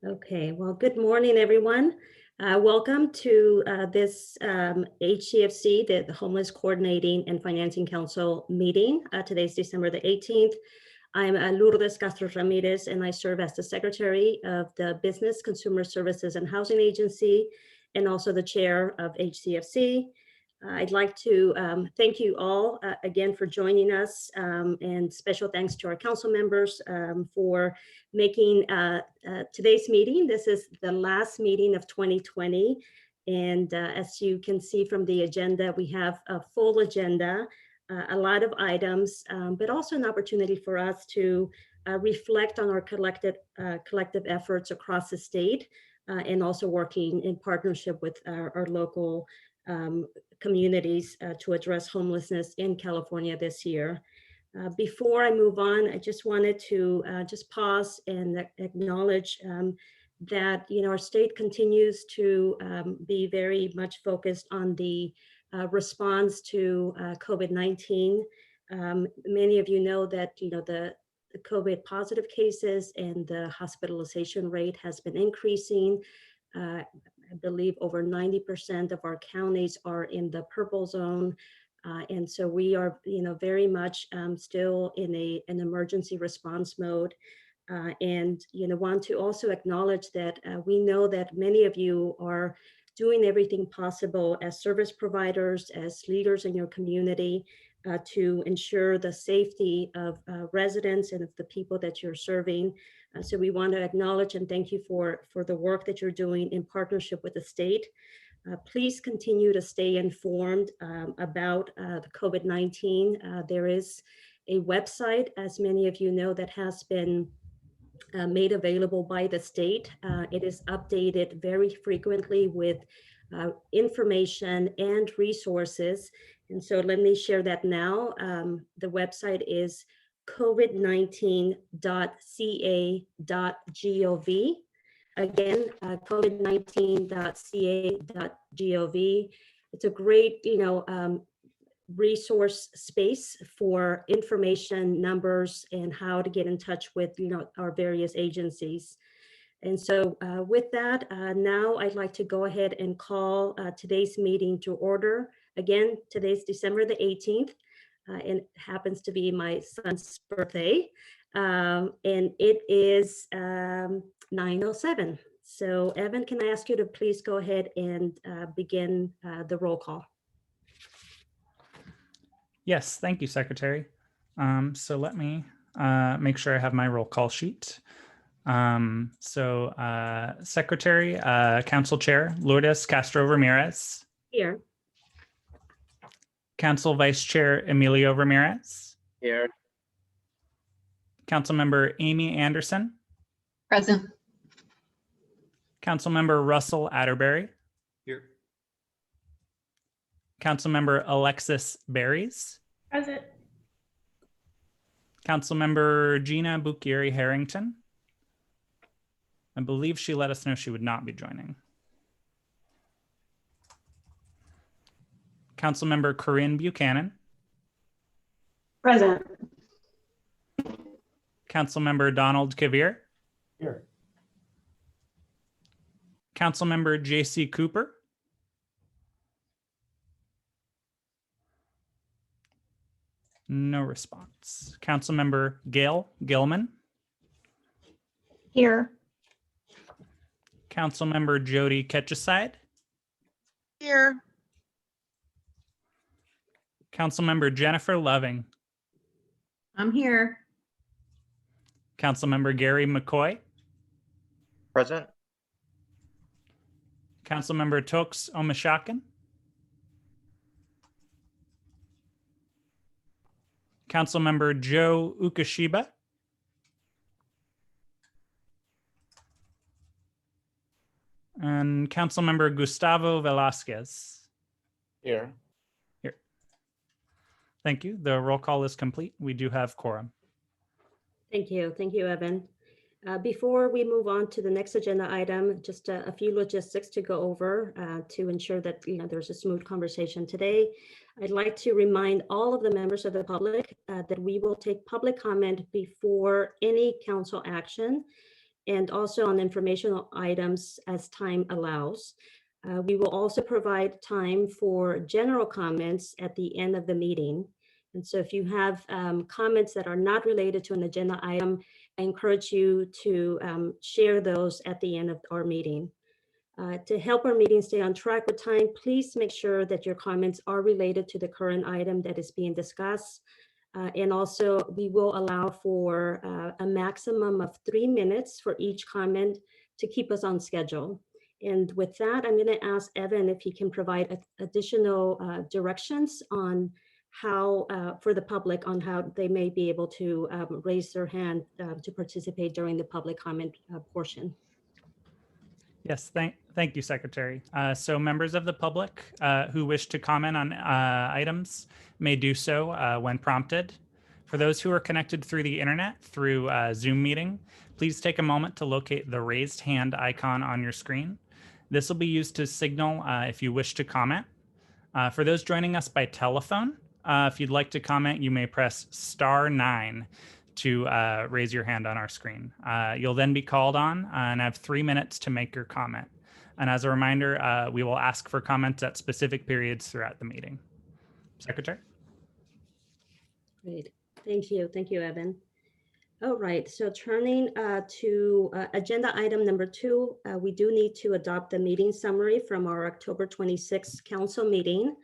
Okay, well, good morning, everyone. Welcome to this HCFC, the Homeless Coordinating and Financing Council meeting. Today's December the 18th. I'm Lourdes Castro Ramirez, and I serve as the Secretary of the Business, Consumer Services and Housing Agency, and also the Chair of HCFC. I'd like to thank you all again for joining us, and special thanks to our council members for making today's meeting. This is the last meeting of 2020. And as you can see from the agenda, we have a full agenda, a lot of items, but also an opportunity for us to reflect on our collective efforts across the state, and also working in partnership with our local communities to address homelessness in California this year. Before I move on, I just wanted to just pause and acknowledge that our state continues to be very much focused on the response to COVID-19. Many of you know that the COVID positive cases and the hospitalization rate has been increasing. I believe over 90% of our counties are in the purple zone. And so we are, very much still in an emergency response mode. And, want to also acknowledge that we know that many of you are doing everything possible as service providers, as leaders in your community, to ensure the safety of residents and of the people that you're serving. So we want to acknowledge and thank you for the work that you're doing in partnership with the state. Please continue to stay informed about the COVID-19. There is a website, as many of you know, that has been made available by the state. It is updated very frequently with information and resources. And so let me share that now. The website is covid19.ca.gov. Again, covid19.ca.gov. It's a great, resource space for information, numbers, and how to get in touch with, our various agencies. And so with that, now I'd like to go ahead and call today's meeting to order. Again, today's December the 18th, and it happens to be my son's birthday. And it is 9:07. So Evan, can I ask you to please go ahead and begin the roll call? Yes, thank you, Secretary. So let me make sure I have my roll call sheet. Secretary, Council Chair Lourdes Castro Ramirez. Here. Council Vice Chair Emilio Ramirez. Here. Councilmember Amy Anderson. Present. Councilmember Russell Atterbury. Here. Councilmember Alexis Berries. Present. Councilmember Gina Bukieri Harrington. I believe she let us know she would not be joining. Councilmember Corinne Buchanan. Present. Councilmember Donald Kavir. Here. Councilmember J.C. Cooper. No response. Councilmember Gail Gilman. Here. Councilmember Jody Ketcheside. Here. Councilmember Jennifer Loving. I'm here. Councilmember Gary McCoy. Present. Councilmember Tokes Omishakin. Councilmember Joe Ukashiba. And Councilmember Gustavo Velasquez. Here. Here. Thank you. The roll call is complete. We do have quorum. Thank you. Thank you, Evan. Before we move on to the next agenda item, just a few logistics to go over to ensure that there's a smooth conversation today. I'd like to remind all of the members of the public that we will take public comment before any council action. and also on informational items as time allows. We will also provide time for general comments at the end of the meeting. And so if you have comments that are not related to an agenda item, I encourage you to share those at the end of our meeting. To help our meeting stay on track with time, please make sure that your comments are related to the current item that is being discussed. And also, we will allow for a maximum of 3 minutes for each comment to keep us on schedule. And with that, I'm going to ask Evan if he can provide additional directions on how, for the public, on how they may be able to raise their hand to participate during the public comment portion. Yes, thank you, Secretary. So members of the public who wish to comment on items may do so when prompted. For those who are connected through the internet through Zoom meeting, please take a moment to locate the raised hand icon on your screen. This will be used to signal if you wish to comment. For those joining us by telephone, if you'd like to comment, you may press *9 to raise your hand on our screen. You'll then be called on and have 3 minutes to make your comment. And as a reminder, we will ask for comments at specific periods throughout the meeting. Secretary? Great. Thank you. Thank you, Evan. All right. So turning to agenda item number 2, we do need to adopt the meeting summary from our October 26th council meeting.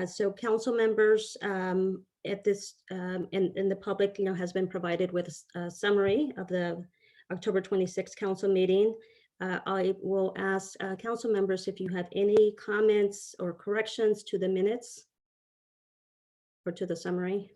So council members at this and the public, has been provided with a summary of the October 26th council meeting. I will ask council members if you have any comments or corrections to the minutes or to the summary.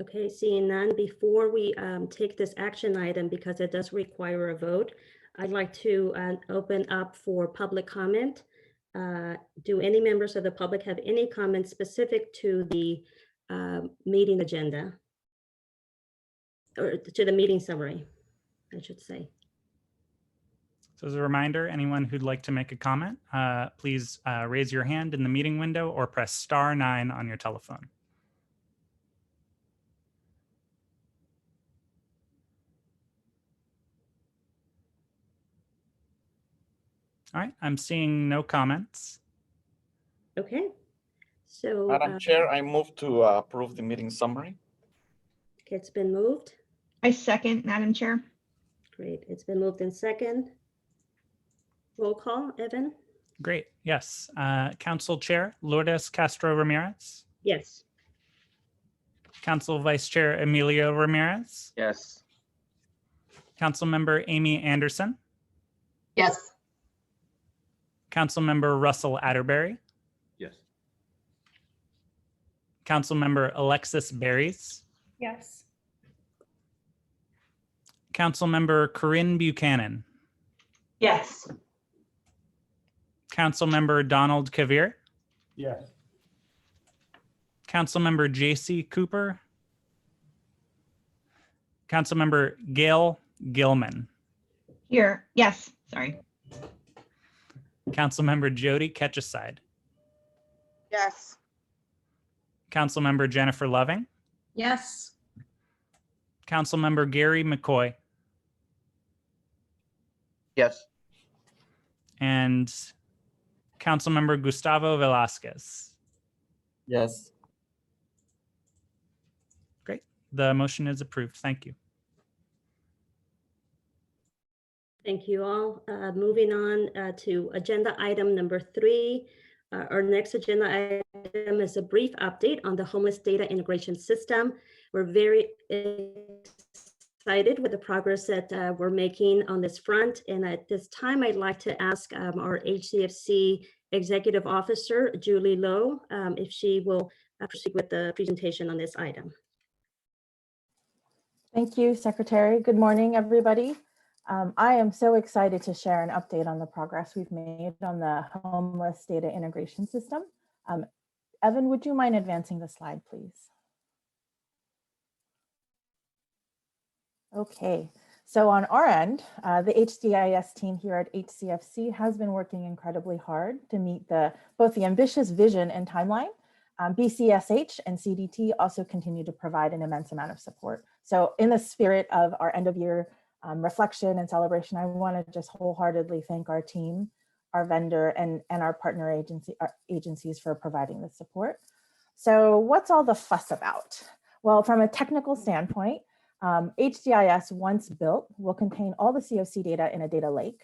Okay, seeing none, before we take this action item, because it does require a vote, I'd like to open up for public comment. Do any members of the public have any comments specific to the meeting agenda? Or to the meeting summary, I should say. So as a reminder, anyone who'd like to make a comment, please raise your hand in the meeting window or press *9 on your telephone. All right, I'm seeing no comments. Okay, so Madam Chair, I move to approve the meeting summary. it's been moved. I second, Madam Chair. Great, it's been moved in second. Roll call, Evan? Great, yes. Council Chair Lourdes Castro Ramirez. Yes. Council Vice Chair Emilio Ramirez. Yes. Council Member Amy Anderson. Yes. Council Member Russell Atterbury. Yes. Council Member Alexis Berries. Yes. Council Member Corinne Buchanan. Yes. Council Member Donald Kavir. Yes. Council Member J.C. Cooper. Council Member Gail Gilman. Here. Yes. Sorry. Council Member Jody Ketcheside. Yes. Council Member Jennifer Loving. Yes. Council Member Gary McCoy. Yes. And Council Member Gustavo Velasquez. Yes. Great. The motion is approved. Thank you. Thank you all. Moving on to agenda item number 3. Our next agenda item is a brief update on the homeless data integration system. We're very excited with the progress that we're making on this front. And at this time, I'd like to ask our HCFC Executive Officer, Julie Lowe, if she will proceed with the presentation on this item. Thank you, Secretary. Good morning, everybody. I am so excited to share an update on the progress we've made on the homeless data integration system. Evan, would you mind advancing the slide, please? Okay, so on our end, the HDIS team here at HCFC has been working incredibly hard to meet both the ambitious vision and timeline BCSH and CDT also continue to provide an immense amount of support. So in the spirit of our end of year reflection and celebration, I want to just wholeheartedly thank our team, our vendor, and our partner agencies for providing this support. So what's all the fuss about? Well, from a technical standpoint, HDIS, once built, will contain all the COC data in a data lake.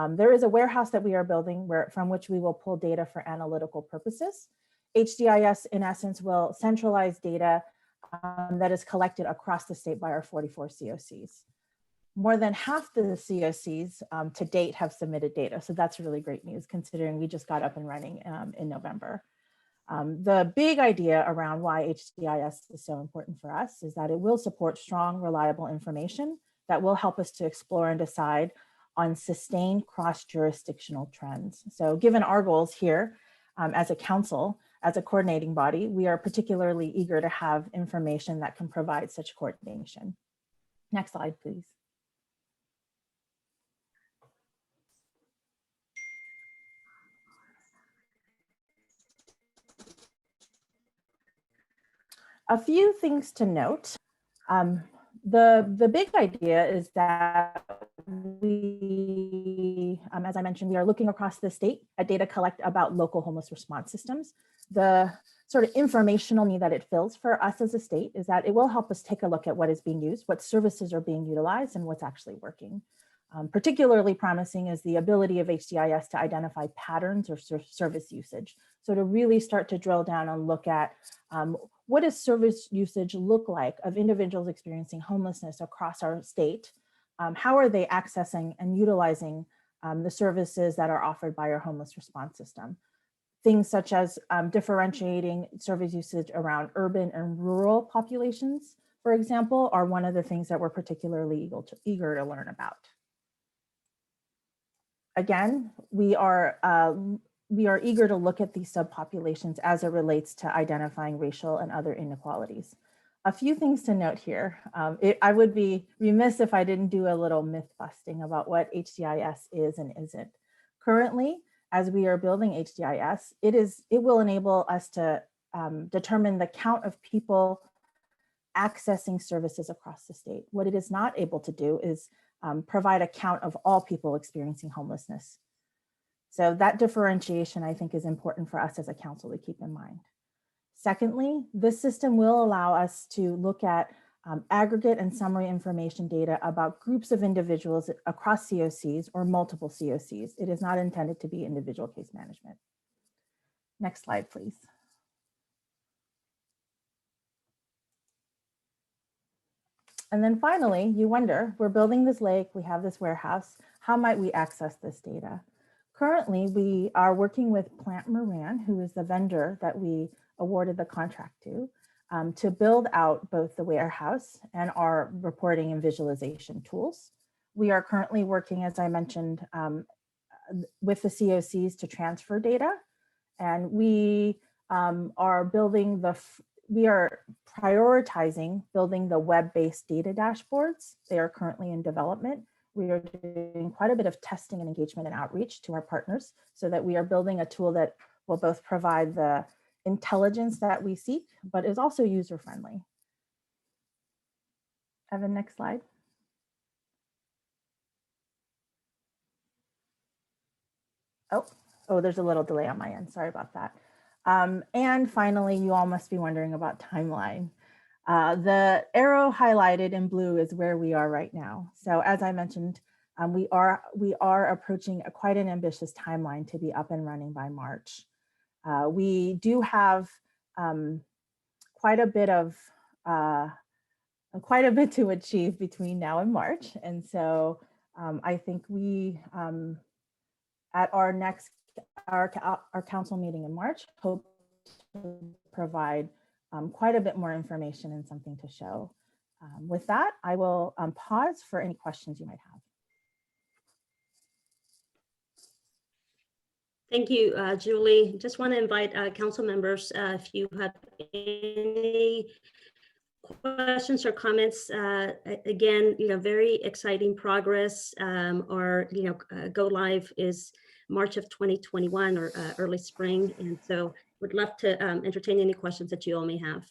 There is a warehouse that we are building from which we will pull data for analytical purposes. HDIS, in essence, will centralize data that is collected across the state by our 44 COCs. More than half the COCs to date have submitted data. So that's really great news considering we just got up and running in November. The big idea around why HDIS is so important for us is that it will support strong, reliable information that will help us to explore and decide on sustained cross-jurisdictional trends. So given our goals here as a council, as a coordinating body, we are particularly eager to have information that can provide such coordination. Next slide, please. A few things to note. The big idea is that we, as I mentioned, we are looking across the state at data collect about local homeless response systems. The sort of informational need that it fills for us as a state is that it will help us take a look at what is being used, what services are being utilized, and what's actually working. Particularly promising is the ability of HDIS to identify patterns or service usage. So to really start to drill down and look at what does service usage look like of individuals experiencing homelessness across our state? How are they accessing and utilizing the services that are offered by our homeless response system? Things such as differentiating service usage around urban and rural populations, for example, are one of the things that we're particularly eager to learn about. Again, we are eager to look at these subpopulations as it relates to identifying racial and other inequalities. A few things to note here. I would be remiss if I didn't do a little myth busting about what HDIS is and isn't. Currently, as we are building HDIS, it will enable us to determine the count of people accessing services across the state. What it is not able to do is provide a count of all people experiencing homelessness. So that differentiation, I think, is important for us as a council to keep in mind. Secondly, this system will allow us to look at aggregate and summary information data about groups of individuals across COCs or multiple COCs. It is not intended to be individual case management. Next slide, please. And then finally, you wonder, we're building this lake, we have this warehouse, how might we access this data? Currently, we are working with Plant Moran, who is the vendor that we awarded the contract to build out both the warehouse and our reporting and visualization tools. We are currently working, as I mentioned, with the COCs to transfer data, and we are building we are prioritizing building the web-based data dashboards. They are currently in development. We are doing quite a bit of testing and engagement and outreach to our partners so that we are building a tool that will both provide the intelligence that we seek, but is also user-friendly. Evan, next slide. Oh, there's a little delay on my end. Sorry about that. And finally, you all must be wondering about timeline. The arrow highlighted in blue is where we are right now. So as I mentioned, we are approaching quite an ambitious timeline to be up and running by March. We do have quite a bit to achieve between now and March. And so I think we, at our council meeting in March, hope to provide quite a bit more information and something to show. With that, I will pause for any questions you might have. Thank you, Julie. Just want to invite council members, if you have any questions or comments. Again, very exciting progress. Our, go live is March of 2021 or early spring. And so Would love to entertain any questions that you all may have.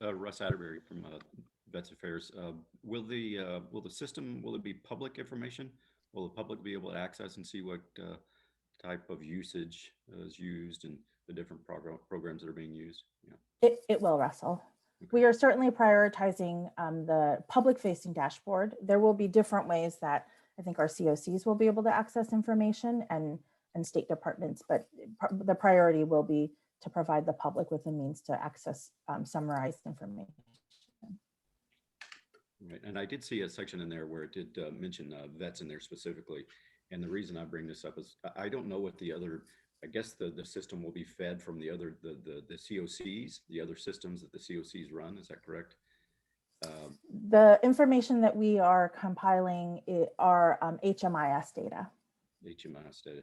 Russ Atterbury from Vets Affairs. Will the system, will it be public information? Will the public be able to access and see what type of usage is used and the different programs that are being used? Yeah. It will, Russell. Okay. We are certainly prioritizing the public-facing dashboard. There will be different ways that I think our COCs will be able to access information and state departments, but the priority will be to provide the public with a means to access summarized information. Right, and I did see a section in there where it did mention vets in there specifically. And the reason I bring this up is I don't know what the other, I guess the system will be fed from the other, the COCs, the other systems that the COCs run, is that correct? The information that we are compiling are HMIS data. HMIS data.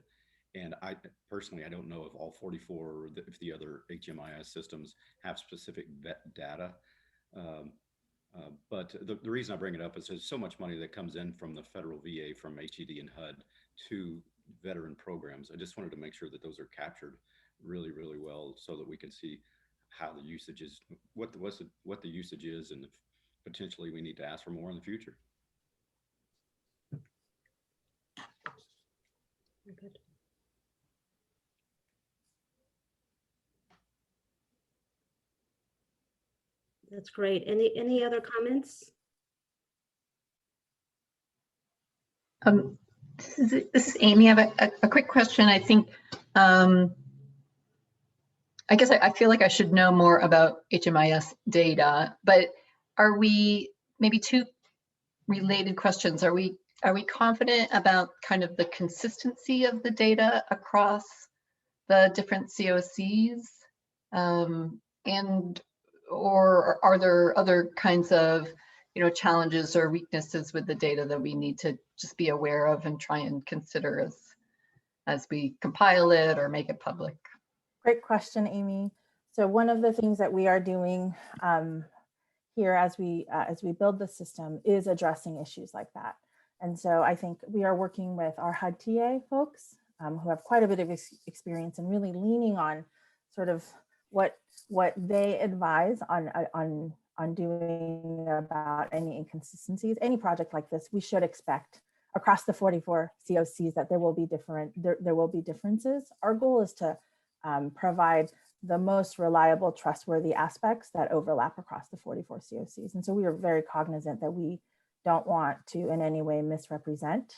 And I personally, I don't know if all 44 or if the other HMIS systems have specific vet data. But the reason I bring it up is there's so much money that comes in from the federal VA, from HED and HUD to veteran programs. I just wanted to make sure that those are captured really, really well so that we can see how the usage is, what the usage is, and if potentially we need to ask for more in the future. Good. That's great. Any other comments? This is Amy. I have a quick question. I think, I guess I feel like I should know more about HMIS data, but are we, maybe two related questions. Are we confident about kind of the consistency of the data across the different COCs? Or are there other kinds of, challenges or weaknesses with the data that we need to just be aware of and try and consider as we compile it or make it public? Great question, Amy. So one of the things that we are doing here as we build the system is addressing issues like that. And so I think we are working with our HUD TA folks who have quite a bit of experience and really leaning on sort of what they advise on doing about any inconsistencies. Any project like this, we should expect across the 44 COCs that there will be differences. Our goal is to provide the most reliable, trustworthy aspects that overlap across the 44 COCs. And so we are very cognizant that we don't want to in any way misrepresent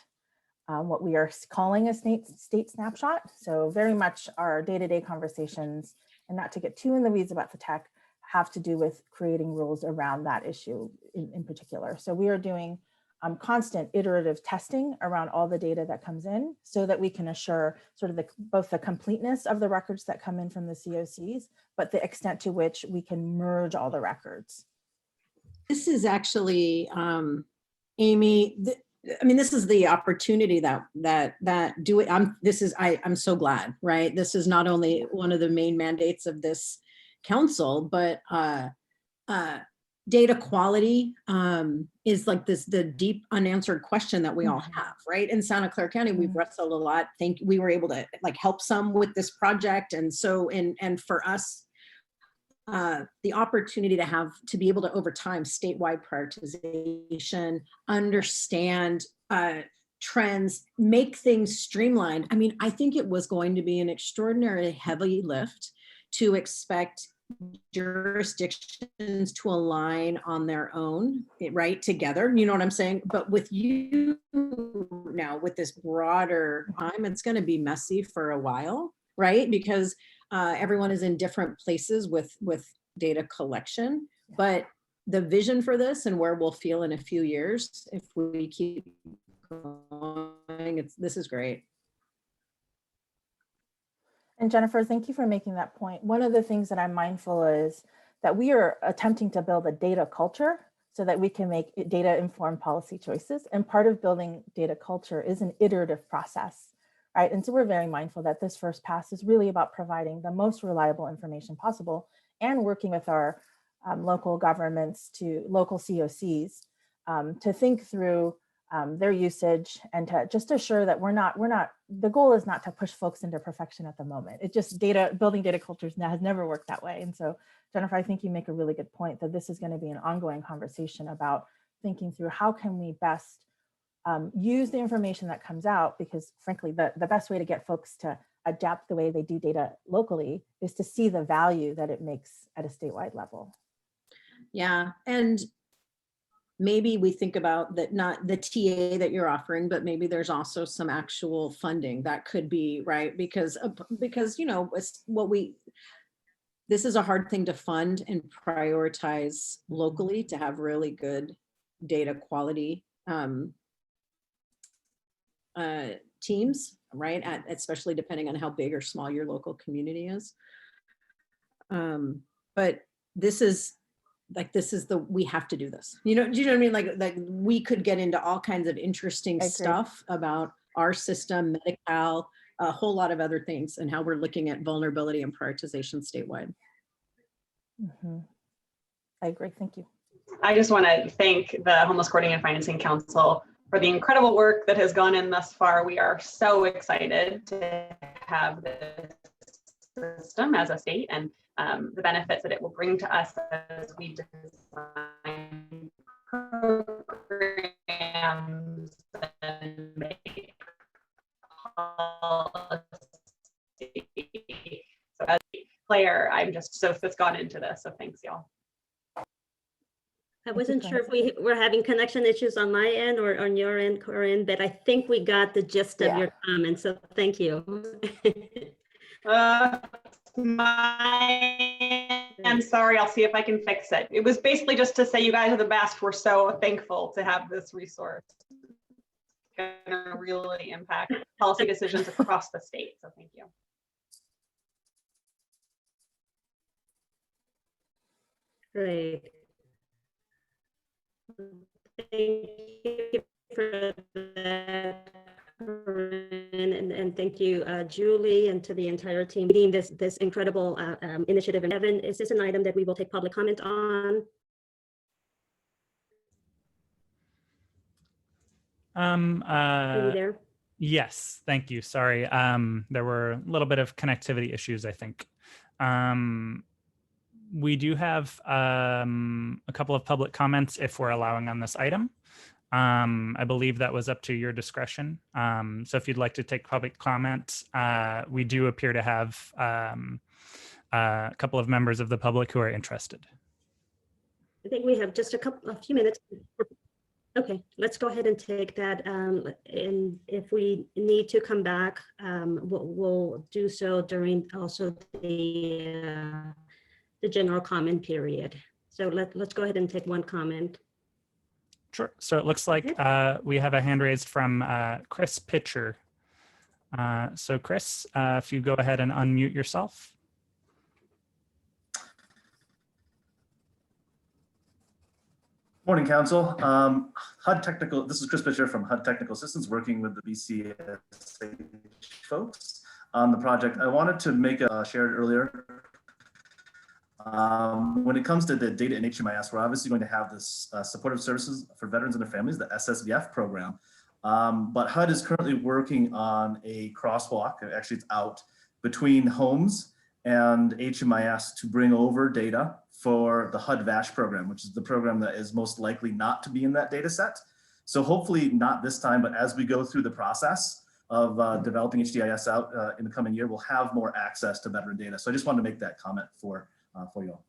what we are calling a state snapshot. So very much our day-to-day conversations, and not to get too in the weeds about the tech, have to do with creating rules around that issue in particular. So we are doing constant iterative testing around all the data that comes in so that we can assure sort of both the completeness of the records that come in from the COCs, but the extent to which we can merge all the records. This is actually, Amy, this is the opportunity I'm so glad, right? This is not only one of the main mandates of this council, but data quality is like the deep unanswered question that we all have, right? In Santa Clara County, we've wrestled a lot. We were able to help some with this project. And so, and for us, the opportunity to be able to, over time, statewide prioritization, understand trends, make things streamlined. I think it was going to be an extraordinarily heavy lift to expect jurisdictions to align on their own, right, together, you know what I'm saying? But with you now, with this broader time, it's going to be messy for a while, right? Because everyone is in different places with data collection, but the vision for this and where we'll feel in a few years, if we keep going, this is great. And Jennifer, thank you for making that point. One of the things that I'm mindful is that we are attempting to build a data culture so that we can make data-informed policy choices. And part of building data culture is an iterative process, right? And so we're very mindful that this first pass is really about providing the most reliable information possible and working with our local governments local COCs to think through their usage, and to just assure that we're not, the goal is not to push folks into perfection at the moment. It just building data cultures has never worked that way. And so Jennifer, I think you make a really good point that this is going to be an ongoing conversation about thinking through how can we best use the information that comes out, because frankly, the best way to get folks to adapt the way they do data locally is to see the value that it makes at a statewide level. Yeah, and maybe we think about that, not the TA that you're offering, but maybe there's also some actual funding that could be, right? Because you know, it's this is a hard thing to fund and prioritize locally to have really good data quality teams, right? Especially depending on how big or small your local community is. But this is we have to do this. Do you know what I mean? Like we could get into all kinds of interesting stuff about our system, Medi-Cal, a whole lot of other things, and how we're looking at vulnerability and prioritization statewide. Mm-hmm. I agree. Thank you. I just want to thank the Homeless Coordinating and Financing Council for the incredible work that has gone in thus far. We are so excited to have this system as a state and the benefits that it will bring to us as we design programs and make policy. So as a player, I'm just so that's gone into this. So thanks, y'all. I wasn't sure if we were having connection issues on my end or on your end, Corinne, but I think we got the gist of your comments. So thank you. I'm sorry, I'll see if I can fix it. It was basically just to say you guys are the best. We're so thankful to have this resource. It's gonna really impact policy decisions across the state. So thank you. Great. Thank you for that, Corinne, and thank you, Julie, and to the entire team leading this incredible initiative. And Evan, is this an item that we will take public comment on? Are you there? Yes, thank you. Sorry, there were a little bit of connectivity issues, I think. We do have a couple of public comments if we're allowing on this item. I believe that was up to your discretion. So if you'd like to take public comment, we do appear to have a couple of members of the public who are interested. I think we have just a few minutes. Okay, let's go ahead and take that. And if we need to come back, we'll do so during also the general comment period. So let's go ahead and take one comment. Sure. So it looks like we have a hand raised from Chris Pitcher. So Chris, if you go ahead and unmute yourself. Morning, Council. HUD Technical, this is Chris Pitcher from HUD Technical Systems, working with the BCSH folks on the project. I wanted to make a shared earlier. When it comes to the data in HMIS, we're obviously going to have this supportive services for veterans and their families, the SSVF program. But HUD is currently working on a crosswalk, actually it's out, between homes and HMIS to bring over data for the HUD VASH program, which is the program that is most likely not to be in that data set. So hopefully not this time, but as we go through the process of developing HDIS out in the coming year, we'll have more access to veteran data. So I just wanted to make that comment for you all.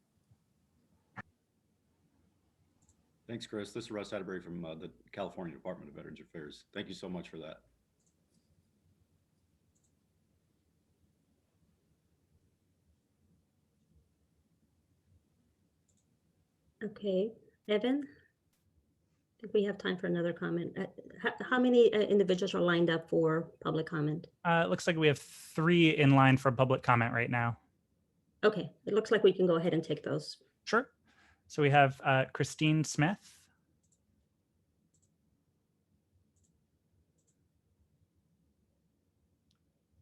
Thanks, Chris. This is Russ Atterbury from the California Department of Veterans Affairs. Thank you so much for that. Okay, Evan, I think we have time for another comment. How many individuals are lined up for public comment? It looks like we have 3 in line for public comment right now. Okay, it looks like we can go ahead and take those. Sure. So we have Christine Smith.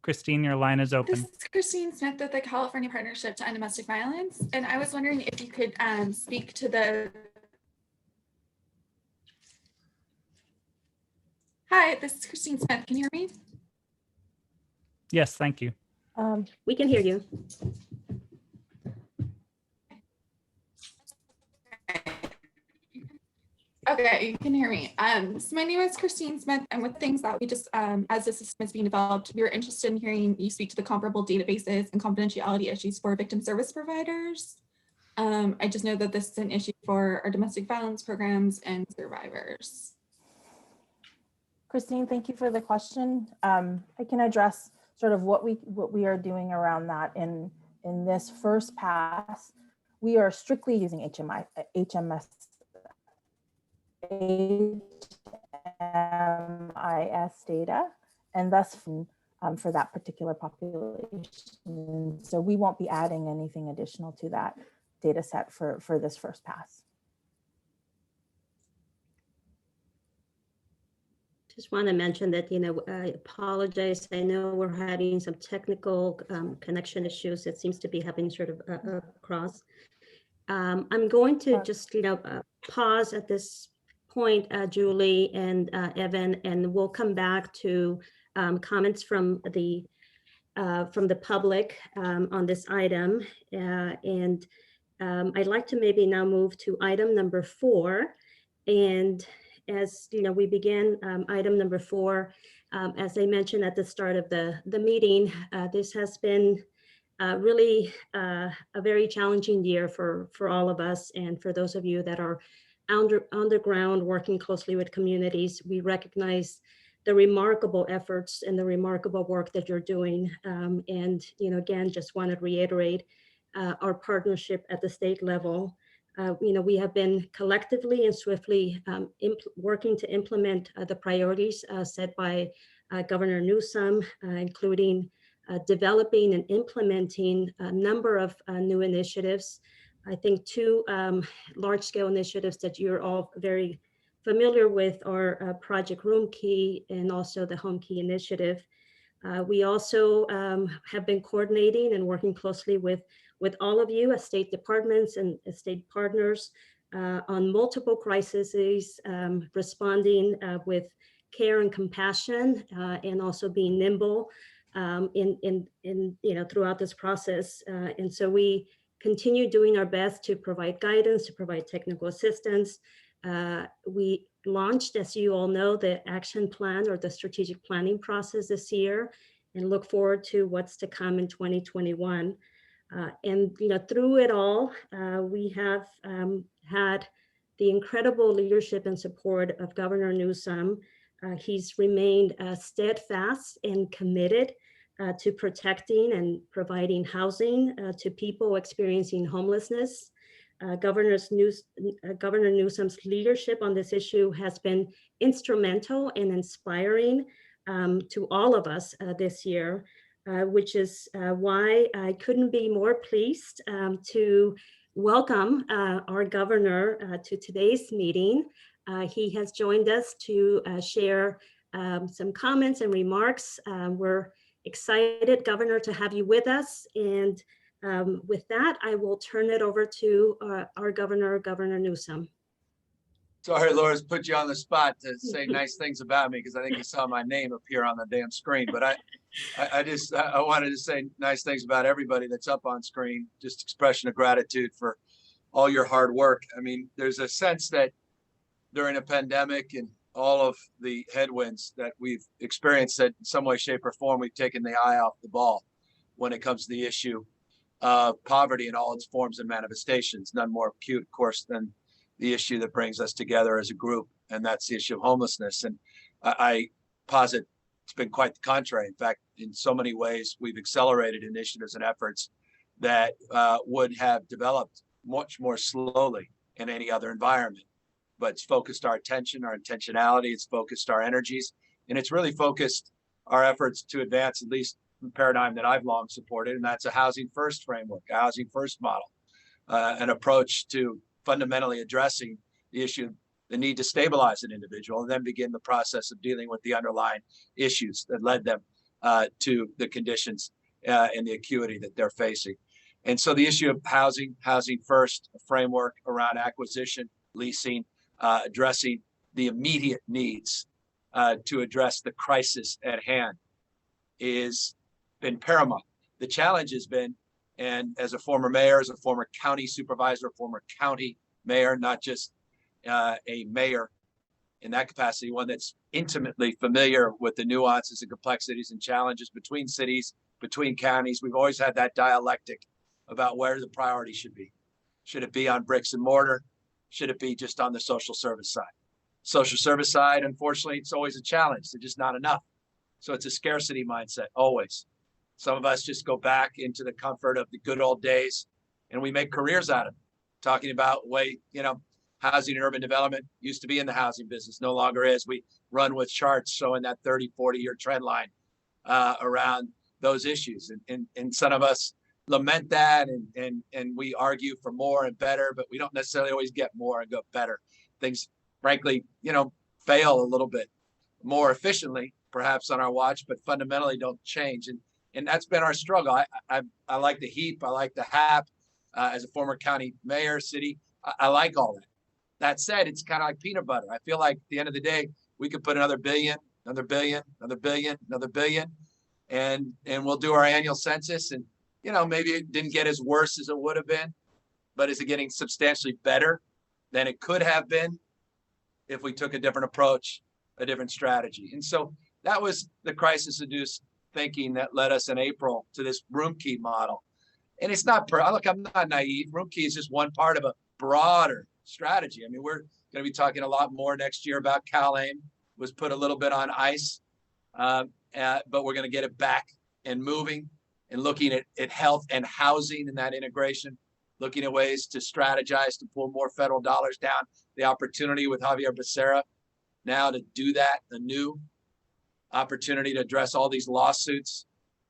Christine, your line is open. This is Christine Smith with the California Partnership to End Domestic Violence. And I was wondering if you could speak to the Hi, this is Christine Smith. Can you hear me? Yes, thank you. We can hear you. Okay, you can hear me. So my name is Christine Smith, and with things that we just, as the system is being developed, we were interested in hearing you speak to the comparable databases and confidentiality issues for victim service providers. I just know that this is an issue for our domestic violence programs and survivors. Christine, thank you for the question. I can address sort of what we are doing around that in this first pass. We are strictly using HMIS data, and thus for that particular population. So we won't be adding anything additional to that data set for this first pass. Just want to mention that, I apologize. I know we're having some technical connection issues. It seems to be happening sort of across. I'm going to just, pause at this point, Julie and Evan, and we'll come back to comments from the public on this item. I'd like to maybe now move to item number 4. And as we begin item number 4, as I mentioned at the start of the meeting, this has been really a very challenging year for all of us, and for those of you that are on the ground working closely with communities. We recognize the remarkable efforts and the remarkable work that you're doing. And again, just want to reiterate our partnership at the state level. We have been collectively and swiftly working to implement the priorities set by Governor Newsom, including developing and implementing a number of new initiatives. I think 2 large-scale initiatives that you're all very familiar with are Project Room Key and also the Home Key Initiative. We also have been coordinating and working closely with all of you as state departments and state partners on multiple crises, responding with care and compassion, and also being nimble throughout this process. And so we continue doing our best to provide guidance, to provide technical assistance. We launched, as you all know, the action plan or the strategic planning process this year, and look forward to what's to come in 2021. And through it all, we have had the incredible leadership and support of Governor Newsom. He's remained steadfast and committed to protecting and providing housing to people experiencing homelessness. Governor Newsom's leadership on this issue has been instrumental and inspiring to all of us this year, which is why I couldn't be more pleased to welcome our governor to today's meeting. He has joined us to share some comments and remarks. We're excited, Governor, to have you with us. And with that, I will turn it over to our governor, Governor Newsom. Sorry, Laura's put you on the spot to say nice things about me, because I think you saw my name appear on the damn screen. But I wanted to say nice things about everybody that's up on screen. Just expression of gratitude for all your hard work. I mean, there's a sense that during a pandemic and all of the headwinds that we've experienced, that in some way, shape, or form, we've taken the eye off the ball when it comes to the issue of poverty in all its forms and manifestations. None more acute, of course, than the issue that brings us together as a group, and that's the issue of homelessness. And I posit it's been quite the contrary. In fact, in so many ways, we've accelerated initiatives and efforts that would have developed much more slowly in any other environment. But it's focused our attention, our intentionality, it's focused our energies, and it's really focused our efforts to advance at least the paradigm that I've long supported, and that's a housing first framework, a housing first model, an approach to fundamentally addressing the issue, the need to stabilize an individual, and then begin the process of dealing with the underlying issues that led them to the conditions and the acuity that they're facing. And so the issue of housing first, a framework around acquisition, leasing, addressing the immediate needs to address the crisis at hand is been paramount. The challenge has been, and as a former mayor, as a former county supervisor, former county mayor, not just a mayor in that capacity, one that's intimately familiar with the nuances and complexities and challenges between cities, between counties. We've always had that dialectic about where the priority should be. Should it be on bricks and mortar? Should it be just on the social service side? Social service side, unfortunately, it's always a challenge. They're just not enough. So it's a scarcity mindset, always. Some of us just go back into the comfort of the good old days and we make careers out of it. Talking about way, housing and urban development used to be in the housing business, no longer is. We run with charts showing that 30, 40-year trend line around those issues. And some of us lament that and we argue for more and better, but we don't necessarily always get more and go better. Things, frankly, fail a little bit more efficiently, perhaps on our watch, but fundamentally don't change. And that's been our struggle. I like the HEAP, I like the HAP. As a former county mayor, city, I like all that. That said, it's kind of like peanut butter. I feel like at the end of the day, we could put another billion, another billion, another billion, another billion, and we'll do our annual census. And maybe it didn't get as worse as it would have been, but is it getting substantially better than it could have been if we took a different approach, a different strategy? And so that was the crisis-induced thinking that led us in April to this room key model. And it's not, look, I'm not naive. Room key is just one part of a broader strategy. I mean, we're going to be talking a lot more next year about CalAIM. Was put a little bit on ice, but we're going to get it back and moving and looking at health and housing and that integration, looking at ways to strategize to pull more federal dollars down. The opportunity with Javier Becerra now to do that, a new opportunity to address all these lawsuits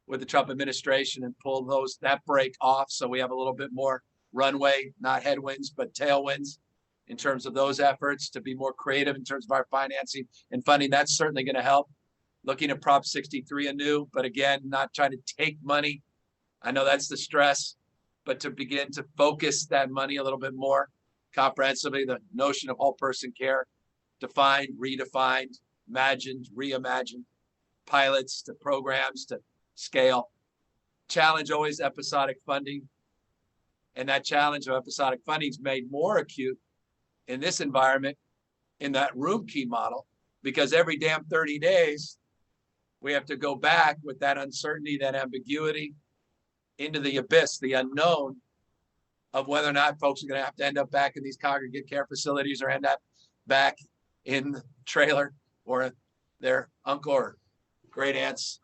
with the Trump administration and pull that break off. So we have a little bit more runway, not headwinds, but tailwinds in terms of those efforts to be more creative in terms of our financing and funding. That's certainly going to help. Looking at Prop 63 anew, but again, not trying to take money. I know that's the stress, but to begin to focus that money a little bit more comprehensively, the notion of whole person care, defined, redefined, imagined, reimagined, pilots to programs to scale. Challenge always episodic funding. And that challenge of episodic funding is made more acute in this environment, in that room key model, because every damn 30 days, we have to go back with that uncertainty, that ambiguity into the abyss, the unknown of whether or not folks are going to have to end up back in these congregate care facilities or end up back in the trailer or their uncle or great aunt's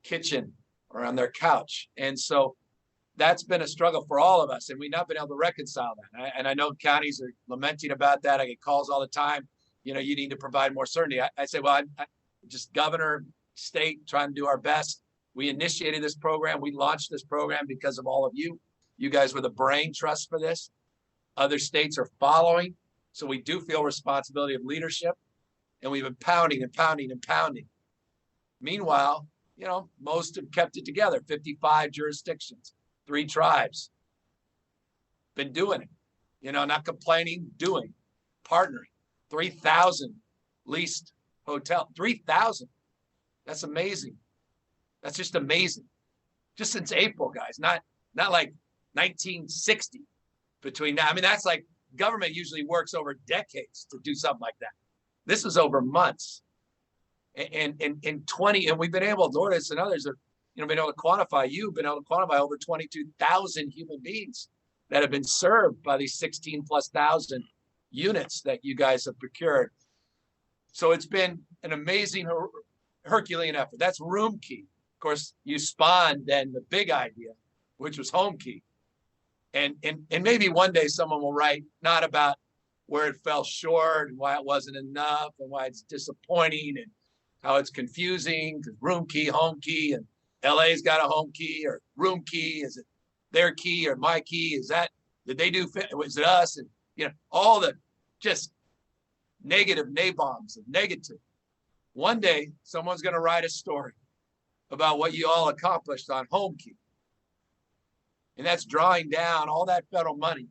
kitchen or on their couch. And so that's been a struggle for all of us, and we've not been able to reconcile that. And I know counties are lamenting about that. I get calls all the time. You need to provide more certainty. I say, well, I just governor, state, trying to do our best. We initiated this program. We launched this program because of all of you. You guys were the brain trust for this. Other states are following. So we do feel responsibility of leadership, and we've been pounding and pounding and pounding. Meanwhile, most have kept it together. 55 jurisdictions, 3 tribes, been doing it, not complaining, doing, partnering. 3,000 leased hotel, 3,000. That's amazing. That's just amazing. Just since April, guys, not like 1960 between now. I mean, that's like government usually works over decades to do something like that. This was over months. And in 20, and we've been able, Lourdes and others have, been able to quantify, you've been able to quantify over 22,000 human beings that have been served by these 16,000+ units that you guys have procured. So it's been an amazing Herculean effort. That's room key. Of course, you spawned then the big idea, which was home key. And maybe one day someone will write not about where it fell short and why it wasn't enough and why it's disappointing and how it's confusing because room key, home key, and LA's got a home key or room key. Is it their key or my key? Is that, did they do, was it us? And, all the just negative nabombs of negative. One day, someone's going to write a story about what you all accomplished on home key. And that's drawing down all that federal money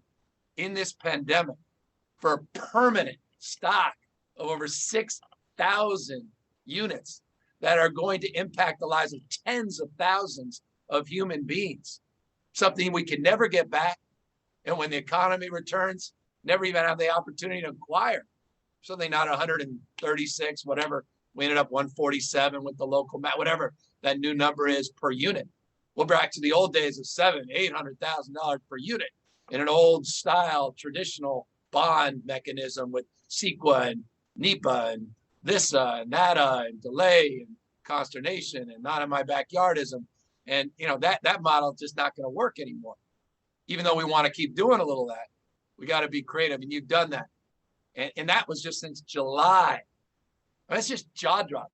in this pandemic for a permanent stock of over $6 6,000 units that are going to impact the lives of tens of thousands of human beings, something we can never get back. And when the economy returns, never even have the opportunity to acquire. Something not 136, whatever. We ended up 147 with the local map, whatever that new number is per unit. We're back to the old days of $700,000-800,000 per unit in an old style traditional bond mechanism with CEQA and NEPA and THISA and NADA and delay and consternation and not in my backyardism. And that model is just not going to work anymore. Even though we want to keep doing a little of that, we got to be creative, and you've done that. And that was just since July. That's just jaw dropping.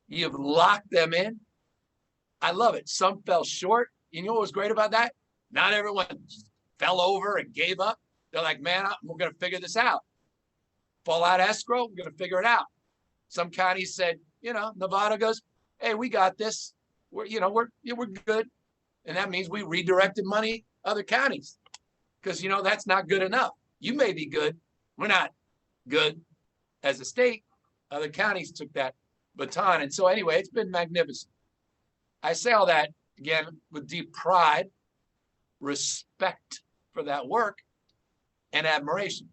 You've locked them in. I love it. Some fell short. You know what was great about that? Not everyone fell over and gave up. They're like, man, we're going to figure this out. Fallout escrow, we're going to figure it out. Some counties said, Nevada goes, hey, we got this. We're good. And that means we redirected money other counties because, that's not good enough. You may be good. We're not good as a state. Other counties took that baton. And so anyway, it's been magnificent. I say all that again with deep pride, respect for that work, and admiration,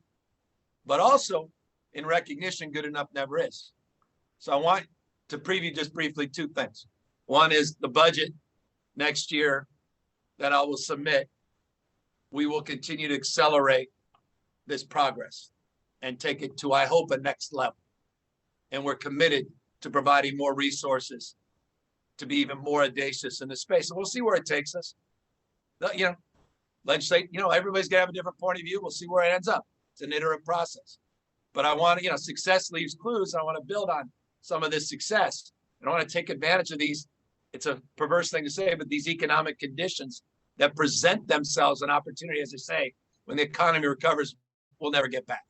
but also in recognition good enough never is. So I want to preview just briefly two things. One is the budget next year that I will submit. We will continue to accelerate this progress and take it to, I hope, a next level. And we're committed to providing more resources to be even more audacious in this space. And we'll see where it takes us. Legislate, everybody's gonna have a different point of view. We'll see where it ends up. It's an iterative process. But I want to, success leaves clues. I want to build on some of this success. And I want to take advantage of these, it's a perverse thing to say, but these economic conditions that present themselves an opportunity, as I say, when the economy recovers, we'll never get back.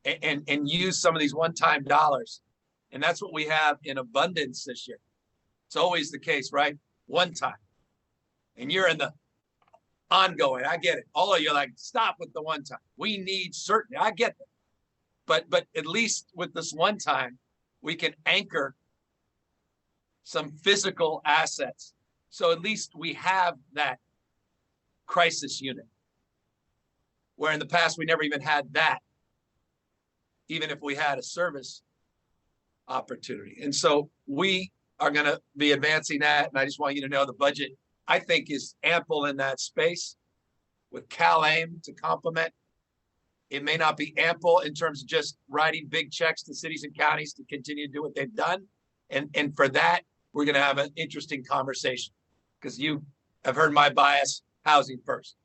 And use some of these one-time dollars. And that's what we have in abundance this year. It's always the case, right? One time. And you're in the ongoing. I get it. All of you are like, stop with the one time. We need certainty. I get that. But at least with this one time, we can anchor some physical assets. So at least we have that crisis unit, where in the past we never even had that, even if we had a service opportunity. And so we are going to be advancing that. And I just want you to know the budget, I think, is ample in that space with CalAIM to complement. It may not be ample in terms of just writing big checks to cities and counties to continue to do what they've done. And for that, we're going to have an interesting conversation because you have heard my bias, housing first,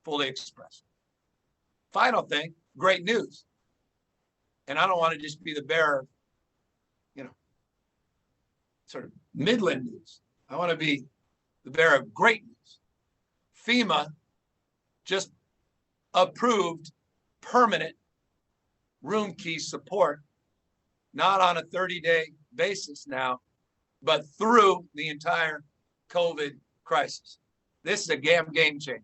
fully expressed. Final thing, great news. And I don't want to just be the bearer, sort of Midland news. I want to be the bearer of great news. FEMA just approved permanent room key support, not on a 30-day basis now, but through the entire COVID crisis. This is a game changer.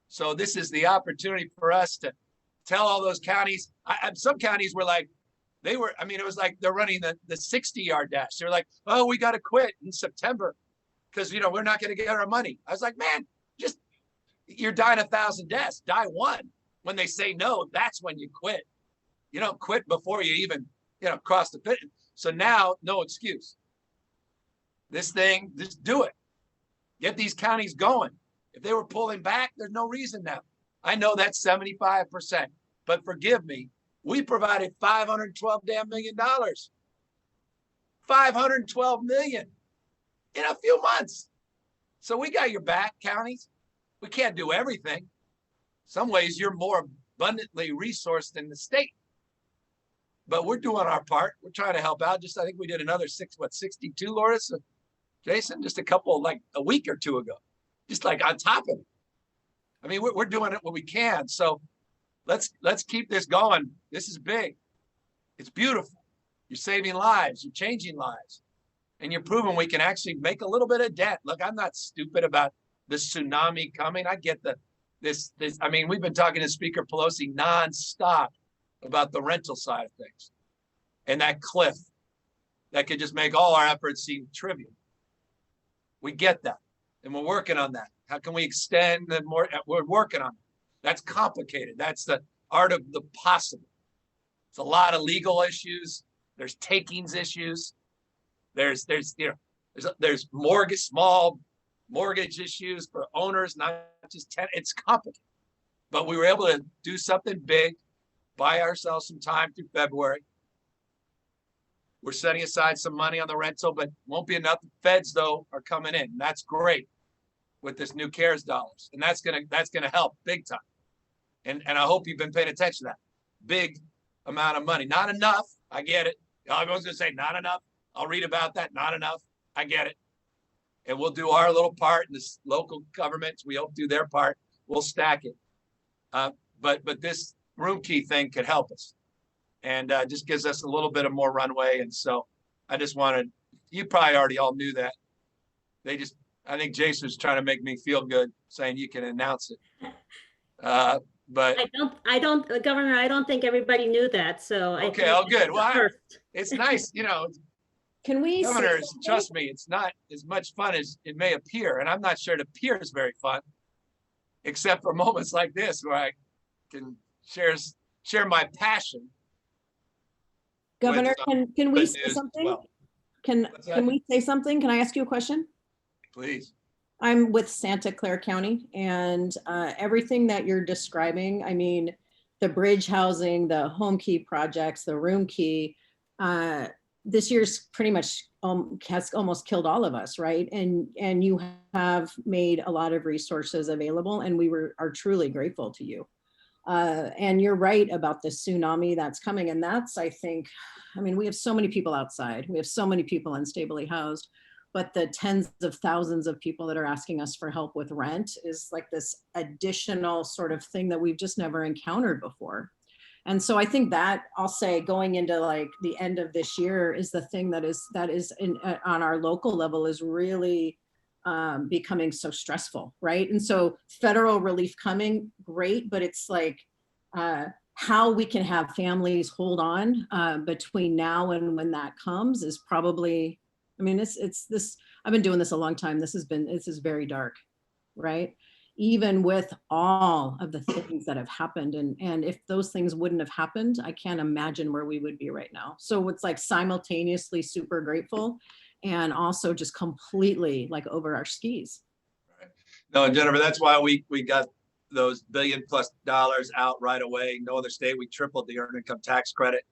So this is the opportunity for us to tell all those counties. Some counties were like, it was like they're running the 60-yard dash. They're like, oh, we got to quit in September because, we're not going to get our money. I was like, man, you're dying 1,000 deaths. Die one. When they say no, that's when you quit. You don't quit before you even, cross the finish. So now, no excuse. This thing, just do it. Get these counties going. If they were pulling back, there's no reason now. I know that's 75%, but forgive me, we provided $512 million. $512 million in a few months. So we got your back, counties. We can't do everything. Some ways you're more abundantly resourced than the state. But we're doing our part. We're trying to help out. I think we did another 62, Loris? Jason, just a week or two ago. Just on top of it. We're doing it what we can. So let's keep this going. This is big. It's beautiful. You're saving lives, you're changing lives, and you're proving we can actually make a little bit of dent. Look, I'm not stupid about the tsunami coming. I get this. I mean, we've been talking to Speaker Pelosi nonstop about the rental side of things and that cliff that could just make all our efforts seem trivial. We get that, and we're working on that. How can we extend the more? We're working on it. That's complicated. That's the art of the possible. It's a lot of legal issues. There's takings issues. There's small mortgage issues for owners, not just tenants. It's complicated, but we were able to do something big, buy ourselves some time through February. We're setting aside some money on the rental, but won't be enough. The feds, though, are coming in. And that's great with this new CARES dollars, and that's gonna help big time. And I hope you've been paying attention to that. Big amount of money, not enough. I get it. Everyone's gonna say not enough. I'll read about that. Not enough. I get it. And we'll do our little part, and this local governments, we hope, do their part. We'll stack it. But this room key thing could help us, and just gives us a little bit of more runway. And so I just wanted, you probably already all knew that. I think Jason's trying to make me feel good, saying you can announce it. But I don't, Governor, I don't think everybody knew that. So okay, oh, good. Well, it's nice, Can we? Governors, trust me, it's not as much fun as it may appear. And I'm not sure it appears very fun, except for moments like this where I can share my passion. Governor, with, can we good say news as something? well. Can What's that? can we say something? Can I ask you a question? Please. I'm with Santa Clara County, and everything that you're describing, I mean, the bridge housing, the home key projects, the room key, this year's pretty much has almost killed all of us, right? And you have made a lot of resources available, and we are truly grateful to you. And you're right about the tsunami that's coming. And that's, I think, I mean, we have so many people outside. We have so many people unstably housed, but the tens of thousands of people that are asking us for help with rent is like this additional sort of thing that we've just never encountered before. And so I think that, I'll say, going into like the end of this year is the thing that is on our local level is really becoming so stressful, right? And so federal relief coming, great, but it's like how we can have families hold on between now and when that comes is probably, I mean, it's this, I've been doing this a long time. This is very dark, right? Even with all of the things that have happened. And if those things wouldn't have happened, I can't imagine where we would be right now. So it's like simultaneously super grateful and also just completely like over our skis. Right. No, Jennifer, that's why we got those $1 billion+ out right away. No other state, we tripled the earned income tax credit.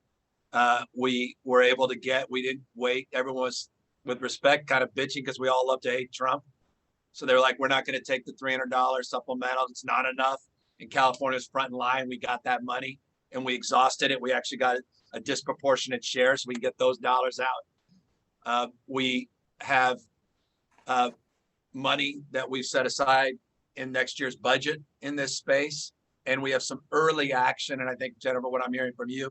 We were able to we didn't wait. Everyone was, with respect, kind of bitching because we all love to hate Trump. So they were like, we're not going to take the $300 supplemental. It's not enough. And California's front in line. We got that money and we exhausted it. We actually got a disproportionate share so we can get those dollars out. We have money that we've set aside in next year's budget in this space. And we have some early action. And I think, Jennifer, what I'm hearing from you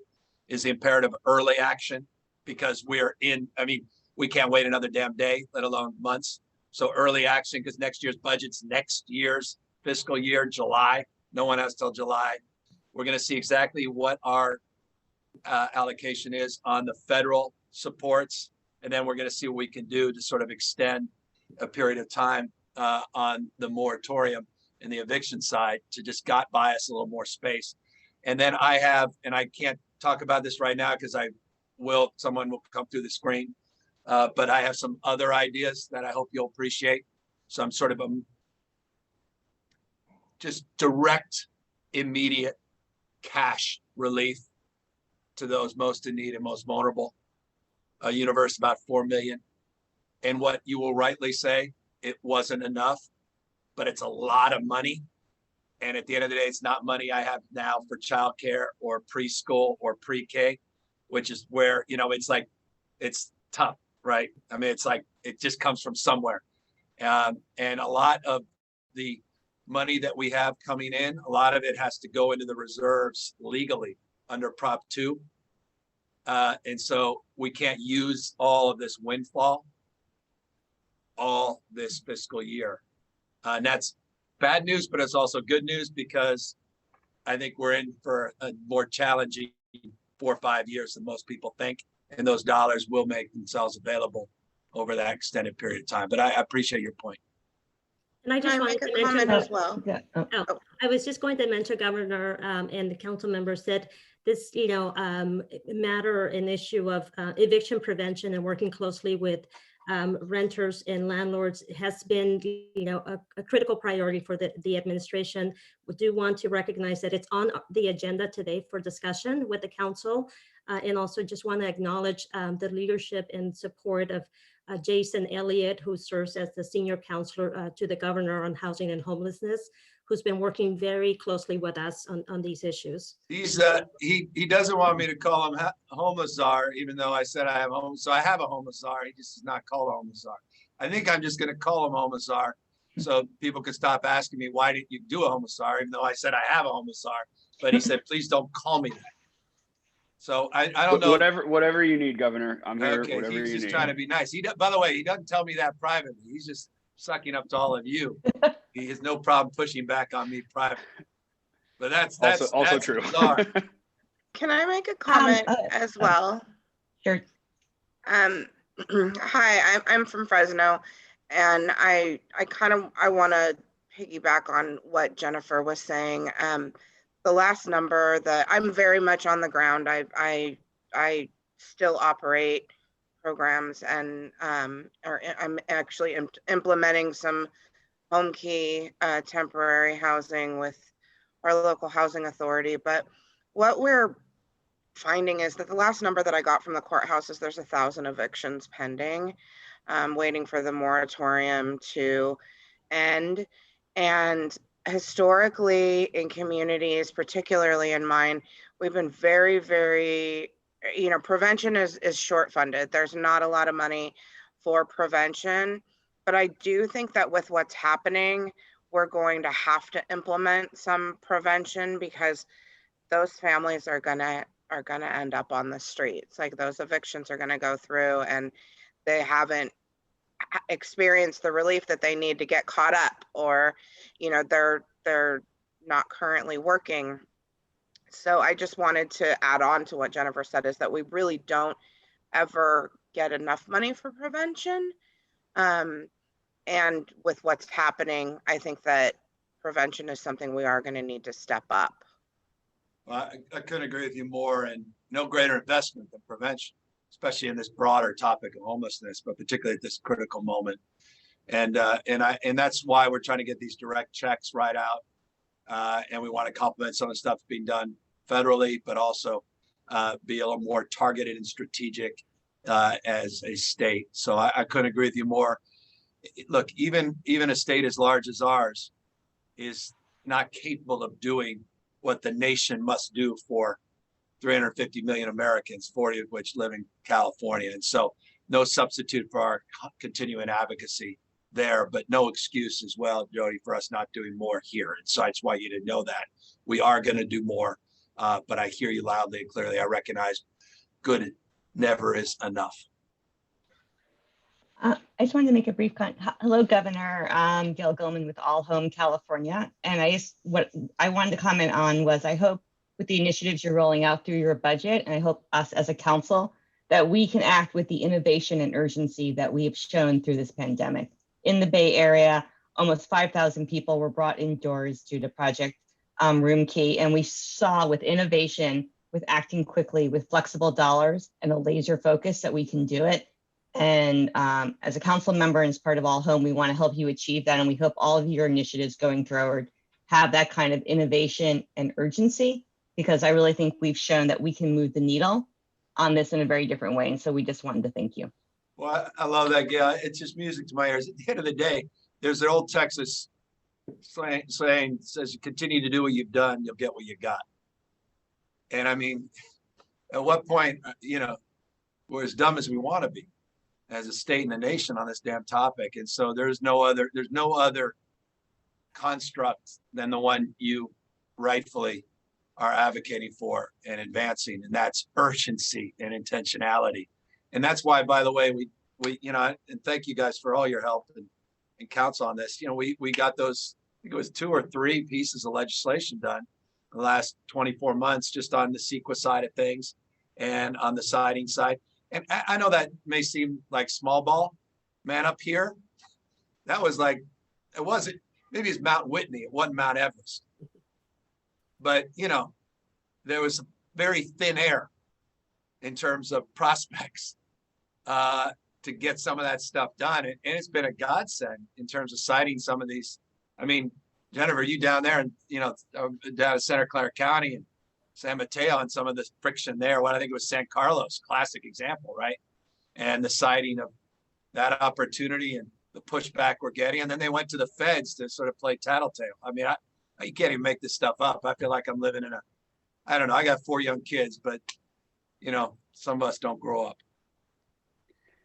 is the imperative of early action, because we can't wait another damn day, let alone months. So early action, because next year's budget's next year's fiscal year, July. No one has till July. We're going to see exactly what our allocation is on the federal supports. And then we're going to see what we can do to sort of extend a period of time on the moratorium and the eviction side to just buy us a little more space. And then I have, and I can't talk about this right now because someone will come through the screen. But I have some other ideas that I hope you'll appreciate. Some sort of just direct, immediate cash relief to those most in need and most vulnerable. A universe about 4 million. And what you will rightly say, it wasn't enough, but it's a lot of money. And at the end of the day, it's not money I have now for childcare or preschool or pre-K, which is where, it's tough. Right. I mean, it's like, it just comes from somewhere. And a lot of the money that we have coming in, a lot of it has to go into the reserves legally under Prop 2. And so we can't use all of this windfall all this fiscal year. And that's bad news, but it's also good news because I think we're in for a more challenging 4 or 5 years than most people think. And those dollars will make themselves available over that extended period of time. But I appreciate your point. And I just Can I wanted make to a mention comment as well? Oh, I was just going to mention, Governor, and the council members, that this, matter and issue of eviction prevention and working closely with renters and landlords has been, a critical priority for the administration. We do want to recognize that it's on the agenda today for discussion with the council, and also just want to acknowledge the leadership and support of Jason Elliott, who serves as the senior counselor to the governor on housing and homelessness, who's been working very closely with us on these issues. He's he doesn't want me to call him homeless czar, even though I said I have homeless. So I have a homeless czar. He just is not called a homeless czar. I think I'm just going to call him homeless czar, so people can stop asking me, why didn't you do a homeless czar, even though I said I have a homeless czar. But he said, please don't call me that. So I don't know. Whatever you need, Governor. I'm here. Okay, Whatever he's you just need. trying to be nice. By the way, he doesn't tell me that privately. He's just sucking up to all of you. He has no problem pushing back on me privately. But that's also true. Bizarre. Can I make a comment as well? Sure. Hi, I'm from Fresno, and I want to piggyback on what Jennifer was saying. The last number that I'm very much on the ground. I still operate programs, and I'm actually implementing some home key temporary housing with our local housing authority. But what we're finding is that the last number that I got from the courthouse is there's 1,000 evictions pending, waiting for the moratorium to end. And historically in communities, particularly in mine, we've been very, very, prevention is short funded. There's not a lot of money for prevention, but I do think that with what's happening, we're going to have to implement some prevention, because those families are gonna end up on the streets. Like, those evictions are gonna go through and they haven't experienced the relief that they need to get caught up, or they're not currently working. So I just wanted to add on to what Jennifer said, is that we really don't ever get enough money for prevention. And with what's happening, I think that prevention is something we are going to need to step up. Well, I couldn't agree with you more, and no greater investment than prevention, especially in this broader topic of homelessness, but particularly at this critical moment. And that's why we're trying to get these direct checks right out. And we want to complement some of the stuff being done federally, but also be a little more targeted and strategic as a state. So I couldn't agree with you more. Look, even a state as large as ours is not capable of doing what the nation must do for 350 million Americans, 40 of which live in California. And so no substitute for our continuing advocacy there, but no excuse as well, Jody, for us not doing more here. And so I just want you to know that we are going to do more, but I hear you loudly and clearly. I recognize good never is enough. I just wanted to make a brief comment. Hello, Governor. Gail Gilman with All Home California. And what I wanted to comment on was, I hope with the initiatives you're rolling out through your budget, and I hope us as a council, that we can act with the innovation and urgency that we have shown through this pandemic. In the Bay Area, almost 5,000 people were brought indoors due to Project Room Key. And we saw with innovation, with acting quickly, with flexible dollars and a laser focus, that we can do it. And as a council member and as part of All Home, we want to help you achieve that. And we hope all of your initiatives going forward have that kind of innovation and urgency, because I really think we've shown that we can move the needle on this in a very different way. And so we just wanted to thank you. Well, I love that, Gail. It's just music to my ears. At the end of the day, there's an old Texas saying says, you continue to do what you've done, you'll get what you got. And I mean, at what point, we're as dumb as we want to be as a state and a nation on this damn topic. And so there's no other construct than the one you rightfully are advocating for and advancing, and that's urgency and intentionality. And that's why, by the way, we and thank you guys for all your help and counsel on this. We got those, I think it was 2 or 3 pieces of legislation done in the last 24 months, just on the CEQA side of things and on the siding side. And I know that may seem like small ball, man, up here, that was like, it wasn't, maybe it's Mount Whitney, it wasn't Mount Everest. But, there was very thin air in terms of prospects to get some of that stuff done. And it's been a godsend in terms of citing some of these. I mean, Jennifer, you down there and, down at Santa Clara County and San Mateo and some of the friction there. I think it was San Carlos, classic example, right? And the citing of that opportunity and the pushback we're getting. And then they went to the feds to sort of play tattletale. I mean, you can't even make this stuff up. I feel like I'm living in I don't know, I got 4 young kids, but some of us don't grow up.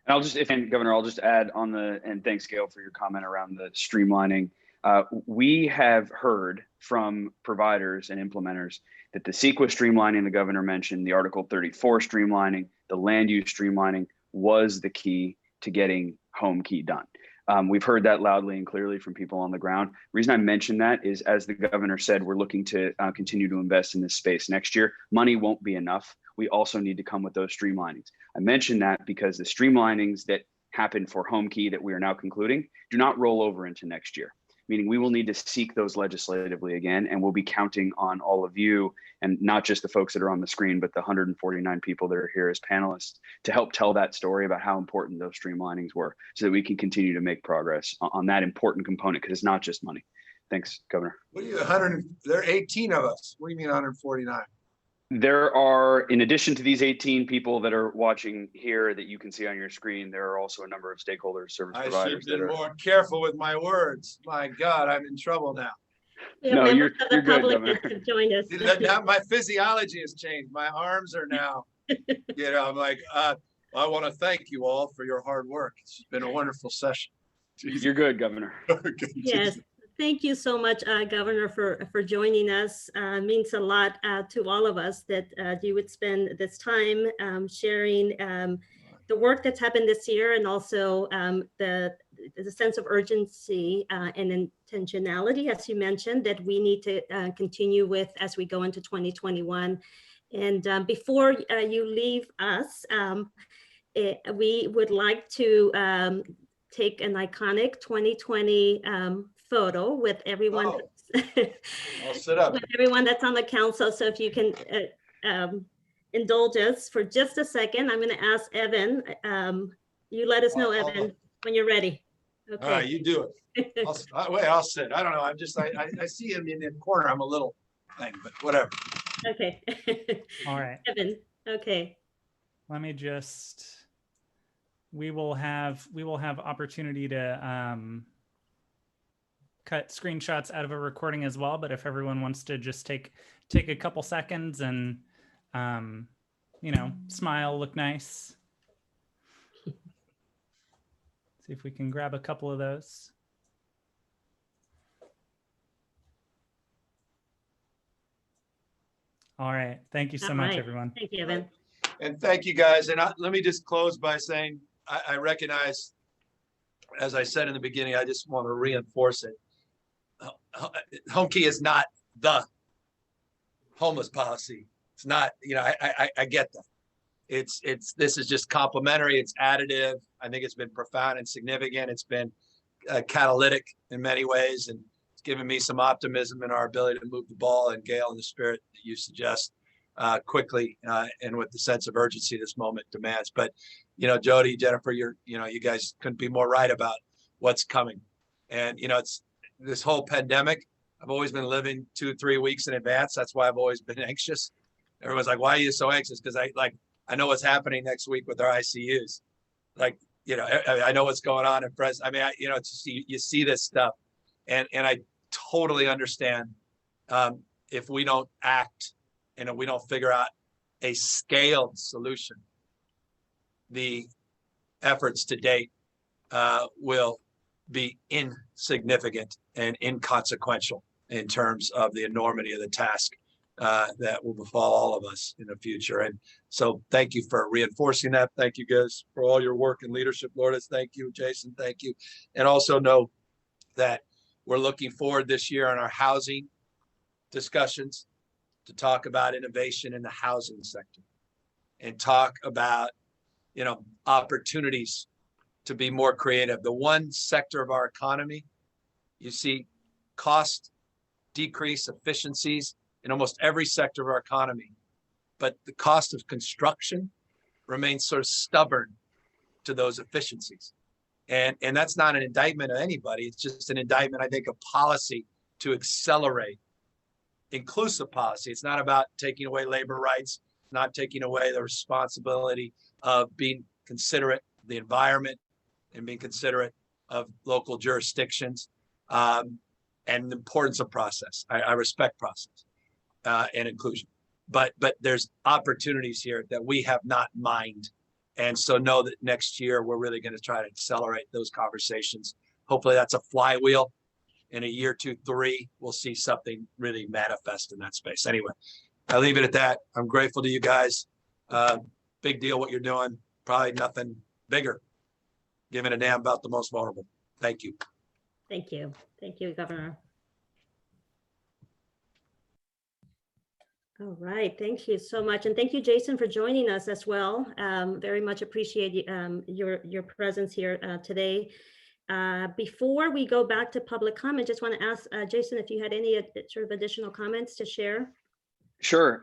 And Governor, I'll just add on and thanks, Gail, for your comment around the streamlining. We have heard from providers and implementers that the CEQA streamlining the governor mentioned, the Article 34 streamlining, the land use streamlining was the key to getting home key done. We've heard that loudly and clearly from people on the ground. The reason I mention that is, as the governor said, we're looking to continue to invest in this space next year. Money won't be enough. We also need to come with those streamlinings. I mention that because the streamlinings that happened for home key that we are now concluding do not roll over into next year, meaning we will need to seek those legislatively again, and we'll be counting on all of you, and not just the folks that are on the screen, but the 149 people that are here as panelists to help tell that story about how important those streamlinings were so that we can continue to make progress on that important component, because it's not just money. Thanks, Governor. What are you, there are 18 of us. What do you mean 149? There are, in addition to these 18 people that are watching here that you can see on your screen, there are also a number of stakeholders, service providers. I should be more careful with my words. My God, I'm in trouble now. No, you're good, Governor. Join us. Now my physiology has changed. My arms are now, I'm like, I want to thank you all for your hard work. It's been a wonderful session. Jesus. You're good, Governor. Yes. Thank you so much, Governor, for joining us. Means a lot to all of us that you would spend this time sharing the work that's happened this year, and also the sense of urgency and intentionality, as you mentioned, that we need to continue with as we go into 2021. And before you leave us, we would like to take an iconic 2020 photo with everyone. I'll sit up. With everyone that's on the council. So if you can indulge us for just a second, I'm going to ask Evan. You let us know, Evan, when you're ready. Okay. All right, you do it. I'll sit. I don't know. I see him in the corner. I'm a little thing, but whatever. Okay. All right. Evan. Okay. Let me just. We will have opportunity to cut screenshots out of a recording as well. But if everyone wants to just take a couple seconds and smile, look nice. See if we can grab a couple of those. All right. Thank you so much, everyone. Thank you, Evan. And thank you, guys. And let me just close by saying, I recognize, as I said in the beginning, I just want to reinforce it. Home key is not the homeless policy. It's not, I get that. This is just complementary. It's additive. I think it's been profound and significant. It's been catalytic in many ways, and it's given me some optimism in our ability to move the ball, and Gail, in the spirit that you suggest, quickly and with the sense of urgency this moment demands. But Jody, Jennifer, you guys couldn't be more right about what's coming. And it's this whole pandemic. I've always been living 2-3 weeks in advance. That's why I've always been anxious. Everyone's like, "Why are you so anxious?" Because I know what's happening next week with our ICUs. I know what's going on in press. I mean, you see this stuff, and I totally understand if we don't act and if we don't figure out a scaled solution, the efforts to date will be insignificant and inconsequential in terms of the enormity of the task that will befall all of us in the future. And so thank you for reinforcing that. Thank you guys for all your work and leadership. Lourdes, thank you. Jason, thank you. And also know that we're looking forward this year on our housing discussions to talk about innovation in the housing sector and talk about, opportunities to be more creative. The one sector of our economy, you see cost decrease, efficiencies in almost every sector of our economy, but the cost of construction remains sort of stubborn to those efficiencies. And that's not an indictment of anybody. It's just an indictment, I think, of policy to accelerate inclusive policy. It's not about taking away labor rights, not taking away the responsibility of being considerate of the environment and being considerate of local jurisdictions, and the importance of process. I respect process and inclusion, but there's opportunities here that we have not mined. And so know that next year, we're really going to try to accelerate those conversations. Hopefully that's a flywheel. In a year, 2, 3, we'll see something really manifest in that space. Anyway, I'll leave it at that. I'm grateful to you guys. Big deal what you're doing. Probably nothing bigger. Giving a damn about the most vulnerable. Thank you. Thank you. Thank you, Governor. All right, thank you so much. And thank you, Jason, for joining us as well. Very much appreciate your presence here today. Before we go back to public comment, just want to ask Jason if you had any sort of additional comments to share. Sure.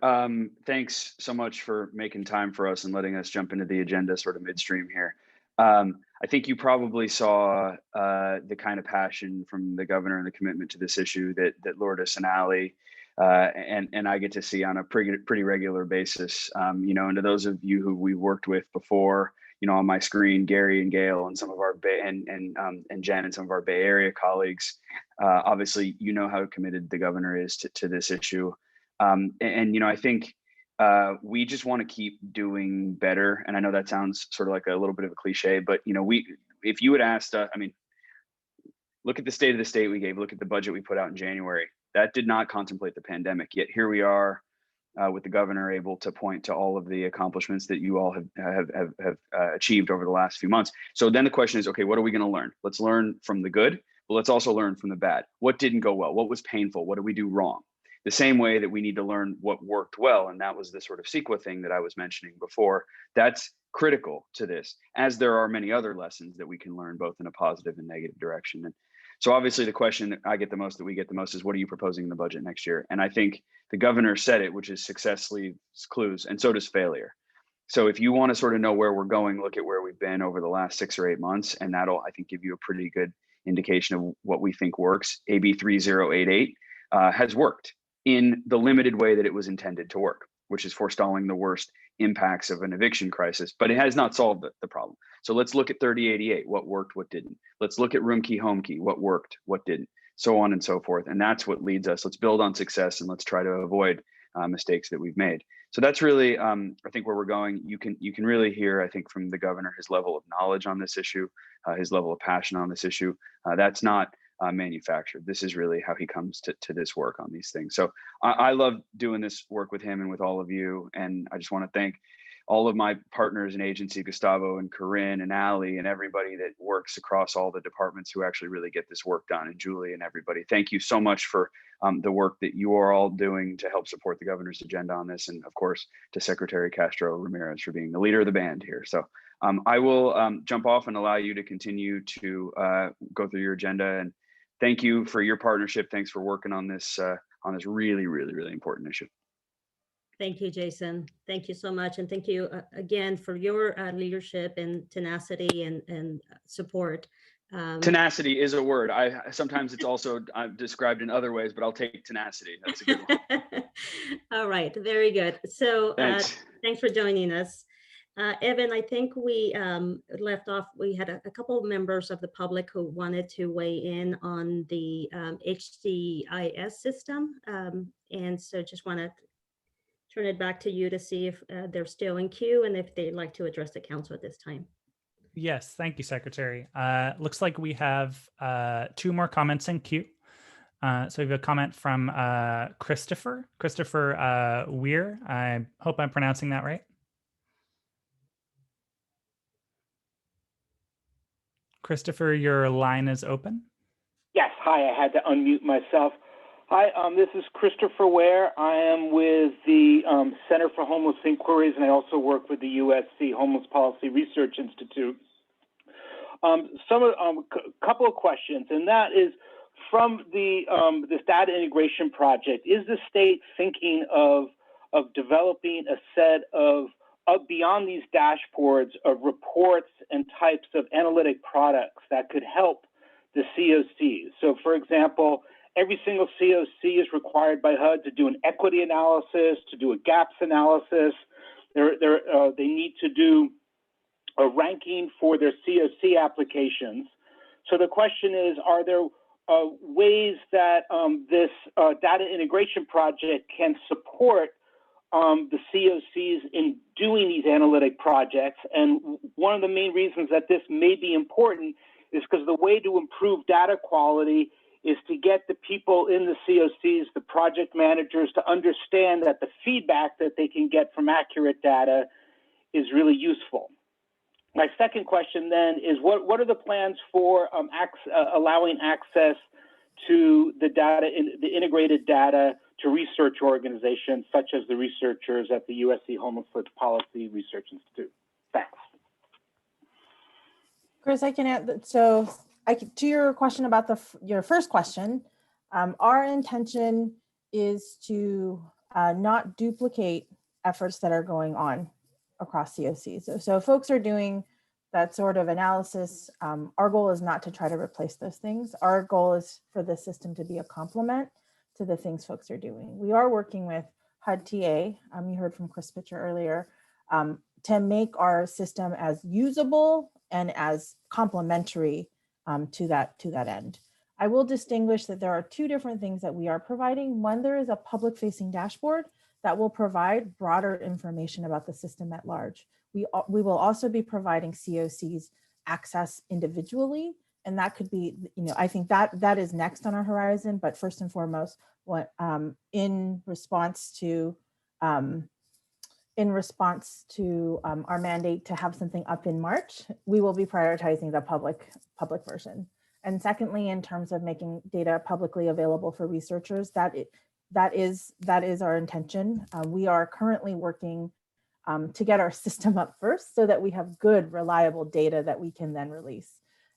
Thanks so much for making time for us and letting us jump into the agenda sort of midstream here. I think you probably saw the kind of passion from the governor and the commitment to this issue that Lourdes and Ali and I get to see on a pretty regular basis. And to those of you who we worked with before, on my screen, Gary and Gail and some of our Bay and Jen and some of our Bay Area colleagues, obviously, how committed the governor is to this issue. I think we just want to keep doing better. And I know that sounds sort of like a little bit of a cliche, but if you had asked, look at the state of the state we gave, look at the budget we put out in January. That did not contemplate the pandemic. Yet here we are with the governor able to point to all of the accomplishments that you all have achieved over the last few months. So then the question is, okay, what are we going to learn? Let's learn from the good, but let's also learn from the bad. What didn't go well? What was painful? What did we do wrong? The same way that we need to learn what worked well, and that was the sort of CEQA thing that I was mentioning before. That's critical to this, as there are many other lessons that we can learn both in a positive and negative direction. And so obviously the question that I get the most, that we get the most, is what are you proposing in the budget next year? And I think the governor said it, which is success leaves clues, and so does failure. So if you want to sort of know where we're going, look at where we've been over the last 6 or 8 months, and that'll, I think, give you a pretty good indication of what we think works. AB 3088 has worked in the limited way that it was intended to work, which is forestalling the worst impacts of an eviction crisis, but it has not solved the problem. So let's look at 3088, what worked, what didn't. Let's look at room key, home key, what worked, what didn't, so on and so forth. And that's what leads us. Let's build on success and let's try to avoid mistakes that we've made. So that's really, I think, where we're going. You can really hear, I think, from the governor, his level of knowledge on this issue, his level of passion on this issue. That's not manufactured. This is really how he comes to this work on these things. So I love doing this work with him and with all of you. And I just want to thank all of my partners in agency, Gustavo and Corinne and Ali and everybody that works across all the departments who actually really get this work done, and Julie and everybody. Thank you so much for the work that you are all doing to help support the governor's agenda on this. And of course, to Secretary Castro Ramirez for being the leader of the band here. So I will jump off and allow you to continue to go through your agenda. And thank you for your partnership. Thanks for working on this really, really, really important issue. Thank you, Jason. Thank you so much. And thank you again for your leadership and tenacity and support. Tenacity is a word. Sometimes it's also described in other ways, but I'll take tenacity. That's a good one. All right, very good. So thanks for joining us. Evan, I think we left off, we had a couple of members of the public who wanted to weigh in on the HCIS system. And so just want to turn it back to you to see if they're still in queue and if they'd like to address the council at this time. Yes, thank you, Secretary. Looks like we have 2 more comments in queue. So we have a comment from Christopher Weir. I hope I'm pronouncing that right. Christopher, your line is open. Yes, hi, I had to unmute myself. Hi, this is Christopher Ware. I am with the Center for Homeless Inquiries, and I also work with the USC Homeless Policy Research Institute. Couple of questions, and that is from the this data integration project. Is the state thinking of developing a set of beyond these dashboards of reports and types of analytic products that could help the COCs? So, for example, every single COC is required by HUD to do an equity analysis, to do a gaps analysis. They need to do a ranking for their COC applications. So the question is, are there ways that this data integration project can support the COCs in doing these analytic projects? And one of the main reasons that this may be important is because the way to improve data quality is to get the people in the COCs, the project managers, to understand that the feedback that they can get from accurate data is really useful. My second question then is, what are the plans for allowing access to the data, the integrated data, to research organizations such as the researchers at the USC Homeless Policy Research Institute? Thanks. Chris, I can add, so to your question about your first question, our intention is to not duplicate efforts that are going on across COCs. So folks are doing that sort of analysis. Our goal is not to try to replace those things. Our goal is for the system to be a complement to the things folks are doing. We are working with HUD TA, you heard from Chris Pitcher earlier, to make our system as usable and as complementary to that end. I will distinguish that there are two different things that we are providing. One, there is a public-facing dashboard that will provide broader information about the system at large. We will also be providing COCs access individually, and that could be, I think that is next on our horizon. But first and foremost, in response to our mandate to have something up in March, we will be prioritizing the public version. And secondly, in terms of making data publicly available for researchers, that is our intention. We are currently working to get our system up first so that we have good, reliable data that we can then release.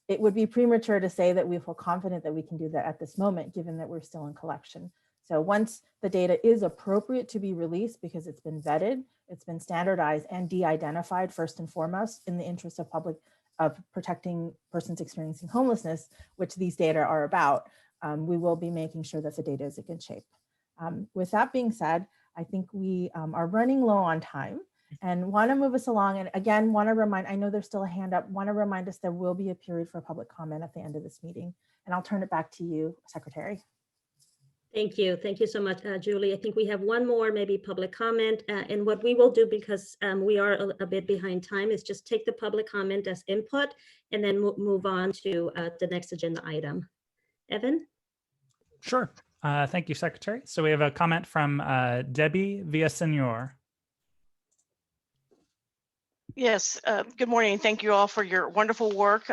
It would be premature to say that we feel confident that we can do that at this moment, given that we're still in collection. So once the data is appropriate to be released, because it's been vetted, it's been standardized and de-identified first and foremost in the interest of protecting persons experiencing homelessness, which these data are about, we will be making sure that the data is in good shape. With that being said, I think we are running low on time and want to move us along. And again, want to remind, I know there's still a hand up, want to remind us there will be a period for public comment at the end of this meeting. And I'll turn it back to you, Secretary. Thank you. Thank you so much, Julie. I think we have one more maybe public comment. And what we will do, because we are a bit behind time, is just take the public comment as input and then move on to the next agenda item. Evan? Sure. Thank you, Secretary. So we have a comment from Debbie Villasenor. Yes, good morning. Thank you all for your wonderful work.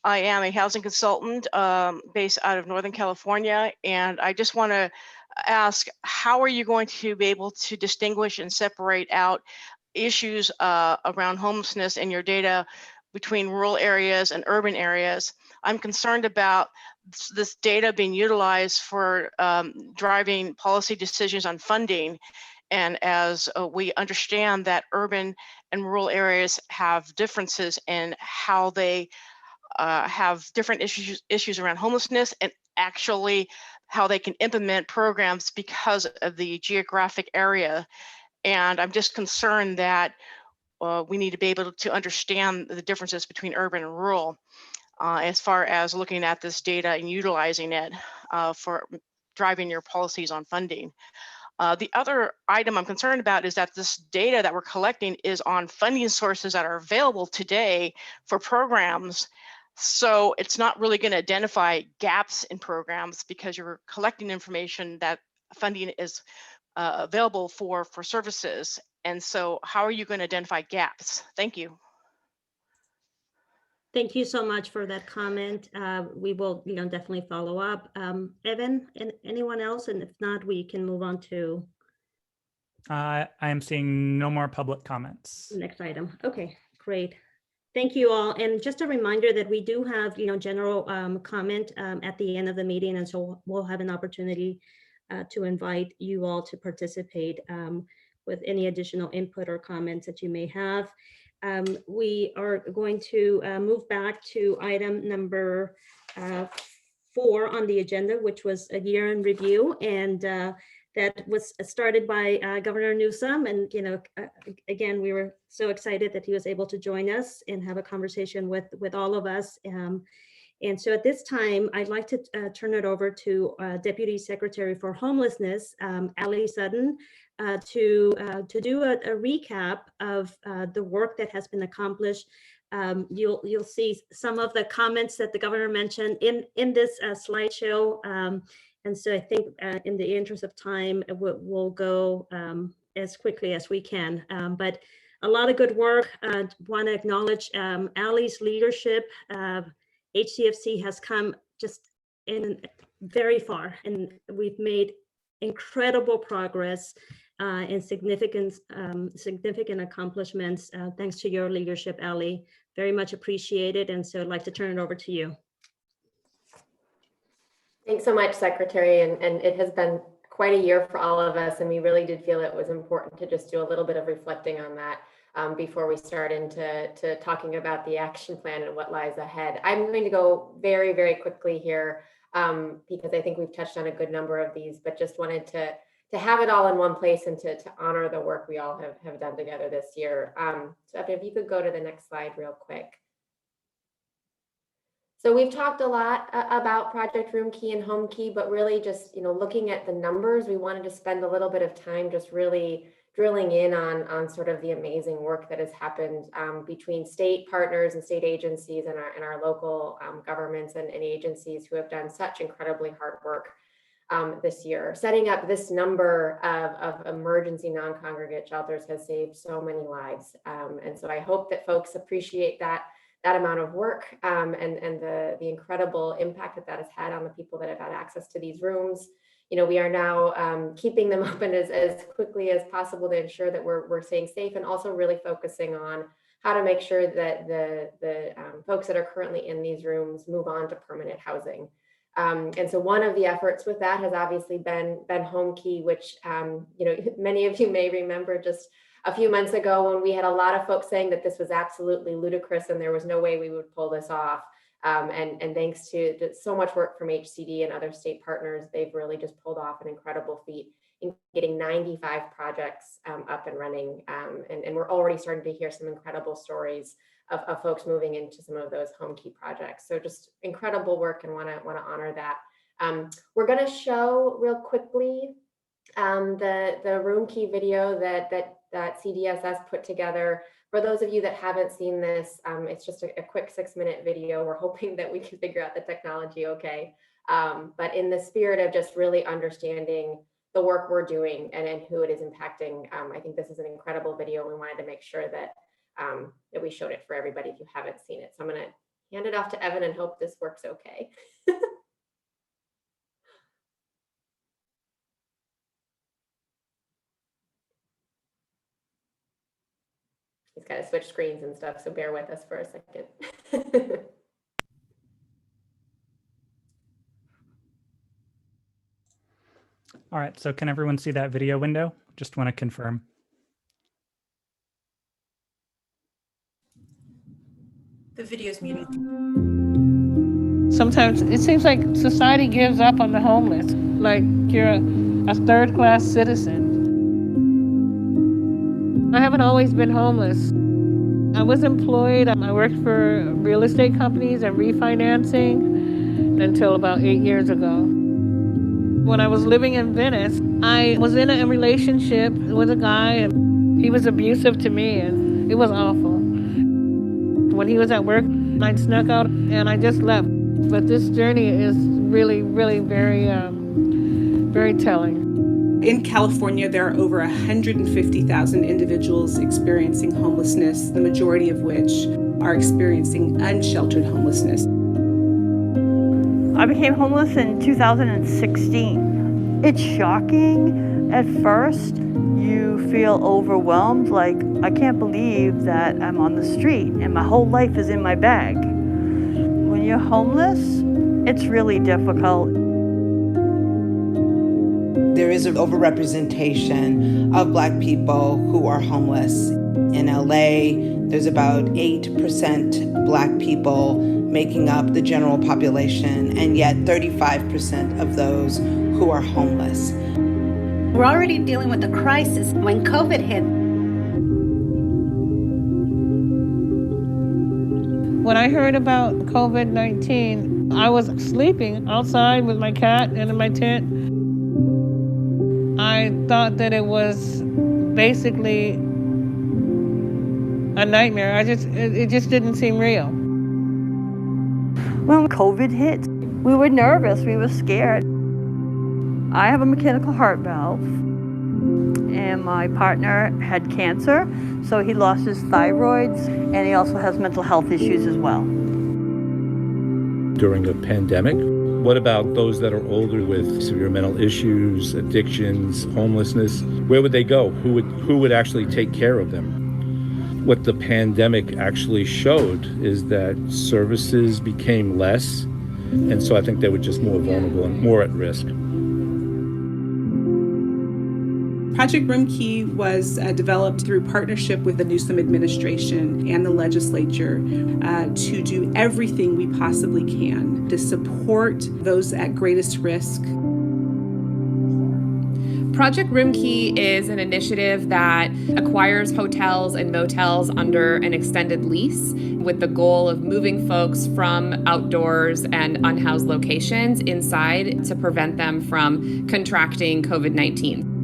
I am a housing consultant based out of Northern California, and I just want to ask, how are you going to be able to distinguish and separate out issues around homelessness in your data between rural areas and urban areas? I'm concerned about this data being utilized for driving policy decisions on funding. And as we understand that urban and rural areas have differences in how they have different issues around homelessness and actually how they can implement programs because of the geographic area. And I'm just concerned that we need to be able to understand the differences between urban and rural as far as looking at this data and utilizing it for driving your policies on funding. The other item I'm concerned about is that this data that we're collecting is on funding sources that are available today for programs So it's not really going to identify gaps in programs because you're collecting information that funding is available for services. And so how are you going to identify gaps? Thank you. Thank you so much for that comment. We will, definitely follow up. Evan, and anyone else? And if not, we can move on to I am seeing no more public comments. the next item. Okay, great. Thank you all. And just a reminder that we do have, general comment at the end of the meeting. And so we'll have an opportunity to invite you all to participate with any additional input or comments that you may have. We are going to move back to item number 4 on the agenda, which was a year in review. And that was started by Governor Newsom. And, again, we were so excited that he was able to join us and have a conversation with all of us. And so at this time, I'd like to turn it over to Deputy Secretary for Homelessness, Ali Sutton, to do a recap of the work that has been accomplished. You'll see some of the comments that the governor mentioned in this slideshow. And so I think in the interest of time, we'll go as quickly as we can. But a lot of good work. Want to acknowledge Ali's leadership. HCFC has come just in very far, and we've made incredible progress and significant accomplishments thanks to your leadership, Ali. Very much appreciated. And so I'd like to turn it over to you. Thanks so much, Secretary. And it has been quite a year for all of us. And we really did feel it was important to just do a little bit of reflecting on that before we start into talking about the action plan and what lies ahead. I'm going to go very, very quickly here because I think we've touched on a good number of these, but just wanted to have it all in one place and to honor the work we all have done together this year. So if you could go to the next slide real quick. So we've talked a lot about Project Roomkey and HomeKey, but really just, looking at the numbers, we wanted to spend a little bit of time just really drilling in on sort of the amazing work that has happened between state partners and state agencies and our local governments and agencies who have done such incredibly hard work this year. Setting up this number of emergency non-congregate shelters has saved so many lives. And so I hope that folks appreciate that amount of work and the incredible impact that has had on the people that have had access to these rooms. We are now keeping them open as quickly as possible to ensure that we're staying safe, and also really focusing on how to make sure that the folks that are currently in these rooms move on to permanent housing. And so one of the efforts with that has obviously been HomeKey, which many of you may remember just a few months ago when we had a lot of folks saying that this was absolutely ludicrous and there was no way we would pull this off. And thanks to so much work from HCD and other state partners, they've really just pulled off an incredible feat in getting 95 projects up and running. And we're already starting to hear some incredible stories of folks moving into some of those HomeKey projects. So just incredible work, and want to honor that. We're going to show real quickly the Roomkey video that CDSS put together. For those of you that haven't seen this, it's just a quick 6-minute video. We're hoping that we can figure out the technology okay. But in the spirit of just really understanding the work we're doing and who it is impacting, I think this is an incredible video. We wanted to make sure that we showed it for everybody if you haven't seen it. So I'm going to hand it off to Evan and hope this works okay. He's got to switch screens and stuff, so bear with us for a second. All right, so can everyone see that video window? Just want to confirm. The video's muted. Sometimes it seems like society gives up on the homeless, like you're a third-class citizen. I haven't always been homeless. I was employed. I worked for real estate companies and refinancing until about 8 years ago. When I was living in Venice, I was in a relationship with a guy, and he was abusive to me, and it was awful. When he was at work, I snuck out and I just left. But this journey is really, really very, very telling. In California, there are over 150,000 individuals experiencing homelessness, the majority of which are experiencing unsheltered homelessness. I became homeless in 2016. It's shocking at first. You feel overwhelmed, like, I can't believe that I'm on the street and my whole life is in my bag. When you're homeless, it's really difficult. There is an overrepresentation of Black people who are homeless. In LA, there's about 8% Black people making up the general population, and yet 35% of those who are homeless. We're already dealing with the crisis when COVID hit. When I heard about COVID-19, I was sleeping outside with my cat and in my tent. I thought that it was basically a nightmare. It just didn't seem real. When COVID hit, we were nervous, we were scared. I have a mechanical heart valve, and my partner had cancer, so he lost his thyroids, and he also has mental health issues as well. During a pandemic, what about those that are older with severe mental issues, addictions, homelessness? Where would they go? Who would actually take care of them? What the pandemic actually showed is that services became less, and so I think they were just more vulnerable and more at risk. Project Room Key was developed through partnership with the Newsom administration and the legislature to do everything we possibly can to support those at greatest risk. Project Room Key is an initiative that acquires hotels and motels under an extended lease with the goal of moving folks from outdoors and unhoused locations inside to prevent them from contracting COVID-19.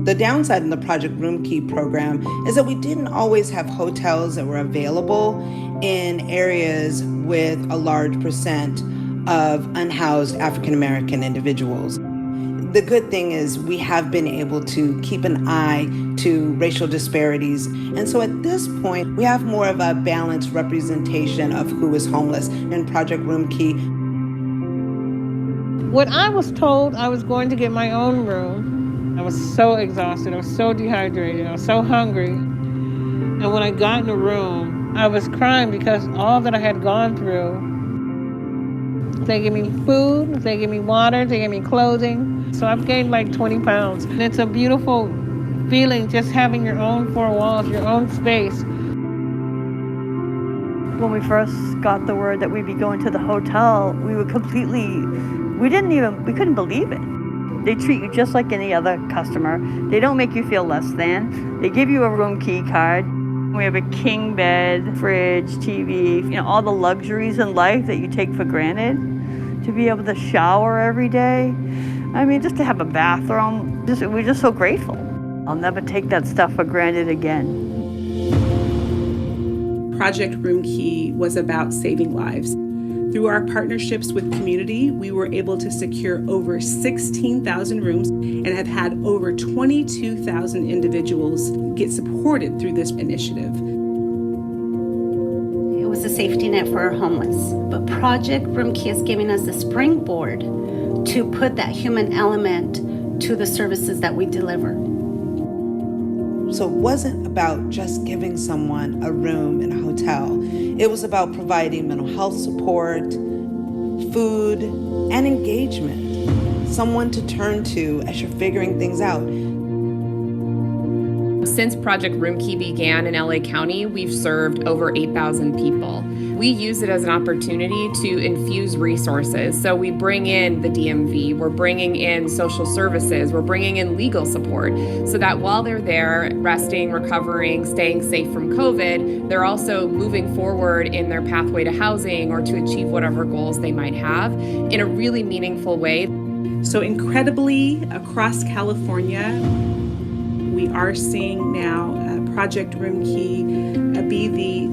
The downside in the Project Room Key program is that we didn't always have hotels that were available in areas with a large percent of unhoused African American individuals. The good thing is we have been able to keep an eye to racial disparities. And so at this point, we have more of a balanced representation of who is homeless in Project Room Key. When I was told I was going to get my own room, I was so exhausted, I was so dehydrated, I was so hungry. And when I got in the room, I was crying because all that I had gone through. They gave me food, they gave me water, they gave me clothing. So I've gained like 20 pounds. And it's a beautiful feeling just having your own four walls, your own space. When we first got the word that we'd be going to the hotel, we were we couldn't believe it. They treat you just like any other customer. They don't make you feel less than. They give you a room key card. We have a king bed, fridge, TV, all the luxuries in life that you take for granted. To be able to shower every day. I mean, just to have a bathroom, we're just so grateful. I'll never take that stuff for granted again. Project Room Key was about saving lives. Through our partnerships with community, we were able to secure over 16,000 rooms and have had over 22,000 individuals get supported through this initiative. It was a safety net for our homeless, but Project Room Key is giving us a springboard to put that human element to the services that we deliver. So it wasn't about just giving someone a room in a hotel. It was about providing mental health support, food, and engagement. Someone to turn to as you're figuring things out. Since Project Room Key began in LA County, we've served over 8,000 people. We use it as an opportunity to infuse resources. So we bring in the DMV, we're bringing in social services, we're bringing in legal support so that while they're there resting, recovering, staying safe from COVID, they're also moving forward in their pathway to housing or to achieve whatever goals they might have in a really meaningful way. So incredibly, across California, we are seeing now Project Room Key be the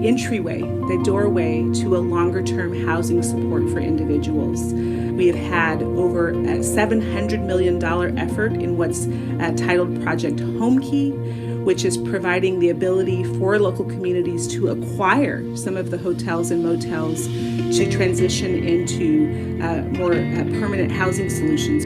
entryway, the doorway to a longer-term housing support for individuals. We have had over a $700 million effort in what's titled Project Home Key, which is providing the ability for local communities to acquire some of the hotels and motels to transition into more permanent housing solutions.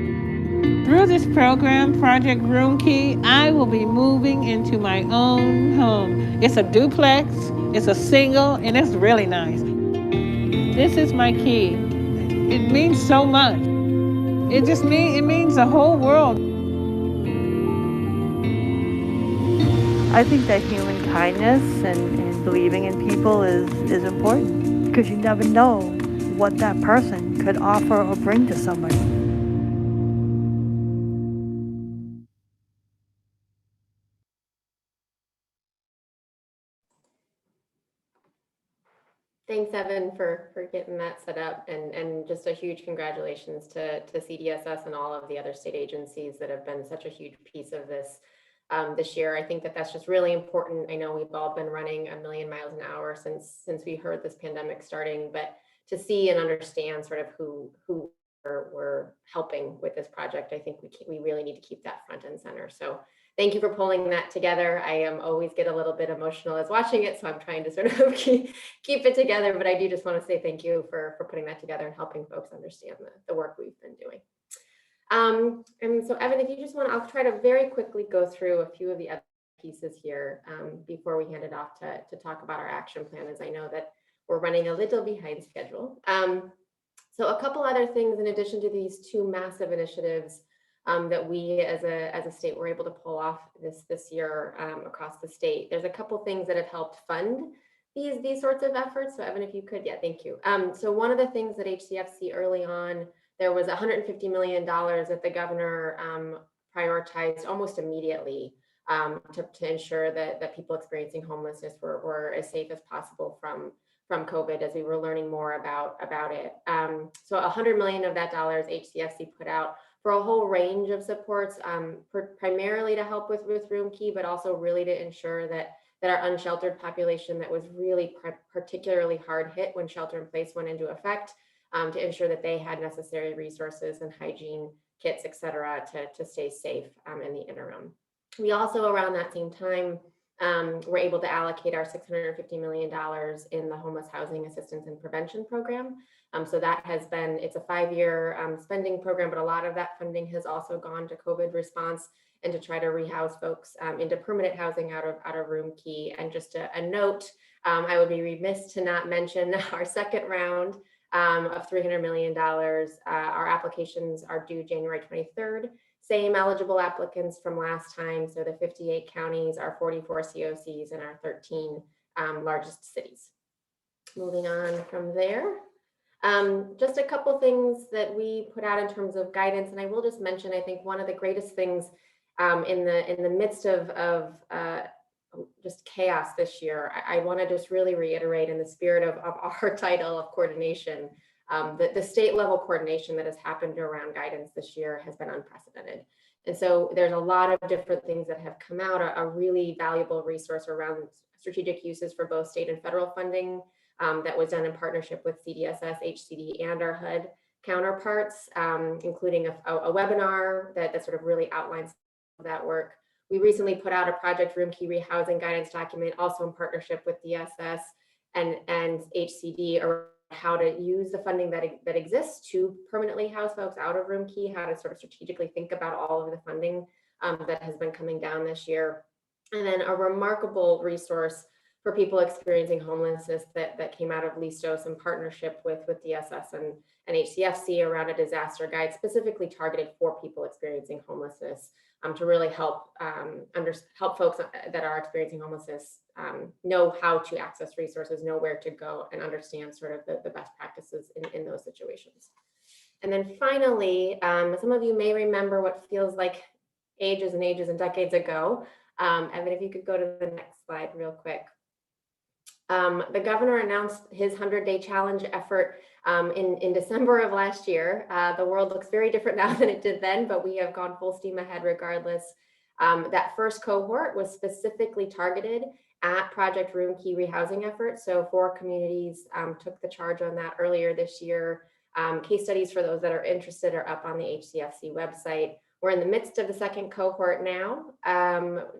Through this program, Project Room Key, I will be moving into my own home. It's a duplex, it's a single, and it's really nice. This is my key. It means so much. It means the whole world. I think that human kindness and believing in people is important because you never know what that person could offer or bring to somebody. Thanks, Evan, for getting that set up, and just a huge congratulations to CDSS and all of the other state agencies that have been such a huge piece of this this year. I think that that's just really important. I know we've all been running a million miles an hour since we heard this pandemic starting, but to see and understand sort of who we're helping with this project, I think we really need to keep that front and center. So thank you for pulling that together. I always get a little bit emotional as watching it, so I'm trying to sort of keep it together, but I do just want to say thank you for putting that together and helping folks understand the work we've been doing. And so Evan, if you just want, I'll try to very quickly go through a few of the other pieces here before we hand it off to talk about our action plan, as I know that we're running a little behind schedule. So a couple other things in addition to these two massive initiatives that we as a state were able to pull off this year across the state. There's a couple things that have helped fund these sorts of efforts. So Evan, if you could, yeah, thank you. So one of the things that HCFC early on, there was $150 million that the governor prioritized almost immediately to ensure that people experiencing homelessness were as safe as possible from COVID as we were learning more about it. So $100 million of that dollars HCFC put out for a whole range of supports, primarily to help with Room Key, but also really to ensure that our unsheltered population that was really particularly hard hit when shelter in place went into effect, to ensure that they had necessary resources and hygiene kits, et cetera, to stay safe in the interim. We also, around that same time, were able to allocate our $650 million in the Homeless Housing Assistance and Prevention Program. So that has been, it's a 5-year spending program, but a lot of that funding has also gone to COVID response and to try to rehouse folks into permanent housing out of Room Key. And just a note, I would be remiss to not mention our second round of $300 million. Our applications are due January 23rd. Same eligible applicants from last time. So the 58 counties, our 44 COCs, and our 13 largest cities. Moving on from there. Just a couple things that we put out in terms of guidance, and I will just mention, I think one of the greatest things in the midst of just chaos this year, I want to just really reiterate in the spirit of our title of coordination, the state level coordination that has happened around guidance this year has been unprecedented. And so there's a lot of different things that have come out, a really valuable resource around strategic uses for both state and federal funding that was done in partnership with CDSS, HCD, and our HUD counterparts, including a webinar that sort of really outlines that work. We recently put out a Project Room Key rehousing guidance document, also in partnership with DSS and HCD, around how to use the funding that exists to permanently house folks out of Room Key, how to sort of strategically think about all of the funding that has been coming down this year. And then a remarkable resource for people experiencing homelessness that came out of LISTOS in partnership with DSS and HCFC around a disaster guide specifically targeted for people experiencing homelessness, to really help folks that are experiencing homelessness know how to access resources, know where to go, and understand sort of the best practices in those situations. And then finally, some of you may remember what feels like ages and ages and decades ago. Evan, if you could go to the next slide real quick. The governor announced his 100-day challenge effort in December of last year. The world looks very different now than it did then, but we have gone full steam ahead regardless. That first cohort was specifically targeted at Project Room Key rehousing efforts. So 4 communities took the charge on that earlier this year. Case studies for those that are interested are up on the HCFC website. We're in the midst of the second cohort now,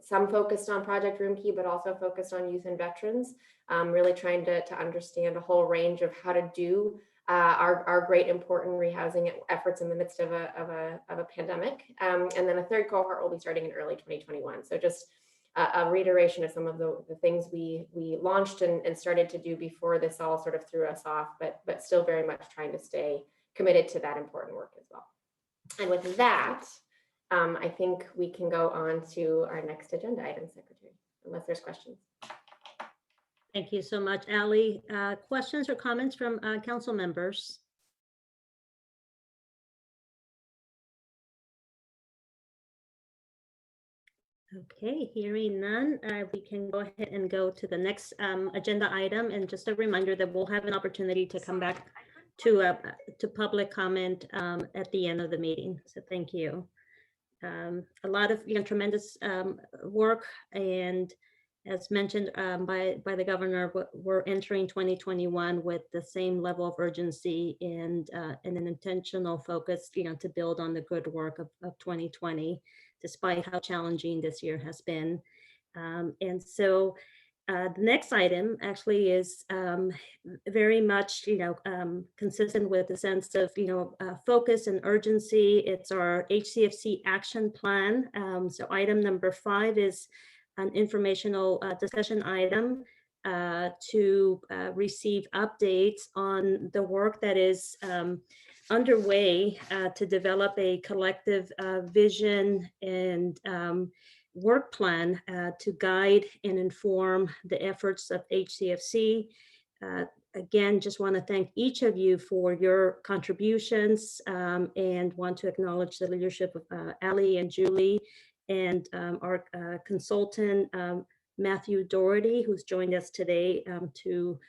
some focused on Project Room Key, but also focused on youth and veterans, really trying to understand a whole range of how to do our great important rehousing efforts in the midst of a pandemic. And then a third cohort will be starting in early 2021. So just a reiteration of some of the things we launched and started to do before this all sort of threw us off, but still very much trying to stay committed to that important work as well. And with that, I think we can go on to our next agenda item, Secretary, unless there's questions. Thank you so much, Ali. Questions or comments from council members? Okay, hearing none, we can go ahead and go to the next agenda item. And just a reminder that we'll have an opportunity to come back to public comment at the end of the meeting. So thank you. A lot of tremendous work, and as mentioned by the governor, we're entering 2021 with the same level of urgency and an intentional focus, to build on the good work of 2020, despite how challenging this year has been. And so the next item actually is very much, consistent with the sense of, focus and urgency. It's our HCFC action plan. So item number 5 is an informational discussion item to receive updates on the work that is underway to develop a collective vision and work plan to guide and inform the efforts of HCFC. Again, just want to thank each of you for your contributions and want to acknowledge the leadership of Ali and Julie and our consultant, Matthew Doherty, who's joined us today to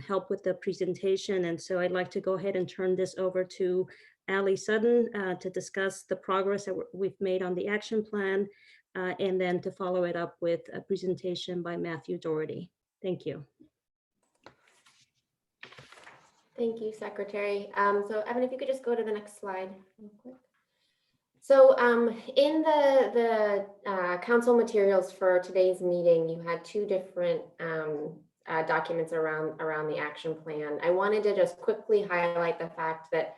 help with the presentation. And so I'd like to go ahead and turn this over to Ali Sutton to discuss the progress that we've made on the action plan, and then to follow it up with a presentation by Matthew Doherty. Thank you. Thank you, Secretary. So Evan, if you could just go to the next slide real quick. So in the council materials for today's meeting, you had 2 different documents around the action plan. I wanted to just quickly highlight the fact that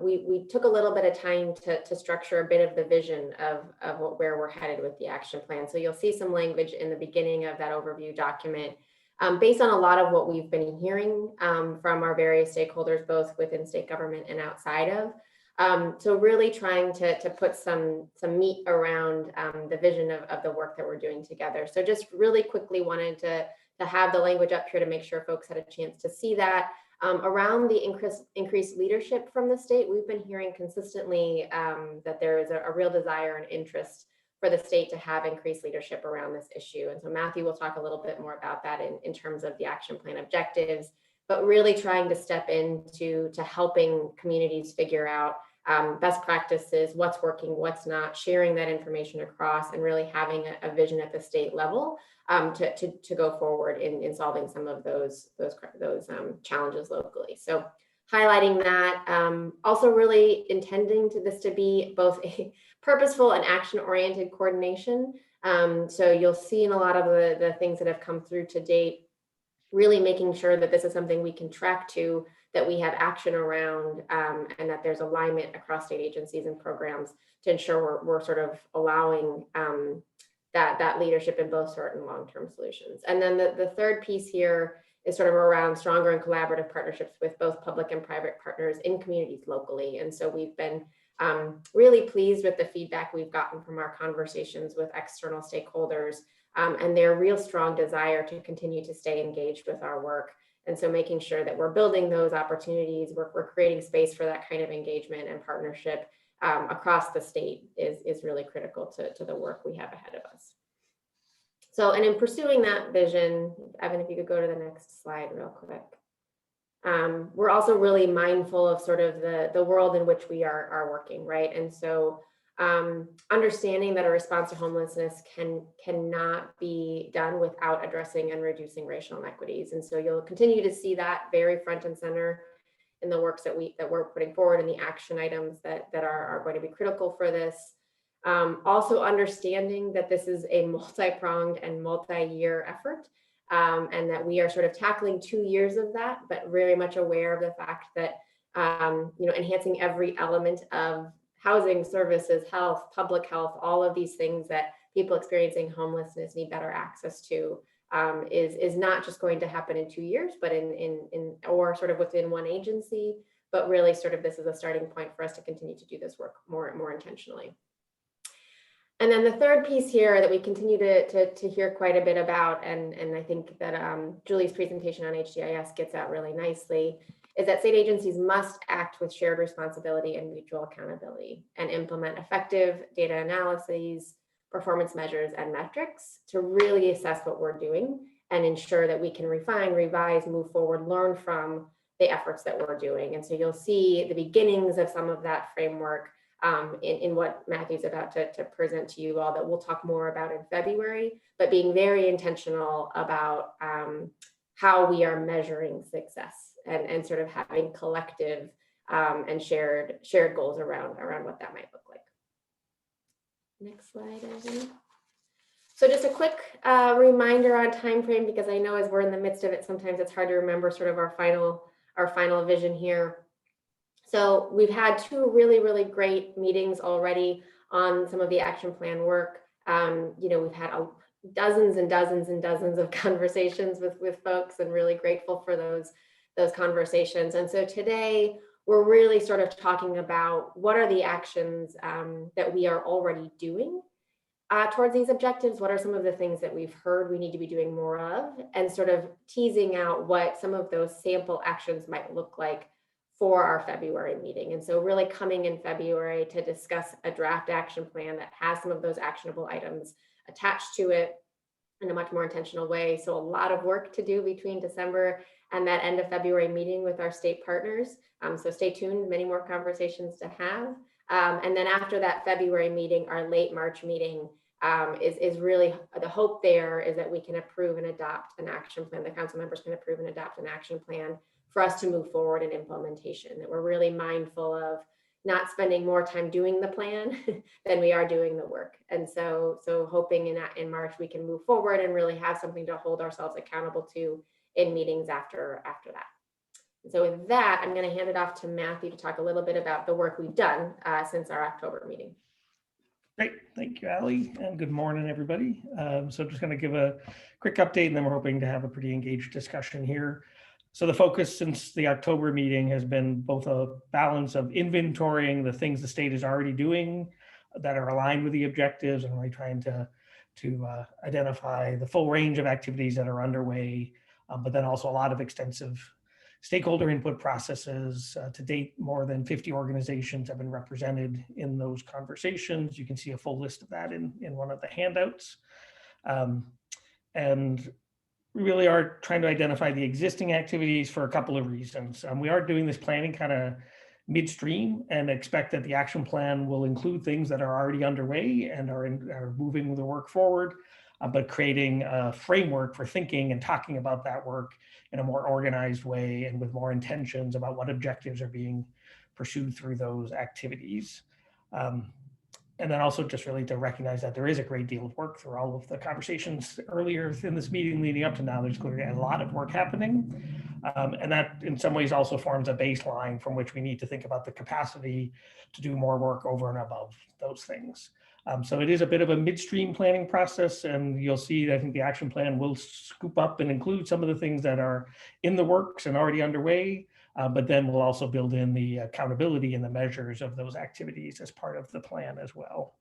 we took a little bit of time to structure a bit of the vision of where we're headed with the action plan. So you'll see some language in the beginning of that overview document based on a lot of what we've been hearing from our various stakeholders, both within state government and outside of. So really trying to put some meat around the vision of the work that we're doing together. So just really quickly wanted to have the language up here to make sure folks had a chance to see that. Around the increased leadership from the state, we've been hearing consistently that there is a real desire and interest for the state to have increased leadership around this issue. And so Matthew will talk a little bit more about that in terms of the action plan objectives, but really trying to step into helping communities figure out best practices, what's working, what's not, sharing that information across, and really having a vision at the state level to go forward in solving some of those challenges locally. So highlighting that, also really intending this to be both a purposeful and action-oriented coordination. So you'll see in a lot of the things that have come through to date, really making sure that this is something we can track to, that we have action around, and that there's alignment across state agencies and programs to ensure we're sort of allowing that leadership in both short and long-term solutions. And then the third piece here is sort of around stronger and collaborative partnerships with both public and private partners in communities locally. And so we've been really pleased with the feedback we've gotten from our conversations with external stakeholders and their real strong desire to continue to stay engaged with our work. And so making sure that we're building those opportunities, we're creating space for that kind of engagement and partnership across the state is really critical to the work we have ahead of us. So, and in pursuing that vision, Evan, if you could go to the next slide real quick. We're also really mindful of sort of the world in which we are working, right? And so understanding that a response to homelessness cannot be done without addressing and reducing racial inequities. And so you'll continue to see that very front and center in the works that we're putting forward and the action items that are going to be critical for this. Also understanding that this is a multi-pronged and multi-year effort, and that we are sort of tackling 2 years of that, but very much aware of the fact that enhancing every element of housing, services, health, public health, all of these things that people experiencing homelessness need better access to is not just going to happen in 2 years, but or sort of within one agency, but really sort of this is a starting point for us to continue to do this work more intentionally. And then the third piece here that we continue to hear quite a bit about, and I think that Julie's presentation on HDIS gets at really nicely, is that state agencies must act with shared responsibility and mutual accountability and implement effective data analyses, performance measures, and metrics to really assess what we're doing and ensure that we can refine, revise, move forward, learn from the efforts that we're doing. And so you'll see the beginnings of some of that framework in what Matthew's about to present to you all, that we'll talk more about in February, but being very intentional about how we are measuring success and sort of having collective and shared goals around what that might look like. Next slide, Evan. So just a quick reminder on time frame, because I know as we're in the midst of it, sometimes it's hard to remember sort of our final vision here. So we've had 2 really, really great meetings already on some of the action plan work. We've had dozens and dozens and dozens of conversations with folks, and really grateful for those conversations. And so today we're really sort of talking about what are the actions that we are already doing towards these objectives. What are some of the things that we've heard we need to be doing more of, and sort of teasing out what some of those sample actions might look like for our February meeting. And so really coming in February to discuss a draft action plan that has some of those actionable items attached to it in a much more intentional way. So a lot of work to do between December and that end of February meeting with our state partners. So stay tuned, many more conversations to have. And then after that February meeting, our late March meeting is really, the hope there is that we can approve and adopt an action plan. The council members can approve and adopt an action plan for us to move forward in implementation, that we're really mindful of not spending more time doing the plan than we are doing the work. And so hoping in March we can move forward and really have something to hold ourselves accountable to in meetings after that. And so with that, I'm going to hand it off to Matthew to talk a little bit about the work we've done since our October meeting. Great, thank you, Allie, and good morning, everybody. So just going to give a quick update, and then we're hoping to have a pretty engaged discussion here. So the focus since the October meeting has been both a balance of inventorying the things the state is already doing that are aligned with the objectives, and really trying to identify the full range of activities that are underway, but then also a lot of extensive stakeholder input processes. To date, more than 50 organizations have been represented in those conversations. You can see a full list of that in one of the handouts. And we really are trying to identify the existing activities for a couple of reasons. We are doing this planning kind of midstream and expect that the action plan will include things that are already underway and are moving the work forward, but creating a framework for thinking and talking about that work in a more organized way and with more intentions about what objectives are being pursued through those activities. And then also just really to recognize that there is a great deal of work through all of the conversations earlier in this meeting leading up to now. There's clearly a lot of work happening. And that in some ways also forms a baseline from which we need to think about the capacity to do more work over and above those things. So it is a bit of a midstream planning process, and you'll see, I think the action plan will scoop up and include some of the things that are in the works and already underway, but then we'll also build in the accountability and the measures of those activities as part of the plan as well.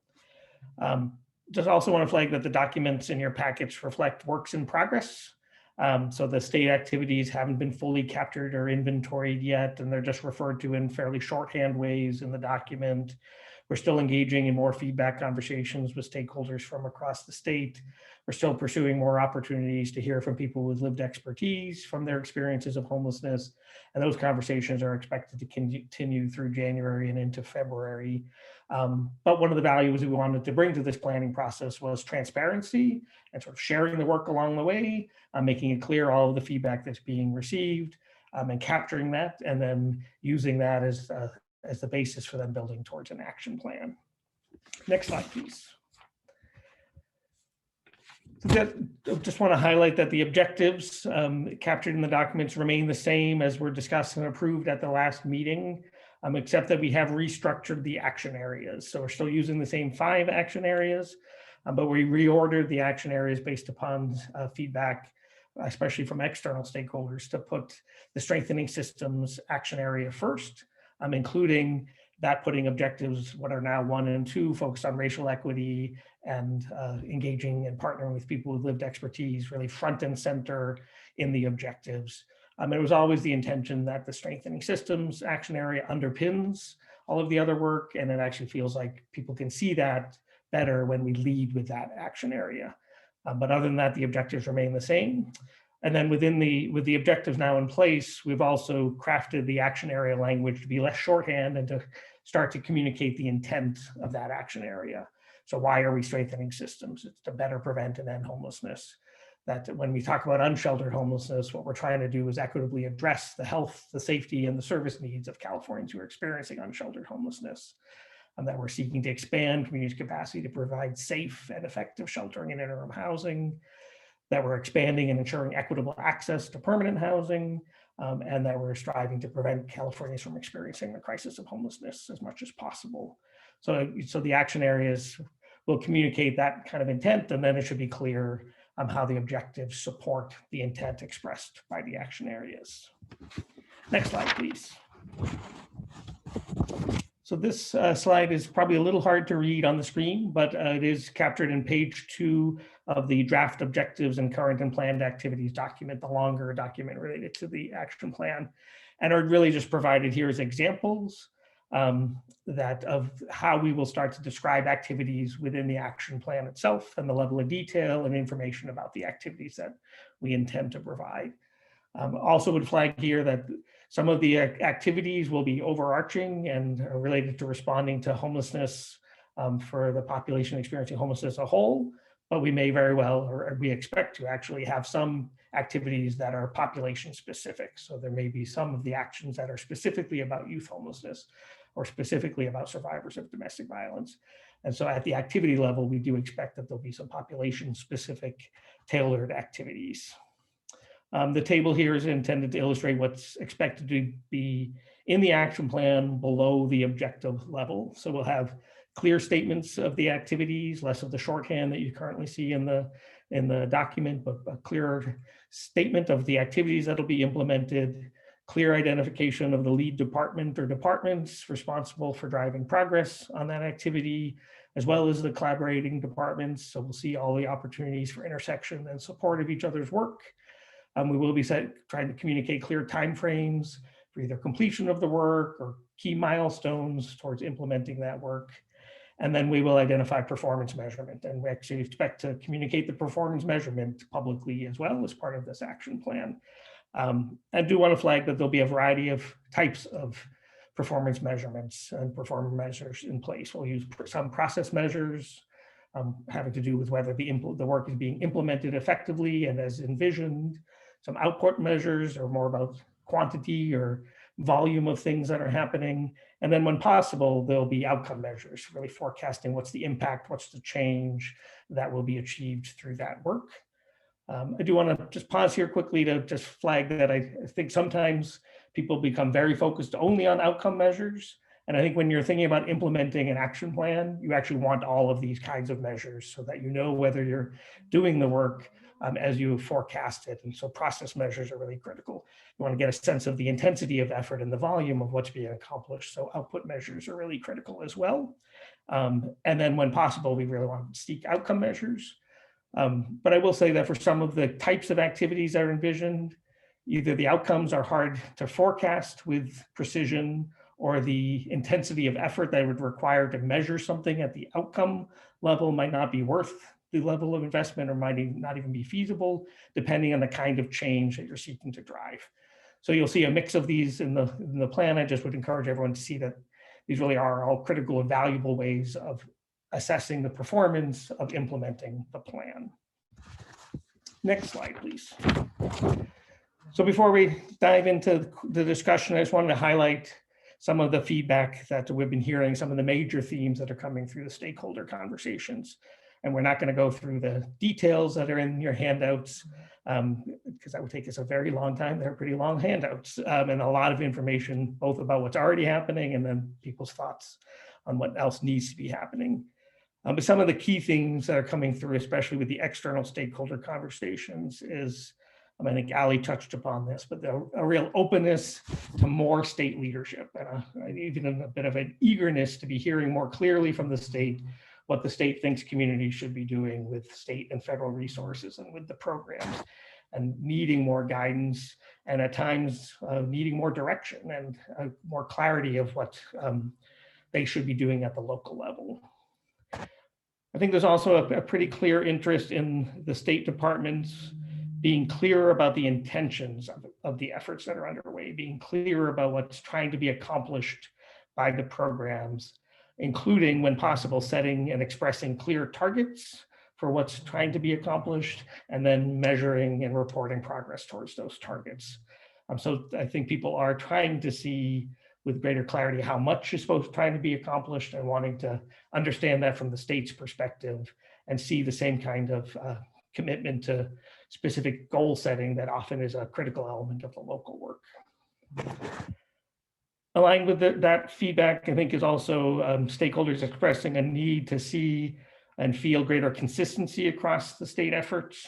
Just also want to flag that the documents in your packets reflect works in progress. So the state activities haven't been fully captured or inventoried yet, and they're just referred to in fairly shorthand ways in the document, We're still engaging in more feedback conversations with stakeholders from across the state. We're still pursuing more opportunities to hear from people with lived expertise from their experiences of homelessness. And those conversations are expected to continue through January and into February. But one of the values we wanted to bring to this planning process was transparency and sort of sharing the work along the way, making it clear all of the feedback that's being received, and capturing that, and then using that as the basis for them building towards an action plan. Next slide, please. So I just want to highlight that the objectives captured in the documents remain the same as were discussed and approved at the last meeting, except that we have restructured the action areas. So we're still using the same 5 action areas, but we reordered the action areas based upon feedback, especially from external stakeholders, to put the strengthening systems action area first, including that putting objectives, what are now 1 and 2, focused on racial equity and engaging and partnering with people with lived expertise, really front and center in the objectives. It was always the intention that the strengthening systems action area underpins all of the other work, and it actually feels like people can see that better when we lead with that action area. But other than that, the objectives remain the same. And then with the objectives now in place, we've also crafted the action area language to be less shorthand and to start to communicate the intent of that action area. So why are we strengthening systems? It's to better prevent and end homelessness. That when we talk about unsheltered homelessness, what we're trying to do is equitably address the health, the safety, and the service needs of Californians who are experiencing unsheltered homelessness. And that we're seeking to expand community capacity to provide safe and effective sheltering and interim housing, that we're expanding and ensuring equitable access to permanent housing, and that we're striving to prevent Californians from experiencing the crisis of homelessness as much as possible. So the action areas will communicate that kind of intent, and then it should be clear how the objectives support the intent expressed by the action areas. Next slide, please. So this slide is probably a little hard to read on the screen, but it is captured in page 2 of the draft objectives and current and planned activities document, the longer document related to the action plan. And are really just provided here as examples of how we will start to describe activities within the action plan itself and the level of detail and information about the activities that we intend to provide. Also would flag here that some of the activities will be overarching and related to responding to homelessness for the population experiencing homelessness as a whole, but we may very well, or we expect to actually have some activities that are population specific. So there may be some of the actions that are specifically about youth homelessness or specifically about survivors of domestic violence. And so at the activity level, we do expect that there'll be some population specific tailored activities. The table here is intended to illustrate what's expected to be in the action plan below the objective level. So we'll have clear statements of the activities, less of the shorthand that you currently see in the document, but a clearer statement of the activities that'll be implemented, clear identification of the lead department or departments responsible for driving progress on that activity, as well as the collaborating departments. So we'll see all the opportunities for intersection and support of each other's work. We will be trying to communicate clear timeframes for either completion of the work or key milestones towards implementing that work. And then we will identify performance measurement, and we actually expect to communicate the performance measurement publicly as well as part of this action plan. I do want to flag that there'll be a variety of types of performance measurements and performance measures in place. We'll use some process measures having to do with whether the work is being implemented effectively and as envisioned. Some output measures are more about quantity or volume of things that are happening. And then when possible, there'll be outcome measures, really forecasting what's the impact, what's the change that will be achieved through that work. I do want to just pause here quickly to just flag that I think sometimes people become very focused only on outcome measures. And I think when you're thinking about implementing an action plan, you actually want all of these kinds of measures so that you know whether you're doing the work as you forecast it. And so process measures are really critical. You want to get a sense of the intensity of effort and the volume of what's being accomplished. So output measures are really critical as well. And then when possible, we really want to seek outcome measures. But I will say that for some of the types of activities that are envisioned, either the outcomes are hard to forecast with precision, or the intensity of effort that would require to measure something at the outcome level might not be worth the level of investment, or might not even be feasible, depending on the kind of change that you're seeking to drive. So you'll see a mix of these in the plan. I just would encourage everyone to see that these really are all critical and valuable ways of assessing the performance of implementing the plan. Next slide, please. So before we dive into the discussion, I just wanted to highlight some of the feedback that we've been hearing, some of the major themes that are coming through the stakeholder conversations. And we're not going to go through the details that are in your handouts, because that would take us a very long time. They're pretty long handouts, and a lot of information, both about what's already happening and then people's thoughts on what else needs to be happening. But some of the key things that are coming through, especially with the external stakeholder conversations, is, I think Ali touched upon this, but a real openness to more state leadership, and even a bit of an eagerness to be hearing more clearly from the state what the state thinks communities should be doing with state and federal resources and with the programs, and needing more guidance, and at times needing more direction and more clarity of what they should be doing at the local level. I think there's also a pretty clear interest in the State Department's being clear about the intentions of the efforts that are underway, being clear about what's trying to be accomplished by the programs, including, when possible, setting and expressing clear targets for what's trying to be accomplished, and then measuring and reporting progress towards those targets. So I think people are trying to see with greater clarity how much is trying to be accomplished, and wanting to understand that from the state's perspective, and see the same kind of commitment to specific goal setting that often is a critical element of the local work. Aligned with that feedback, I think, is also stakeholders expressing a need to see and feel greater consistency across the state efforts.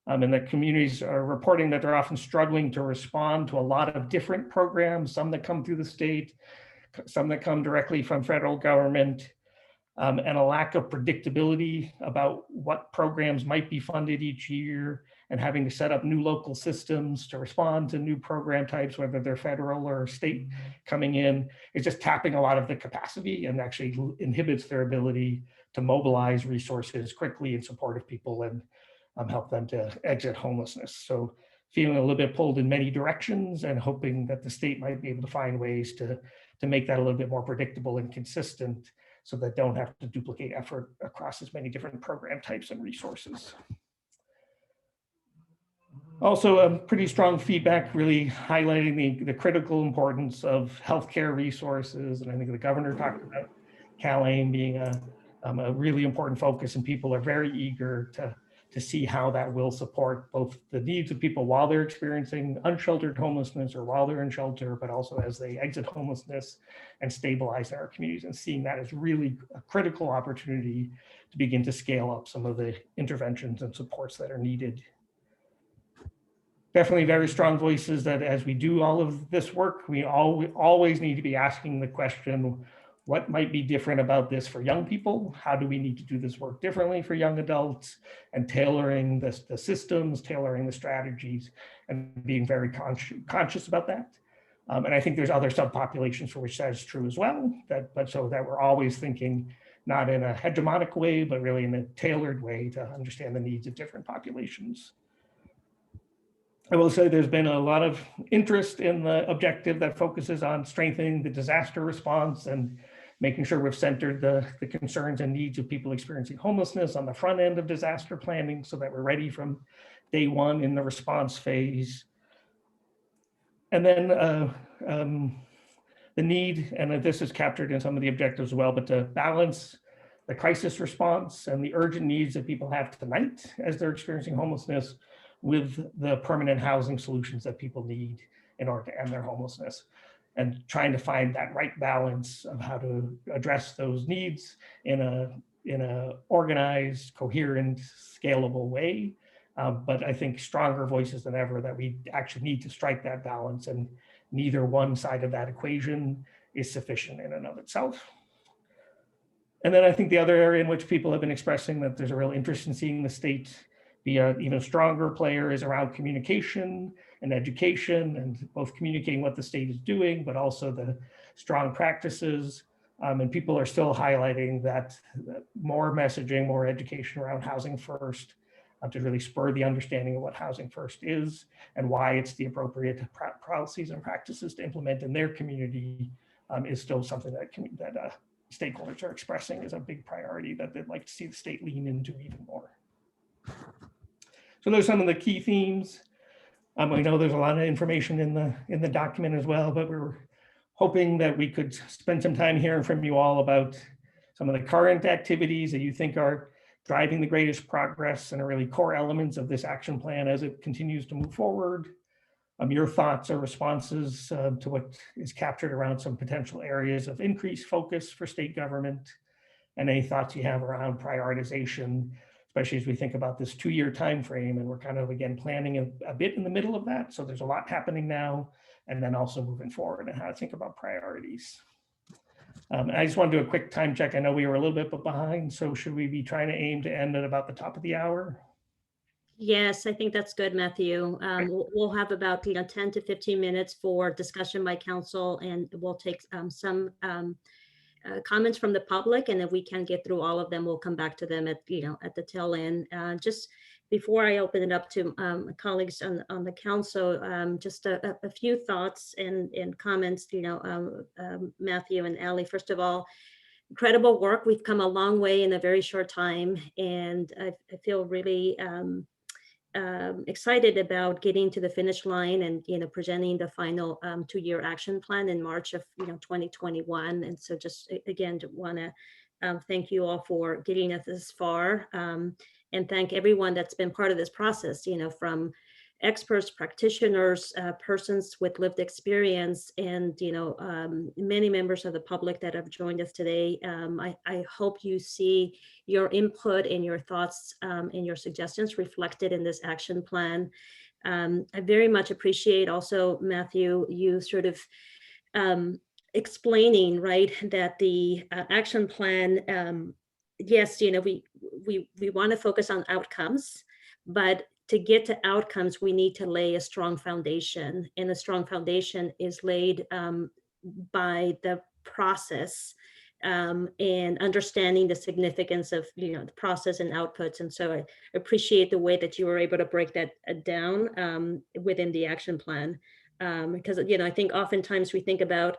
And that communities are reporting that they're often struggling to respond to a lot of different programs, some that come through the state, some that come directly from federal government, and a lack of predictability about what programs might be funded each year, and having to set up new local systems to respond to new program types, whether they're federal or state coming in. It's just tapping a lot of the capacity, and actually inhibits their ability to mobilize resources quickly in support of people and help them to exit homelessness. So feeling a little bit pulled in many directions, and hoping that the state might be able to find ways to make that a little bit more predictable and consistent, so that don't have to duplicate effort across as many different program types and resources. Also, pretty strong feedback really highlighting the critical importance of healthcare resources. And I think the governor talked about CalAIM being a really important focus, and people are very eager to see how that will support both the needs of people while they're experiencing unsheltered homelessness or while they're in shelter, but also as they exit homelessness and stabilize our communities, and seeing that as really a critical opportunity to begin to scale up some of the interventions and supports that are needed. Definitely very strong voices that as we do all of this work, we always need to be asking the question, what might be different about this for young people? How do we need to do this work differently for young adults? And tailoring the systems, tailoring the strategies, and being very conscious about that. And I think there's other subpopulations for which that is true as well, so that we're always thinking not in a hegemonic way, but really in a tailored way to understand the needs of different populations. I will say there's been a lot of interest in the objective that focuses on strengthening the disaster response and making sure we've centered the concerns and needs of people experiencing homelessness on the front end of disaster planning, so that we're ready from day one in the response phase. And then the need, and this is captured in some of the objectives as well, but to balance the crisis response and the urgent needs that people have tonight as they're experiencing homelessness with the permanent housing solutions that people need in order to end their homelessness, and trying to find that right balance of how to address those needs in a organized, coherent, scalable way. But I think stronger voices than ever that we actually need to strike that balance, and neither one side of that equation is sufficient in and of itself. And then I think the other area in which people have been expressing that there's a real interest in seeing the state be an even stronger player is around communication, and education, and both communicating what the state is doing, but also the strong practices. And people are still highlighting that more messaging, more education around housing first to really spur the understanding of what housing first is and why it's the appropriate policies and practices to implement in their community is still something that stakeholders are expressing as a big priority that they'd like to see the state lean into even more. So those are some of the key themes. We know there's a lot of information in the document as well, but we're hoping that we could spend some time hearing from you all about some of the current activities that you think are driving the greatest progress and are really core elements of this action plan as it continues to move forward. Your thoughts or responses to what is captured around some potential areas of increased focus for state government, and any thoughts you have around prioritization, especially as we think about this 2-year time frame, and we're kind of again planning a bit in the middle of that. So there's a lot happening now, and then also moving forward and how to think about priorities. I just want to do a quick time check. I know we were a little bit behind, so should we be trying to aim to end at about the top of the hour? Yes, I think that's good, Matthew. We'll have about 10 to 15 minutes for discussion by council, and we'll take some comments from the public, and if we can get through all of them, we'll come back to them at at the tail end. Just before I open it up to colleagues on the council, just a few thoughts and comments. Matthew and Allie, first of all, incredible work. We've come a long way in a very short time, and I feel really excited about getting to the finish line and presenting the final 2-year action plan in March of 2021. And so just again want to thank you all for getting us this far, and thank everyone that's been part of this process, from experts, practitioners, persons with lived experience, and many members of the public that have joined us today. I hope you see your input and your thoughts and your suggestions reflected in this action plan. I very much appreciate also, Matthew, you sort of explaining, right, that the action plan, yes, we want to focus on outcomes, but to get to outcomes, we need to lay a strong foundation, and a strong foundation is laid by the process and understanding the significance of the process and outputs. And so I appreciate the way that you were able to break that down within the action plan, because I think oftentimes we think about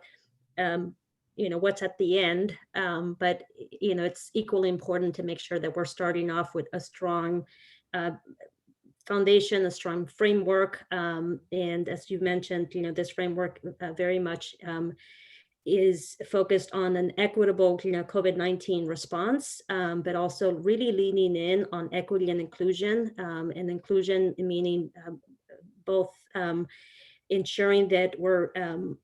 what's at the end, but it's equally important to make sure that we're starting off with a strong foundation, a strong framework. And as you mentioned, this framework very much is focused on an equitable, COVID-19 response, but also really leaning in on equity and inclusion, meaning both ensuring that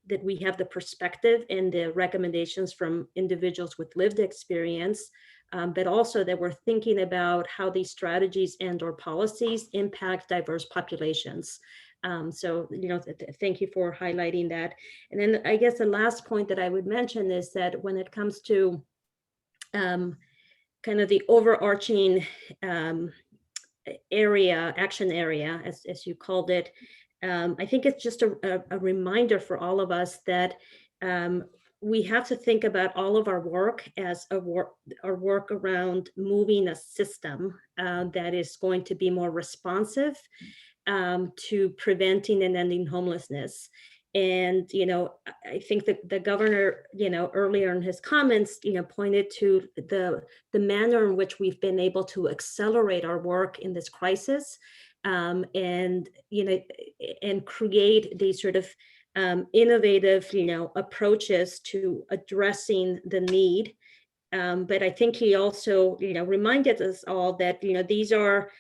that we have the perspective and the recommendations from individuals with lived experience, but also that we're thinking about how these strategies and/or policies impact diverse populations. So, thank you for highlighting that. And then I guess the last point that I would mention is that when it comes to kind of the overarching action area, as you called it, I think it's just a reminder for all of us that we have to think about all of our work as our work around moving a system that is going to be more responsive to preventing and ending homelessness. And, I think that the governor, earlier in his comments, pointed to the manner in which we've been able to accelerate our work in this crisis, and create these sort of innovative, approaches to addressing the need. But I think he also, reminded us all that, these are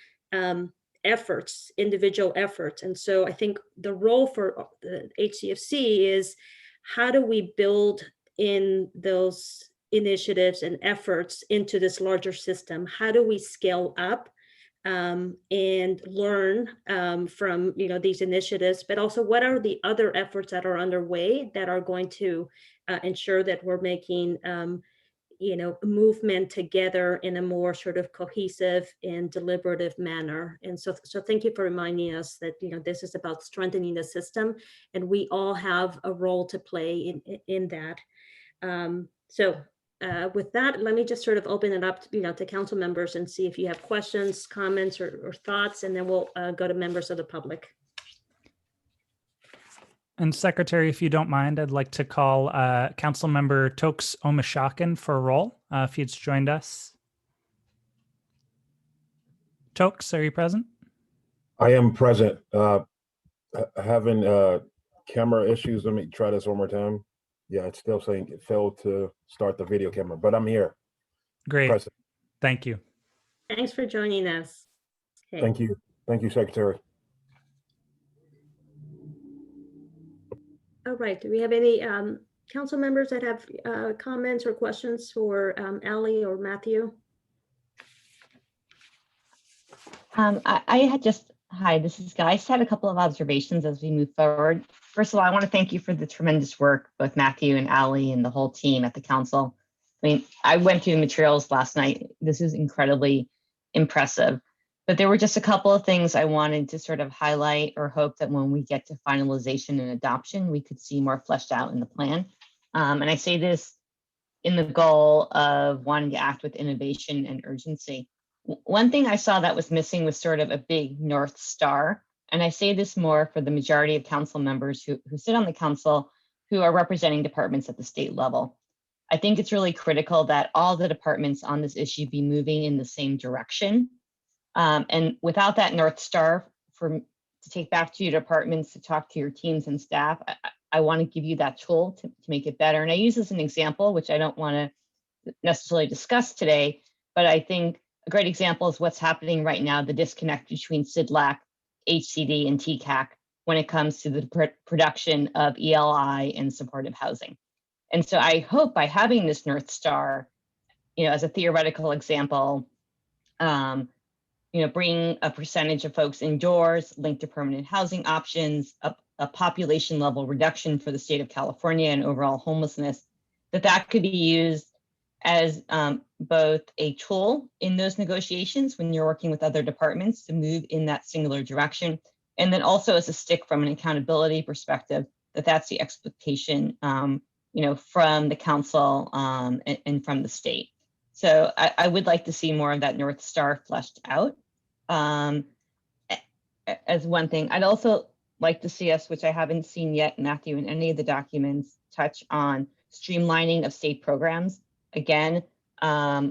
efforts, individual efforts. And so I think the role for the HCFC is how do we build in those initiatives and efforts into this larger system? How do we scale up and learn from these initiatives, but also what are the other efforts that are underway that are going to ensure that we're making movement together in a more sort of cohesive and deliberative manner. And so thank you for reminding us that, this is about strengthening the system, and we all have a role to play in that. With that, let me just sort of open it up, to council members and see if you have questions, comments, or thoughts, and then we'll go to members of the public. And Secretary, if you don't mind, I'd like to call Councilmember Tokes Omishakin for a roll, if he's joined us. Tokes, are you present? I am present. Having camera issues. Let me try this one more time. Yeah, it's still saying it failed to start the video camera, but I'm here. Great. Present. Thank you. Thanks for joining us. Okay. Thank you. Thank you, Secretary. All right. Do we have any council members that have comments or questions for Ali or Matthew? Hi, this is Guy. I just had a couple of observations as we move forward. First of all, I want to thank you for the tremendous work, both Matthew and Ali and the whole team at the council. I mean, I went through the materials last night. This is incredibly impressive. But there were just a couple of things I wanted to sort of highlight or hope that when we get to finalization and adoption, we could see more fleshed out in the plan. And I say this in the goal of wanting to act with innovation and urgency. One thing I saw that was missing was sort of a big North Star. And I say this more for the majority of council members who sit on the council who are representing departments at the state level. I think it's really critical that all the departments on this issue be moving in the same direction. And without that North Star to take back to your departments, to talk to your teams and staff, I want to give you that tool to make it better. And I use this as an example, which I don't want to necessarily discuss today, but I think a great example is what's happening right now, the disconnect between CIDLAC, HCD, and TCAC when it comes to the production of ELI and supportive housing. And so I hope by having this North Star, as a theoretical example, bring a percentage of folks indoors linked to permanent housing options, a population level reduction for the state of California and overall homelessness, that could be used as both a tool in those negotiations when you're working with other departments to move in that singular direction, and then also as a stick from an accountability perspective, that's the expectation, from the council and from the state. So I would like to see more of that North Star fleshed out as one thing. I'd also like to see us, which I haven't seen yet, Matthew, in any of the documents, touch on streamlining of state programs. Again, I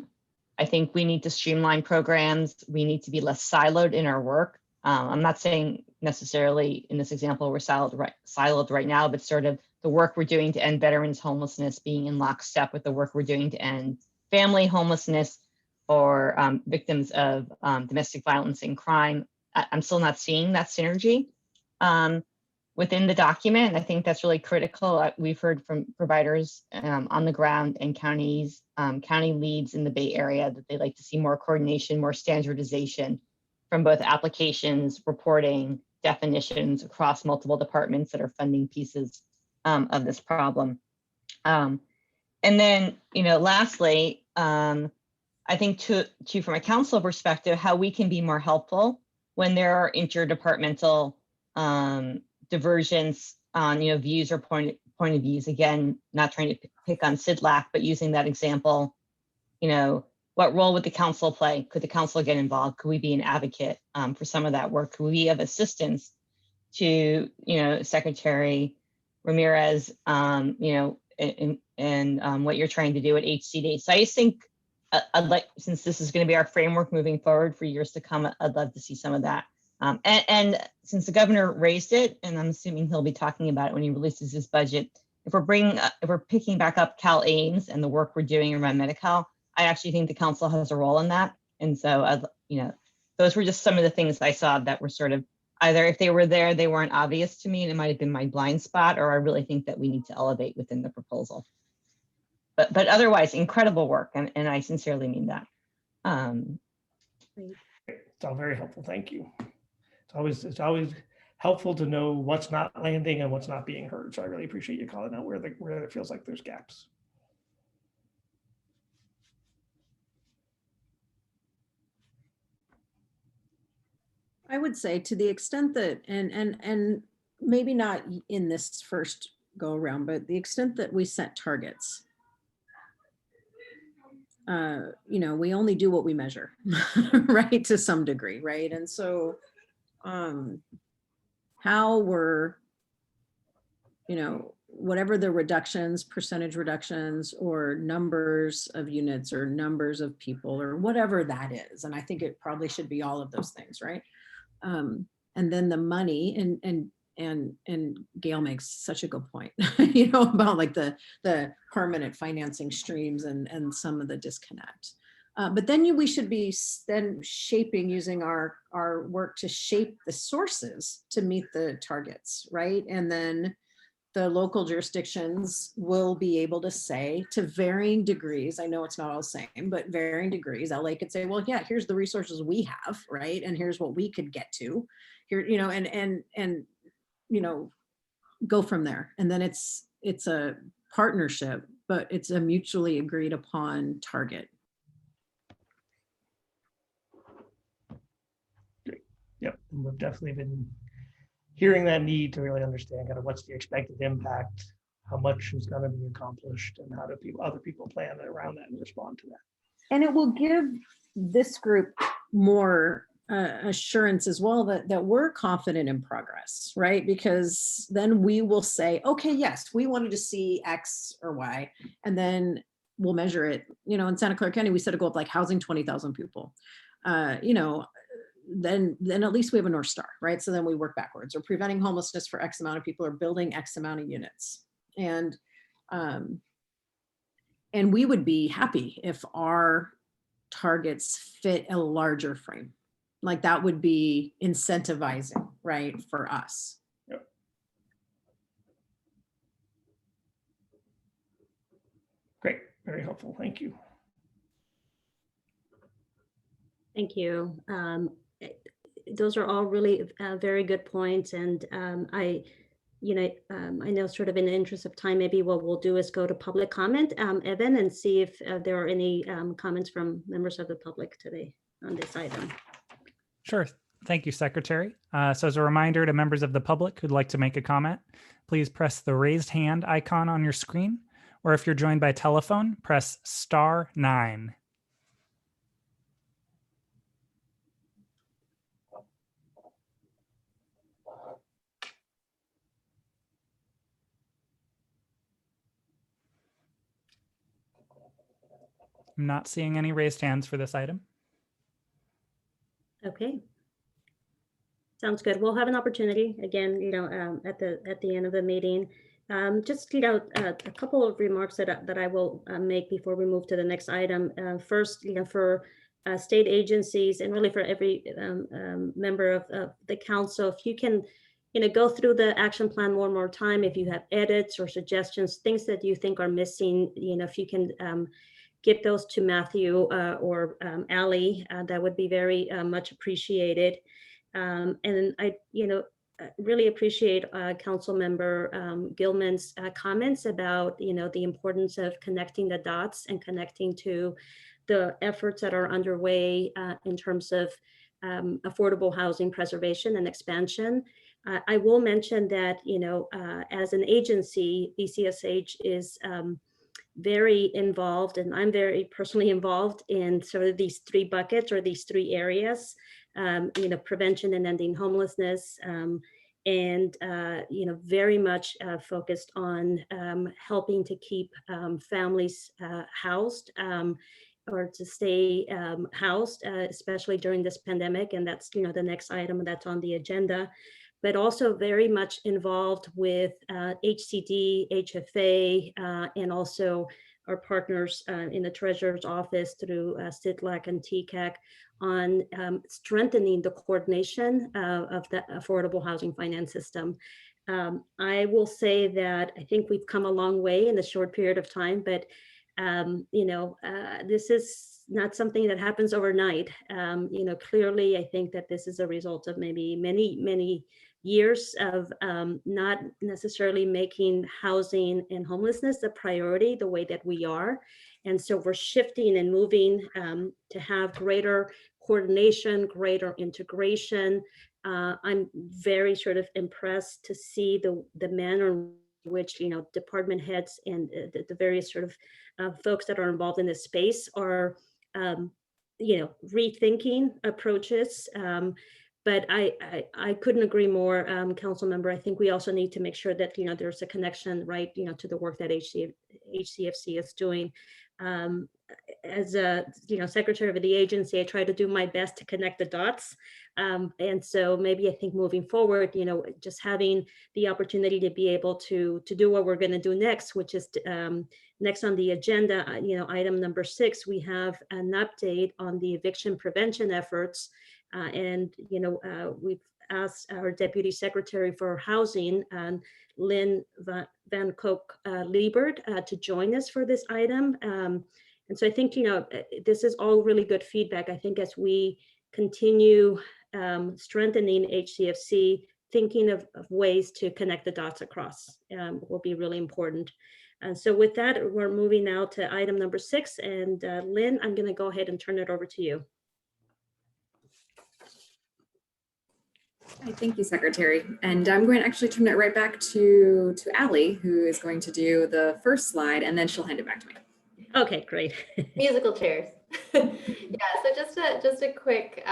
think we need to streamline programs. We need to be less siloed in our work. I'm not saying necessarily in this example we're siloed right now, but sort of the work we're doing to end veterans homelessness being in lockstep with the work we're doing to end family homelessness or victims of domestic violence and crime. I'm still not seeing that synergy within the document. And I think that's really critical. We've heard from providers on the ground and county leads in the Bay Area that they'd like to see more coordination, more standardization from both applications, reporting, definitions across multiple departments that are funding pieces of this problem. And then, lastly, I think from a council perspective, how we can be more helpful when there are interdepartmental divergence on, views or point of views. Again, not trying to pick on CIDLAC, but using that example, what role would the council play? Could the council get involved? Could we be an advocate for some of that work? Could we have assistance to, Secretary Ramirez, and what you're trying to do at HCD? So I just think I'd like, since this is going to be our framework moving forward for years to come, I'd love to see some of that. And since the governor raised it, and I'm assuming he'll be talking about it when he releases his budget, if we're picking back up Cal Ames and the work we're doing around Medi-Cal, I actually think the council has a role in that. And so, those were just some of the things I saw that were sort of either if they were there, they weren't obvious to me, and it might have been my blind spot, or I really think that we need to elevate within the proposal. But otherwise, incredible work, and I sincerely mean that. It's all very helpful. Thank you. It's always helpful to know what's not landing and what's not being heard. So I really appreciate you calling out where it feels like there's gaps. I would say to the extent that, and maybe not in this first go around, but the extent that we set targets, you know, we only do what we measure, right? To some degree, right? And so how we're, you know, whatever the reductions, percentage reductions, or numbers of units or numbers of people or whatever that is. And I think it probably should be all of those things, right? And then the money, and Gail makes such a good point, you know, about like the permanent financing streams and some of the disconnect. But then we should be then shaping, using our work to shape the sources to meet the targets, right? And then the local jurisdictions will be able to say, to varying degrees, I know it's not all the same, but varying degrees, LA could say, well, yeah, here's the resources we have, right? And here's what we could get to here, you know, and you know, go from there. And then it's a partnership, but it's a mutually agreed upon target. Yep, and we've definitely been hearing that need to really understand kind of what's the expected impact, how much is going to be accomplished, and how do other people plan around that and respond to that. And it will give this group more assurance as well that we're confident in progress, right? Because then we will say, okay, yes, we wanted to see X or Y, and then we'll measure it. You know, in Santa Clara County, we set a goal of like housing 20,000 people. You know, then at least we have a North Star, right? So then we work backwards. We're preventing homelessness for X amount of people, or building X amount of units. And we would be happy if our targets fit a larger frame. Like that would be incentivizing, right, for us. Yep. Great, very helpful, thank you. Thank you. Those are all really very good points. And I know sort of in the interest of time, maybe what we'll do is go to public comment, Evan, and see if there are any comments from members of the public today on this item. Sure. Thank you, Secretary. So as a reminder to members of the public who'd like to make a comment, please press the raised hand icon on your screen, or if you're joined by telephone, press *9. I'm not seeing any raised hands for this item. Okay. Sounds good. We'll have an opportunity again, you know, at the end of the meeting. Just, you know, a couple of remarks that I will make before we move to the next item. First, you know, for state agencies and really for every member of the council, if you can, you know, go through the action plan one more time, if you have edits or suggestions, things that you think are missing, you know, if you can get those to Matthew or Allie, that would be very much appreciated. And I, you know, really appreciate Council Member Gilman's comments about, you know, the importance of connecting the dots and connecting to the efforts that are underway in terms of affordable housing preservation and expansion. I will mention that, you know, as an agency, BCSH is very involved, and I'm very personally involved in sort of these three buckets or these three areas, you know, prevention and ending homelessness, and, you know, very much focused on helping to keep families housed or to stay housed, especially during this pandemic. And that's, you know, the next item that's on the agenda, but also very much involved with HCD, HFA, and also our partners in the Treasurer's Office through CITLAC and TCAC on strengthening the coordination of the affordable housing finance system. I will say that I think we've come a long way in a short period of time, but you know, this is not something that happens overnight. You know, clearly, I think that this is a result of maybe many years of not necessarily making housing and homelessness a priority the way that we are. And so we're shifting and moving to have greater coordination, greater integration. I'm very sort of impressed to see the manner in which, you know, department heads and the various sort of folks that are involved in this space are, you know, rethinking approaches. But I couldn't agree more, council member. I think we also need to make sure that, you know, there's a connection, right, you know, to the work that HCFC is doing. As a, you know, secretary of the agency, I try to do my best to connect the dots. And so maybe I think moving forward, you know, just having the opportunity to be able to do what we're going to do next, which is next on the agenda, you know, item number 6, we have an update on the eviction prevention efforts. And, you know, we've asked our Deputy Secretary for Housing, Lynn Van Kook Liebert, to join us for this item. And so I think, you know, this is all really good feedback. I think as we continue strengthening HCFC, thinking of ways to connect the dots across will be really important. And so with that, we're moving now to item number 6. And Lynn, I'm going to go ahead and turn it over to you. Thank you, Secretary. And I'm going to actually turn it right back to Allie, who is going to do the first slide, and then she'll hand it back to me. Okay, great. Musical chairs. Yeah, so just a quick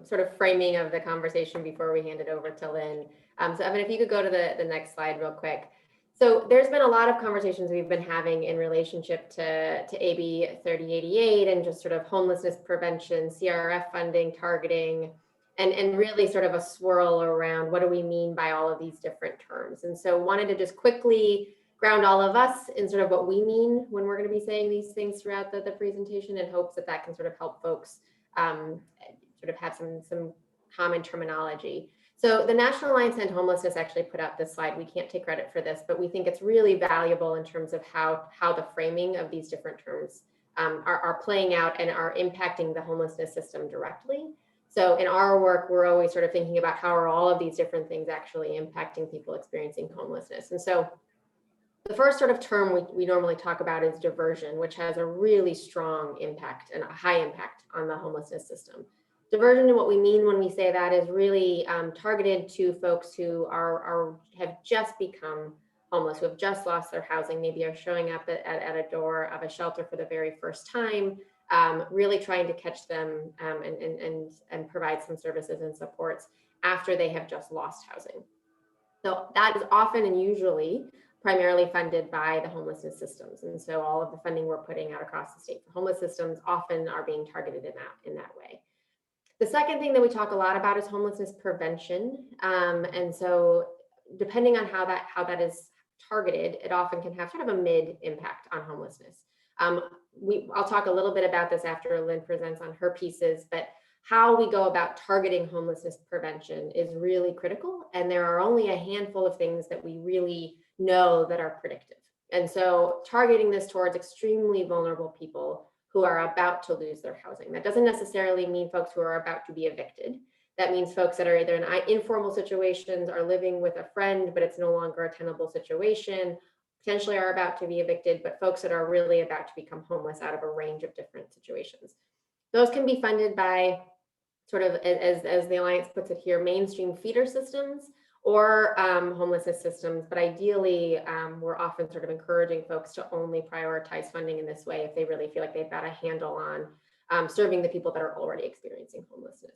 sort of framing of the conversation before we hand it over to Lynn. So Evan, if you could go to the next slide real quick. So there's been a lot of conversations we've been having in relationship to AB 3088 and just sort of homelessness prevention, CRF funding, targeting, and really sort of a swirl around what do we mean by all of these different terms. And so wanted to just quickly ground all of us in sort of what we mean when we're going to be saying these things throughout the presentation, in hopes that can sort of help folks sort of have some common terminology. So the National Alliance to End Homelessness actually put out this slide. We can't take credit for this, but we think it's really valuable in terms of how the framing of these different terms are playing out and are impacting the homelessness system directly. So in our work, we're always sort of thinking about how are all of these different things actually impacting people experiencing homelessness. And so the first sort of term we normally talk about is diversion, which has a really strong impact and a high impact on the homelessness system. Diversion, and what we mean when we say that, is really targeted to folks who have just become homeless, who have just lost their housing, maybe are showing up at a door of a shelter for the very first time, really trying to catch them and provide some services and supports after they have just lost housing. So that is often and usually primarily funded by the homelessness systems. And so all of the funding we're putting out across the state for homeless systems often are being targeted in that way. The second thing that we talk a lot about is homelessness prevention. And so depending on how that is targeted, it often can have sort of a mid impact on homelessness. I'll talk a little bit about this after Lynn presents on her pieces, but how we go about targeting homelessness prevention is really critical. And there are only a handful of things that we really know that are predictive. And so targeting this towards extremely vulnerable people who are about to lose their housing. That doesn't necessarily mean folks who are about to be evicted. That means folks that are either in informal situations, are living with a friend, but it's no longer a tenable situation, potentially are about to be evicted, but folks that are really about to become homeless out of a range of different situations. Those can be funded by sort of, as the Alliance puts it here, mainstream feeder systems or homelessness systems. But ideally, we're often sort of encouraging folks to only prioritize funding in this way if they really feel like they've got a handle on serving the people that are already experiencing homelessness.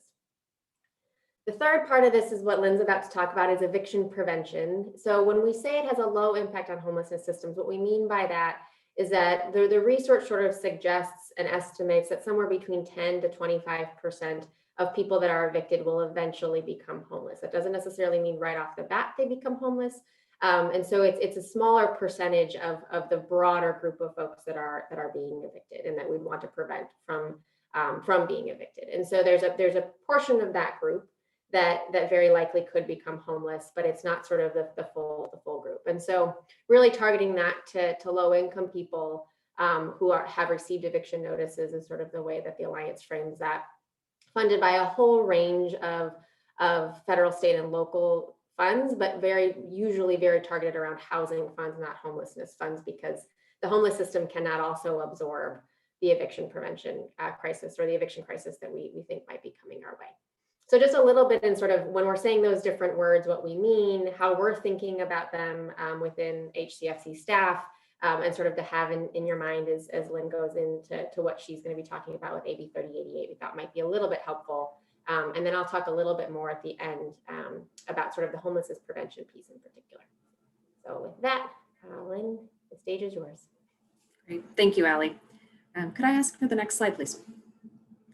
The third part of this is what Lynn's about to talk about, is eviction prevention. So when we say it has a low impact on homelessness systems, what we mean by that is that the research sort of suggests and estimates that somewhere between 10 to 25% of people that are evicted will eventually become homeless. That doesn't necessarily mean right off the bat they become homeless. And so it's a smaller percentage of the broader group of folks that are being evicted and that we'd want to prevent from being evicted. And so there's a portion of that group that very likely could become homeless, but it's not sort of the full group. And so really targeting that to low income people who have received eviction notices is sort of the way that the Alliance frames that, funded by a whole range of federal, state, and local funds, but usually very targeted around housing funds, not homelessness funds, because the homeless system cannot also absorb the eviction prevention crisis, or the eviction crisis that we think might be coming our way. So just a little bit in sort of when we're saying those different words, what we mean, how we're thinking about them within HCFC staff, and sort of to have in your mind as Lynn goes into what she's going to be talking about with AB 3088, we thought might be a little bit helpful. And then I'll talk a little bit more at the end about sort of the homelessness prevention piece in particular. So with that, Lynn, the stage is yours. Great. Thank you, Allie. Could I ask for the next slide, please?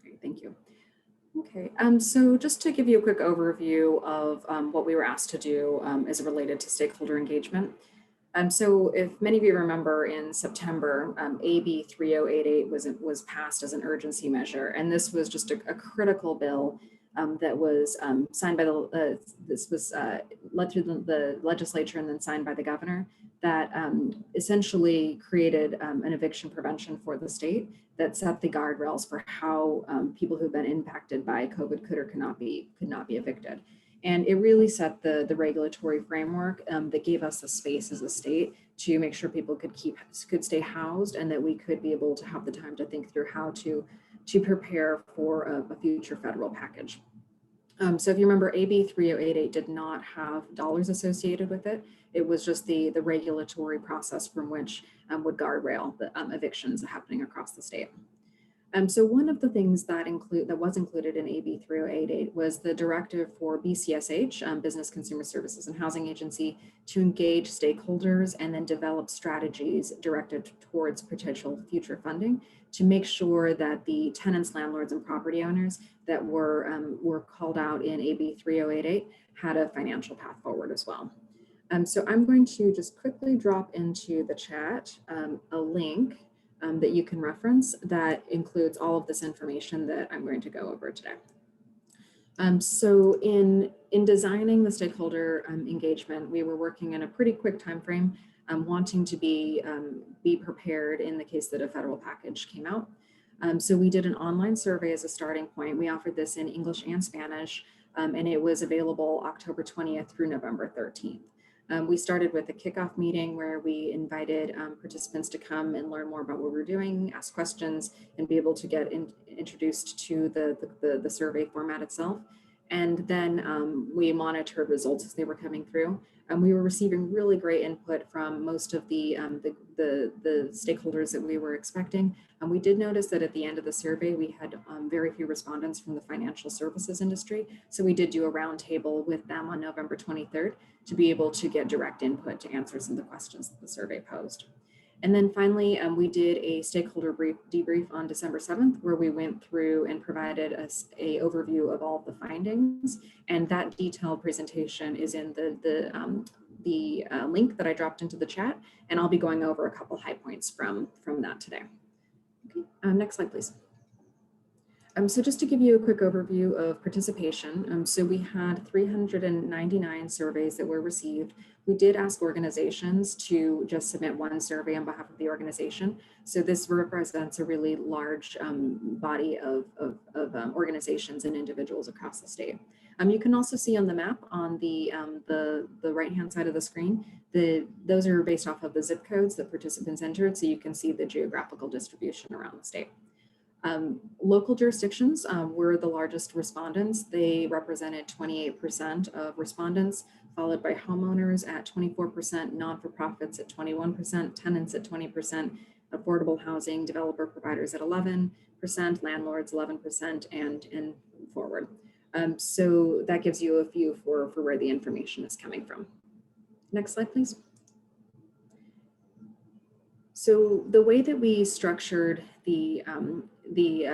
Great, thank you. Okay, so just to give you a quick overview of what we were asked to do as related to stakeholder engagement. So if many of you remember, in September, AB 3088 was passed as an urgency measure, and this was just a critical bill that was signed by this was led through the legislature and then signed by the governor, that essentially created an eviction prevention for the state that set the guardrails for how people who've been impacted by COVID could or could not be evicted. And it really set the regulatory framework that gave us the space as a state to make sure people could stay housed, and that we could be able to have the time to think through how to prepare for a future federal package. So if you remember, AB 3088 did not have dollars associated with it. It was just the regulatory process from which would guardrail the evictions happening across the state. So one of the things that was included in AB 3088 was the directive for BCSH, Business Consumer Services and Housing Agency, to engage stakeholders and then develop strategies directed towards potential future funding to make sure that the tenants, landlords, and property owners that were called out in AB 3088 had a financial path forward as well. So I'm going to just quickly drop into the chat a link that you can reference that includes all of this information that I'm going to go over today. So in designing the stakeholder engagement, we were working in a pretty quick time frame, wanting to be prepared in the case that a federal package came out. So we did an online survey as a starting point. We offered this in English and Spanish, and it was available October 20th through November 13th. We started with a kickoff meeting where we invited participants to come and learn more about what we're doing, ask questions, and be able to get introduced to the survey format itself. And then we monitored results as they were coming through. And we were receiving really great input from most of the stakeholders that we were expecting. And we did notice that at the end of the survey, we had very few respondents from the financial services industry. So we did do a roundtable with them on November 23rd to be able to get direct input to answer some of the questions that the survey posed. And then finally, we did a stakeholder debrief on December 7th, where we went through and provided us an overview of all of the findings. And that detailed presentation is in the link that I dropped into the chat. And I'll be going over a couple high points from that today. Okay, next slide, please. So just to give you a quick overview of participation, so we had 399 surveys that were received. We did ask organizations to just submit one survey on behalf of the organization. So this represents a really large body of organizations and individuals across the state. You can also see on the map on the right-hand side of the screen, those are based off of the zip codes that participants entered, so you can see the geographical distribution around the state. Local jurisdictions were the largest respondents. They represented 28% of respondents, followed by homeowners at 24%, non-for-profits at 21%, tenants at 20%, affordable housing developer providers at 11%, landlords 11%, and forward. So that gives you a view for where the information is coming from. Next slide, please. So the way that we structured the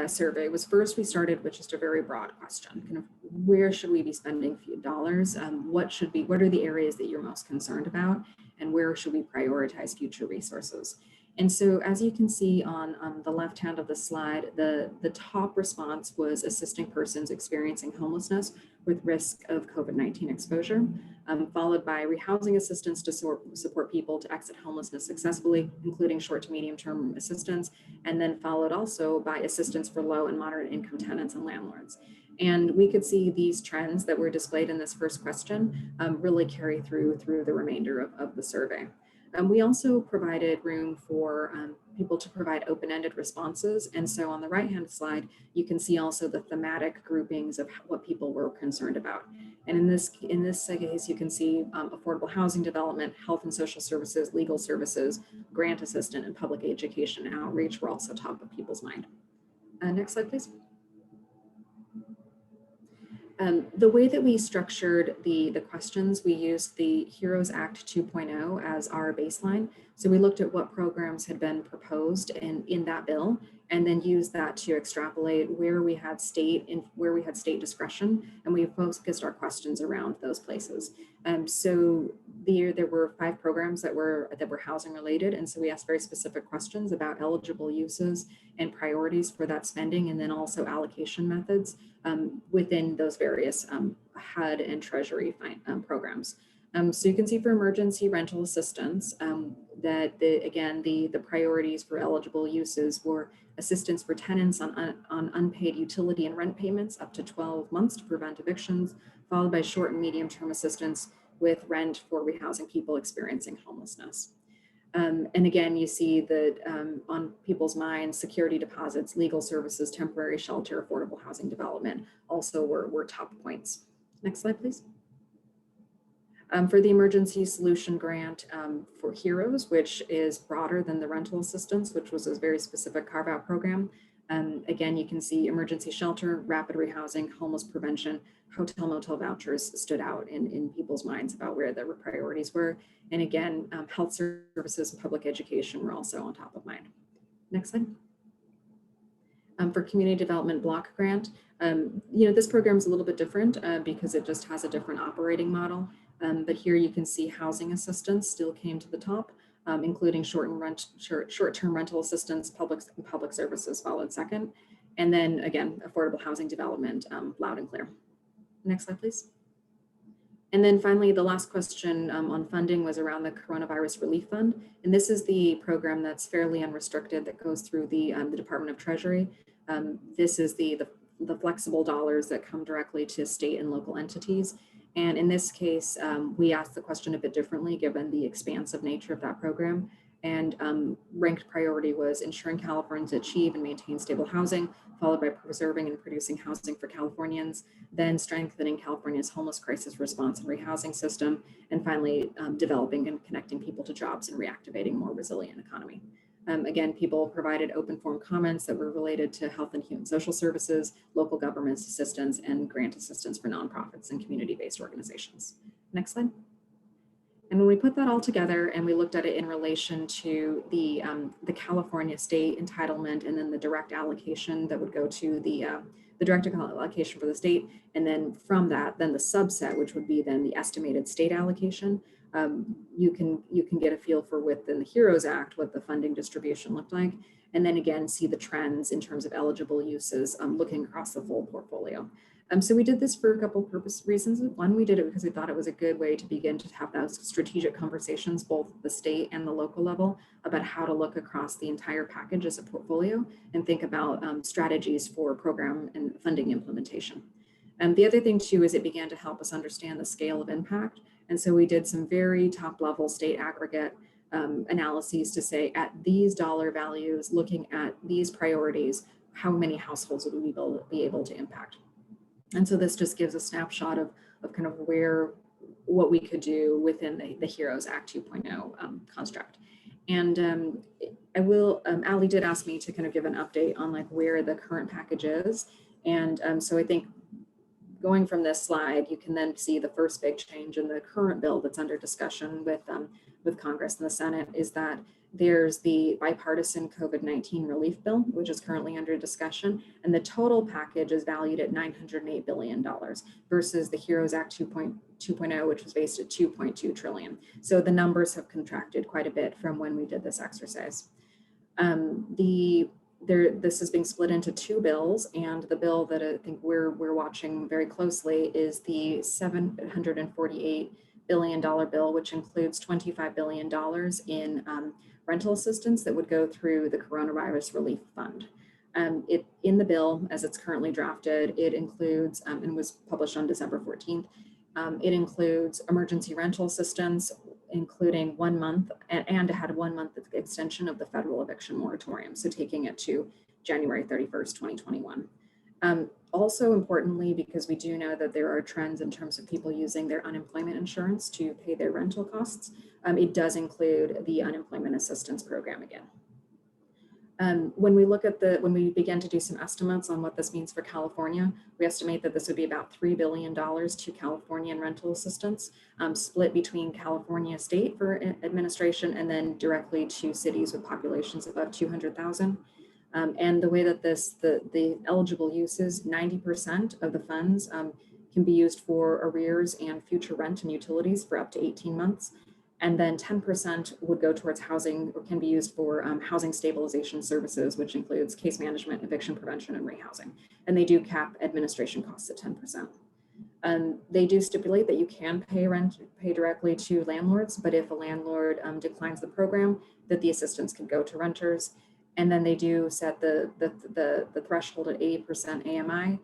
survey was, first we started with just a very broad question, kind of where should we be spending dollars? What are the areas that you're most concerned about? And where should we prioritize future resources? And so as you can see on the left hand of the slide, the top response was assisting persons experiencing homelessness with risk of COVID-19 exposure, followed by rehousing assistance to support people to exit homelessness successfully, including short to medium term assistance, and then followed also by assistance for low and moderate income tenants and landlords. And we could see these trends that were displayed in this first question really carry through the remainder of the survey. We also provided room for people to provide open-ended responses. And so on the right-hand slide, you can see also the thematic groupings of what people were concerned about. And in this case, you can see affordable housing development, health and social services, legal services, grant assistance, and public education and outreach were also top of people's mind. Next slide, please. The way that we structured the questions, we used the HEROES Act 2.0 as our baseline. So we looked at what programs had been proposed in that bill, and then used that to extrapolate where we had state discretion, and we focused our questions around those places. So there were 5 programs that were housing related, and so we asked very specific questions about eligible uses and priorities for that spending, and then also allocation methods within those various HUD and Treasury programs. So you can see for emergency rental assistance that the priorities for eligible uses were assistance for tenants on unpaid utility and rent payments up to 12 months to prevent evictions, followed by short and medium term assistance with rent for rehousing people experiencing homelessness. And again, you see that on people's minds, security deposits, legal services, temporary shelter, affordable housing development also were top points. Next slide, please. For the emergency solution grant for HEROES, which is broader than the rental assistance, which was a very specific carve-out program. Again, you can see emergency shelter, rapid rehousing, homeless prevention, hotel motel vouchers stood out in people's minds about where the priorities were. And again, health services and public education were also on top of mind. Next slide. For community development block grant, this program is a little bit different because it just has a different operating model. But here you can see housing assistance still came to the top, including short-term rental assistance, public services followed second. And then again, affordable housing development, loud and clear. Next slide, please. And then finally, the last question on funding was around the Coronavirus Relief Fund. And this is the program that's fairly unrestricted that goes through the Department of Treasury. This is the flexible dollars that come directly to state and local entities. And in this case, we asked the question a bit differently given the expansive nature of that program. And ranked priority was ensuring Californians achieve and maintain stable housing, followed by preserving and producing housing for Californians, then strengthening California's homeless crisis response and rehousing system, and finally developing and connecting people to jobs and reactivating a more resilient economy. Again, people provided open form comments that were related to health and human social services, local government's assistance, and grant assistance for nonprofits and community-based organizations. Next slide. And when we put that all together and we looked at it in relation to the California state entitlement and then the direct allocation that would go to the direct allocation for the state, and then from that, then the subset, which would be then the estimated state allocation, you can get a feel for within the HEROES Act what the funding distribution looked like, and then again see the trends in terms of eligible uses looking across the full portfolio. So we did this for a couple reasons. One, we did it because we thought it was a good way to begin to have those strategic conversations, both the state and the local level, about how to look across the entire package as a portfolio and think about strategies for program and funding implementation. And the other thing too is it began to help us understand the scale of impact. And so we did some very top level state aggregate analyses to say at these dollar values, looking at these priorities, how many households would we be able to impact? And so this just gives a snapshot of kind of what we could do within the HEROES Act 2.0 construct. And Ali did ask me to kind of give an update on like where the current package is. And so I think going from this slide, you can then see the first big change in the current bill that's under discussion with Congress and the Senate is that there's the bipartisan COVID-19 relief bill, which is currently under discussion, and the total package is valued at $908 billion versus the HEROES Act 2.0, which was based at $2.2 trillion. So the numbers have contracted quite a bit from when we did this exercise. This is being split into 2 bills, and the bill that I think we're watching very closely is the $748 billion bill, which includes $25 billion in rental assistance that would go through the Coronavirus Relief Fund. In the bill, as it's currently drafted, it includes, and was published on December 14th, it includes emergency rental assistance including 1 month and had 1 month extension of the federal eviction moratorium, so taking it to January 31st, 2021. Also importantly, because we do know that there are trends in terms of people using their unemployment insurance to pay their rental costs, it does include the unemployment assistance program again. When we begin to do some estimates on what this means for California, we estimate that this would be about $3 billion to Californian rental assistance, split between California State for administration and then directly to cities with populations above 200,000. And the way that the eligible uses, 90% of the funds can be used for arrears and future rent and utilities for up to 18 months. And then 10% would go towards housing or can be used for housing stabilization services, which includes case management, eviction prevention, and rehousing. And they do cap administration costs at 10%. They do stipulate that you can pay directly to landlords, but if a landlord declines the program, that the assistance can go to renters. And then they do set the threshold at 80% AMI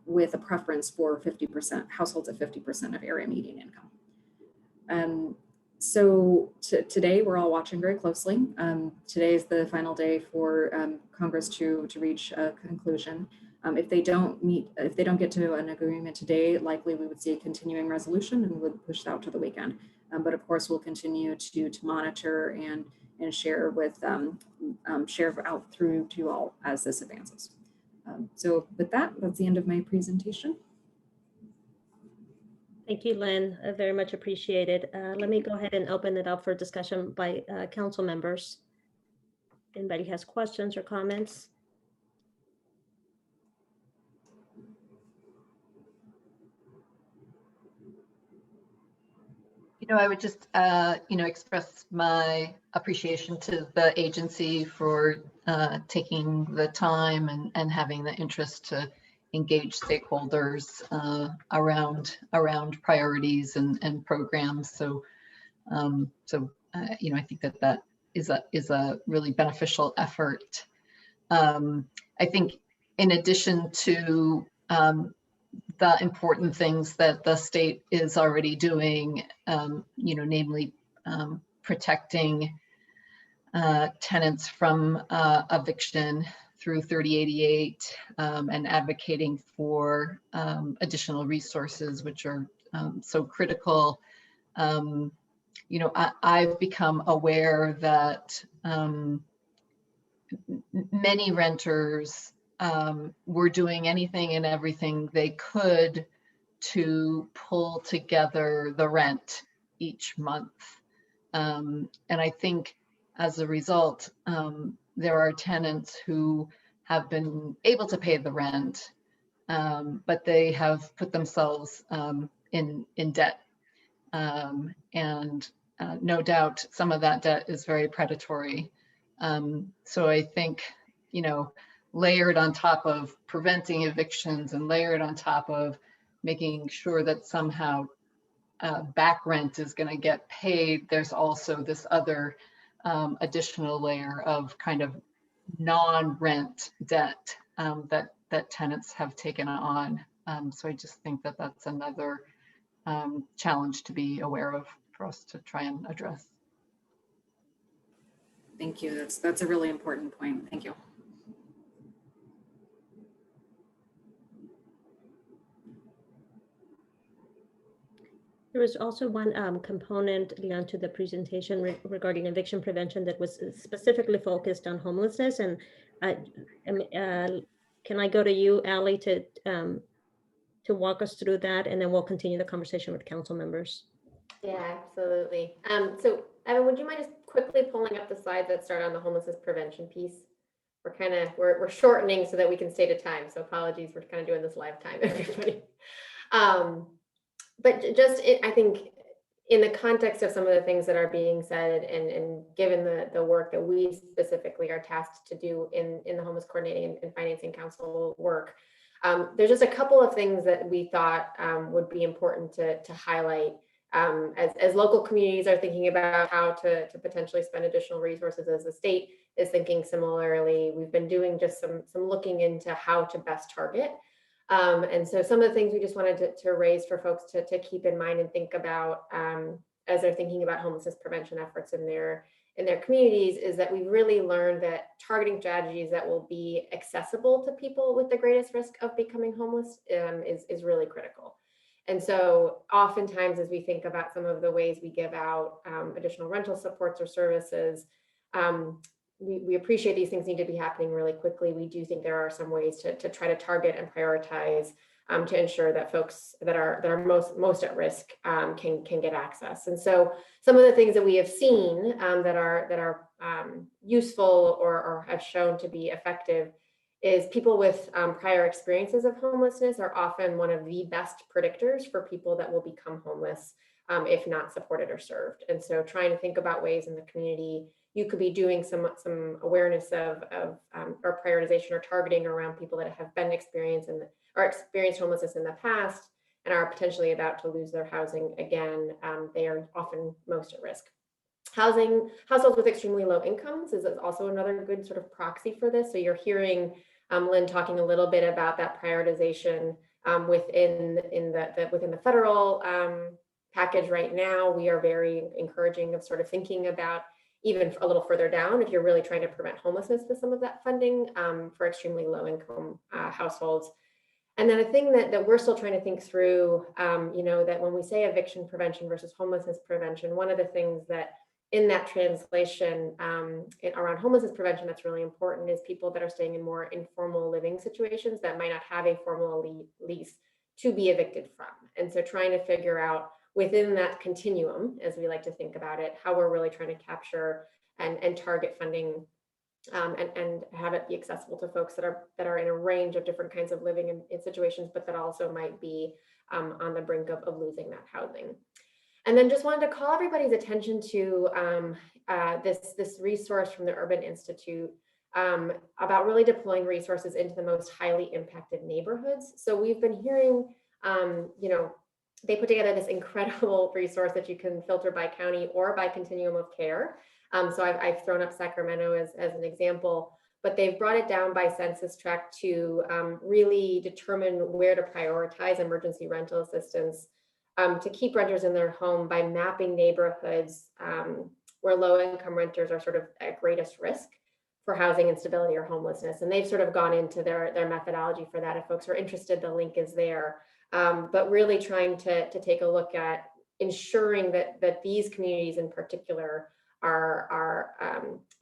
with a preference for 50% households at 50% of area median income. So today we're all watching very closely. Today is the final day for Congress to reach a conclusion. If they don't get to an agreement today, likely we would see a continuing resolution and would push it out to the weekend. But of course, we'll continue to monitor and share with share out through to you all as this advances. So with that, that's the end of my presentation. Thank you, Lynn. Very much appreciated. Let me go ahead and open it up for discussion by council members. Anybody has questions or comments? I would just, express my appreciation to the agency for taking the time and having the interest to engage stakeholders around priorities and programs. So, I think that is a really beneficial effort. I think in addition to the important things that the state is already doing, namely protecting tenants from eviction through 3088 and advocating for additional resources, which are so critical. I've become aware that many renters were doing anything and everything they could to pull together the rent each month. And I think as a result, there are tenants who have been able to pay the rent, but they have put themselves in debt. And no doubt some of that debt is very predatory. So I think, layered on top of preventing evictions and layered on top of making sure that somehow back rent is going to get paid, there's also this other additional layer of kind of non-rent debt that tenants have taken on. So I just think that that's another challenge to be aware of for us to try and address. Thank you. That's a really important point. Thank you. There was also one component, Leon, to the presentation regarding eviction prevention that was specifically focused on homelessness. And can I go to you, Ali, to walk us through that, and then we'll continue the conversation with council members. Yeah, absolutely. So Evan, would you mind just quickly pulling up the slides that start on the homelessness prevention piece? We're shortening so that we can stay to time. So apologies, we're kind of doing this live time, everybody. But I think in the context of some of the things that are being said and given the work that we specifically are tasked to do in the Homeless Coordinating and Financing Council work, there's just a couple of things that we thought would be important to highlight as local communities are thinking about how to potentially spend additional resources, as the state is thinking similarly. We've been doing just some looking into how to best target. And so some of the things we just wanted to raise for folks to keep in mind and think about as they're thinking about homelessness prevention efforts in their communities, is that we really learned that targeting strategies that will be accessible to people with the greatest risk of becoming homeless is really critical. And so oftentimes, as we think about some of the ways we give out additional rental supports or services, we appreciate these things need to be happening really quickly. We do think there are some ways to try to target and prioritize to ensure that folks that are most at risk can get access. And so some of the things that we have seen that are useful or have shown to be effective is people with prior experiences of homelessness are often one of the best predictors for people that will become homeless if not supported or served. And so trying to think about ways in the community you could be doing some awareness of or prioritization or targeting around people that have been experienced homelessness in the past and are potentially about to lose their housing again. They are often most at risk. Households with extremely low incomes is also another good sort of proxy for this. So you're hearing Lynn talking a little bit about that prioritization within the federal package right now. We are very encouraging of sort of thinking about even a little further down if you're really trying to prevent homelessness with some of that funding for extremely low income households. And then a thing that we're still trying to think through, that when we say eviction prevention versus homelessness prevention, one of the things that in that translation around homelessness prevention that's really important is people that are staying in more informal living situations that might not have a formal lease to be evicted from. And so trying to figure out within that continuum, as we like to think about it, how we're really trying to capture and target funding and have it be accessible to folks that are in a range of different kinds of living in situations, but that also might be on the brink of losing that housing. And then just wanted to call everybody's attention to this resource from the Urban Institute about really deploying resources into the most highly impacted neighborhoods. So we've been hearing, they put together this incredible resource that you can filter by county or by continuum of care. So I've thrown up Sacramento as an example, but they've brought it down by census tract to really determine where to prioritize emergency rental assistance to keep renters in their home by mapping neighborhoods where low-income renters are sort of at greatest risk for housing instability or homelessness. And they've sort of gone into their methodology for that. If folks are interested, the link is there. But really trying to take a look at ensuring that these communities in particular are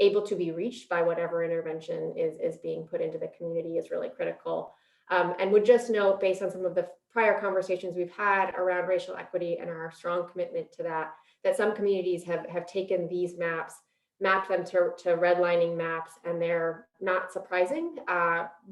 able to be reached by whatever intervention is being put into the community is really critical. And would just note, based on some of the prior conversations we've had around racial equity and our strong commitment to that some communities have taken these maps, mapped them to redlining maps, and they're not surprising,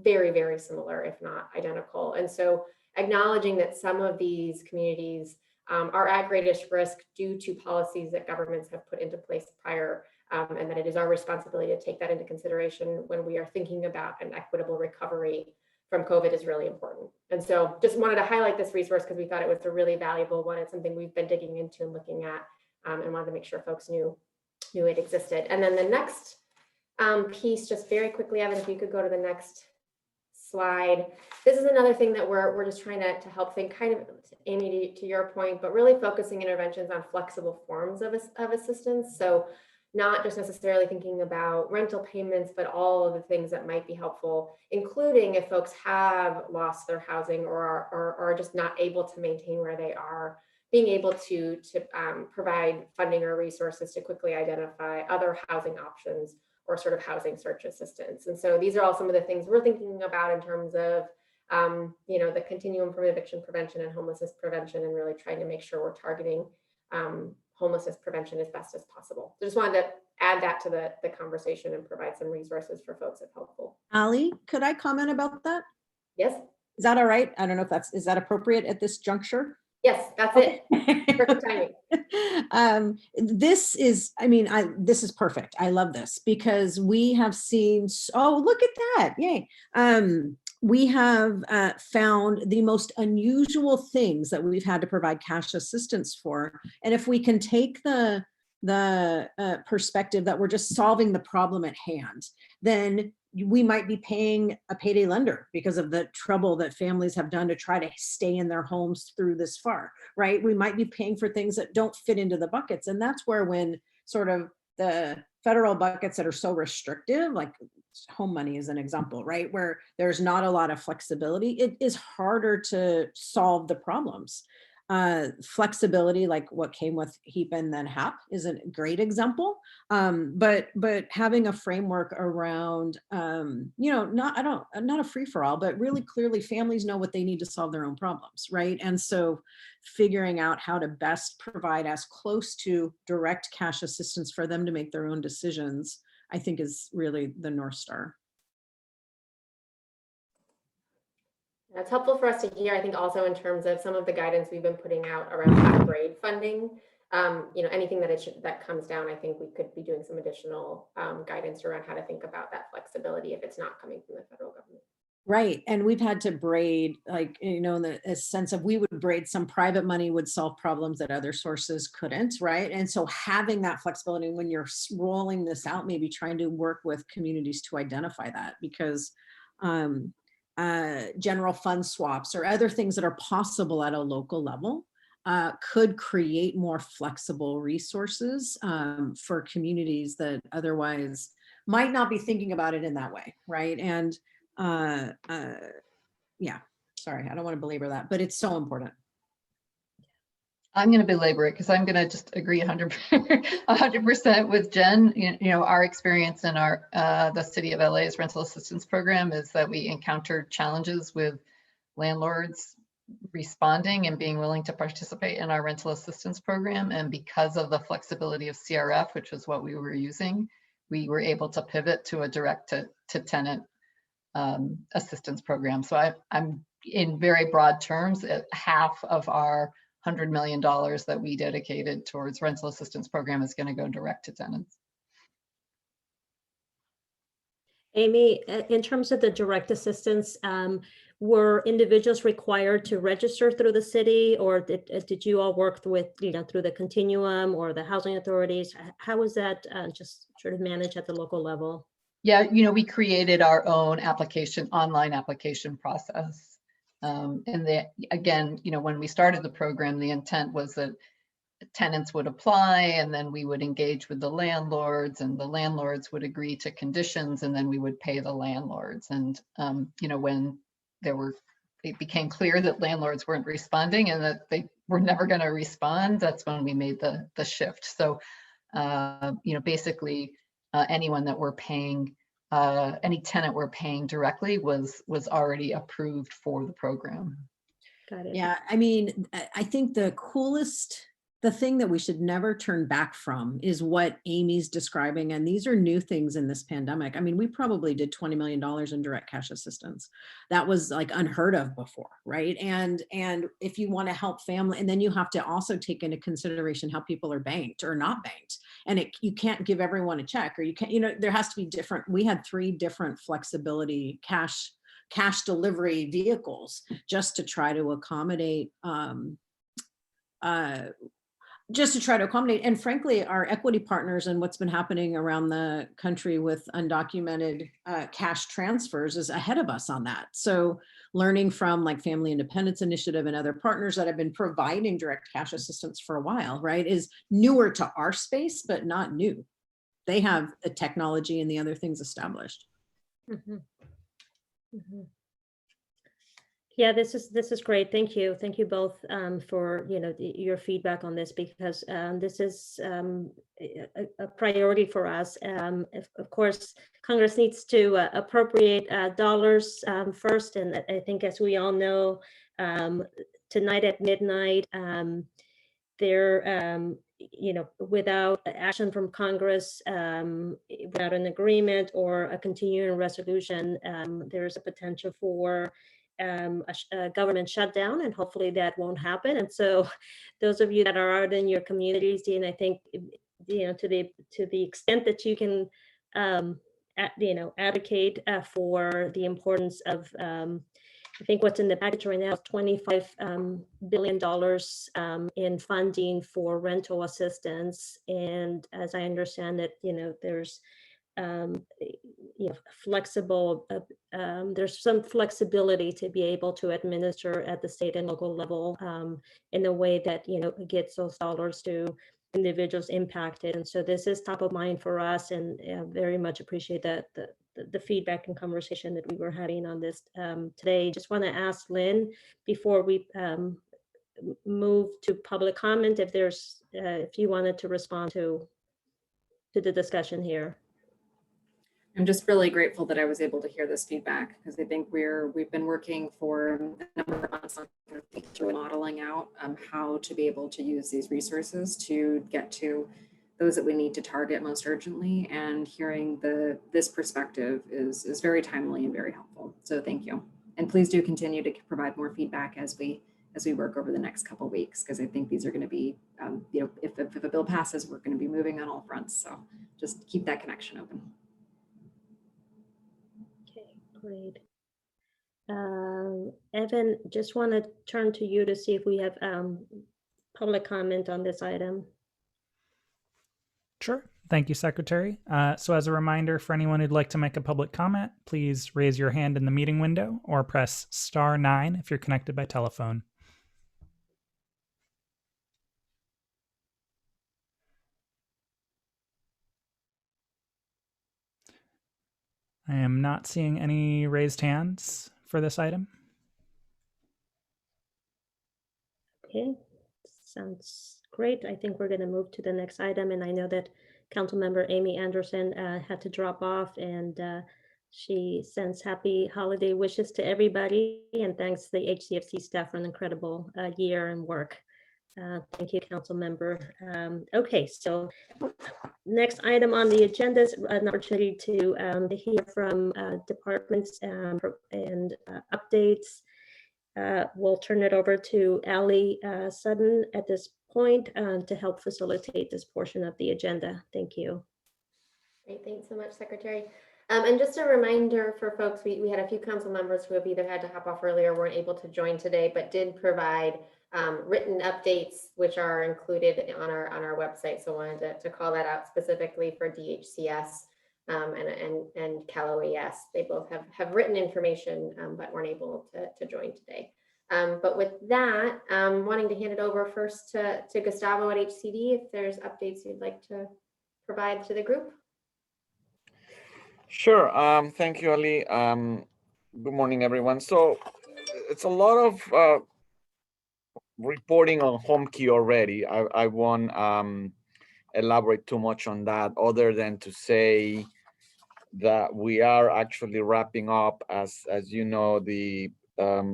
very, very similar, if not identical. And so acknowledging that some of these communities are at greatest risk due to policies that governments have put into place prior, and that it is our responsibility to take that into consideration when we are thinking about an equitable recovery from COVID is really important. And so just wanted to highlight this resource because we thought it was a really valuable one. It's something we've been digging into and looking at, and wanted to make sure folks knew it existed. And then the next piece, just very quickly, Evan, if you could go to the next slide. This is another thing that we're just trying to help think, kind of, Amy, to your point, but really focusing interventions on flexible forms of assistance. So not just necessarily thinking about rental payments, but all of the things that might be helpful, including if folks have lost their housing or are just not able to maintain where they are, being able to provide funding or resources to quickly identify other housing options or sort of housing search assistance. And so these are all some of the things we're thinking about in terms of, the continuum from eviction prevention and homelessness prevention, and really trying to make sure we're targeting homelessness prevention as best as possible. So just wanted to add that to the conversation and provide some resources for folks if helpful. Ali, could I comment about that? Yes. Is that all right? I don't know if is that appropriate at this juncture? Yes, that's okay. It. Perfect timing. This is perfect. I love this because we have seen, oh, look at that. Yay. We have found the most unusual things that we've had to provide cash assistance for. And if we can take the perspective that we're just solving the problem at hand, then we might be paying a payday lender because of the trouble that families have done to try to stay in their homes through this far, right? We might be paying for things that don't fit into the buckets. And that's where when sort of the federal buckets that are so restrictive, like home money is an example, right? Where there's not a lot of flexibility, it is harder to solve the problems. Flexibility, like what came with HEAP and then HAP, is a great example. But having a framework around, not a free for all, but really clearly families know what they need to solve their own problems, right? And so figuring out how to best provide as close to direct cash assistance for them to make their own decisions, I think is really the North Star. It's helpful for us to hear, I think, also in terms of some of the guidance we've been putting out around top grade funding. Anything that comes down, I think we could be doing some additional guidance around how to think about that flexibility if it's not coming from the federal government. Right. And we've had to braid, like, a sense of we would braid some private money would solve problems that other sources couldn't, right? And so having that flexibility when you're rolling this out, maybe trying to work with communities to identify that, because general fund swaps or other things that are possible at a local level could create more flexible resources for communities that otherwise might not be thinking about it in that way, right? And yeah, sorry, I don't want to belabor that, but it's so important. I'm going to belabor it because I'm going to just agree 100% with Jen. Our experience in the City of LA's rental assistance program is that we encountered challenges with landlords responding and being willing to participate in our rental assistance program. And because of the flexibility of CRF, which is what we were using, we were able to pivot to a direct to tenant assistance program. So I'm in very broad terms, half of our $100 million that we dedicated towards rental assistance program is going to go direct to tenants. Amy, in terms of the direct assistance, were individuals required to register through the city, or did you all work with, through the continuum or the housing authorities? How was that just sort of managed at the local level? Yeah, we created our own online application process. And again, when we started the program, the intent was that tenants would apply and then we would engage with the landlords and the landlords would agree to conditions and then we would pay the landlords. And, when it became clear that landlords weren't responding and that they were never going to respond, that's when we made the shift. So, basically anyone that we're paying, any tenant we're paying directly was already approved for the program. Got it. Yeah, I mean, I think the thing that we should never turn back from is what Amy's describing. And these are new things in this pandemic. I mean, we probably did $20 million in direct cash assistance. That was like unheard of before, right? And if you want to help family, and then you have to also take into consideration how people are banked or not banked. And you can't give everyone a check, or you can't, there has to be different. We had 3 different flexibility cash delivery vehicles just to try to accommodate and frankly, our equity partners and what's been happening around the country with undocumented cash transfers is ahead of us on that. So learning from like Family Independence Initiative and other partners that have been providing direct cash assistance for a while, right, is newer to our space, but not new. They have the technology and the other things established. Mm-hmm. Mm-hmm. Yeah, this is great. Thank you both for your feedback on this, because this is a priority for us. Of course, Congress needs to appropriate dollars first, and I think, as we all know, tonight at midnight, without action from Congress, without an agreement or a continuing resolution, there's a potential for a government shutdown, and hopefully that won't happen. And so those of you that are out in your communities, and I think, to the extent that you can, advocate for the importance of, I think what's in the package right now is $25 billion in funding for rental assistance. And as I understand it, there's flexible. There's some flexibility to be able to administer at the state and local level in a way that gets those dollars to individuals impacted. And so this is top of mind for us, and very much appreciate that the feedback and conversation that we were having on this today. Just want to ask Lynn, before we move to public comment, if you wanted to respond to the discussion here. I'm just really grateful that I was able to hear this feedback, because I think we've been working for a number of months on modeling out how to be able to use these resources to get to those that we need to target most urgently, and hearing this perspective is very timely and very helpful. So thank you. And please do continue to provide more feedback as we work over the next couple of weeks, because I think these are going to be, if a bill passes, we're going to be moving on all fronts. So just keep that connection open. Great. Evan, just want to turn to you to see if we have public comment on this item. Sure. Thank you, Secretary. So as a reminder, for anyone who'd like to make a public comment, please raise your hand in the meeting window or press *9 if you're connected by telephone. I am not seeing any raised hands for this item. Okay, sounds great. I think we're going to move to the next item. And I know that Councilmember Amy Anderson had to drop off, and she sends happy holiday wishes to everybody and thanks the HCFC staff for an incredible year and work. Thank you, Council Member. Okay, so next item on the agenda is an opportunity to hear from departments and updates. We'll turn it over to Ali Sutton at this point to help facilitate this portion of the agenda. Thank you. Great, thanks so much, Secretary. And just a reminder for folks, we had a few council members who have either had to hop off earlier, weren't able to join today, but did provide written updates, which are included on our website. So I wanted to call that out specifically for DHCS and Cal OES. They both have written information, but weren't able to join today. But with that, wanting to hand it over first to Gustavo at HCD, if there's updates you'd like to provide to the group. Sure. Thank you, Ali. Good morning, everyone. So it's a lot of reporting on HomeKey already. I won't elaborate too much on that, other than to say that we are actually wrapping up, as you know, the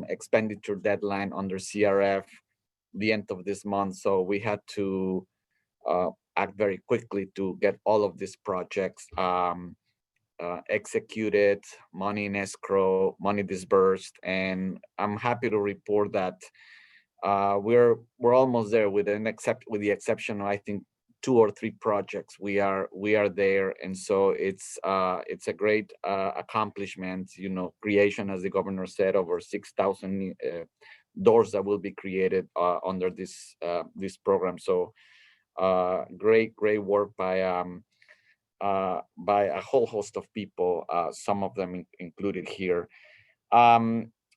expenditure deadline under CRF the end of this month. So we had to act very quickly to get all of these projects executed, money in escrow, money disbursed, and I'm happy to report that we're almost there, with the exception of, I think, 2 or 3 projects. We are there, and so it's a great accomplishment. You know, creation, as the governor said, over 6,000 doors that will be created under this program. So great work by a whole host of people, some of them included here.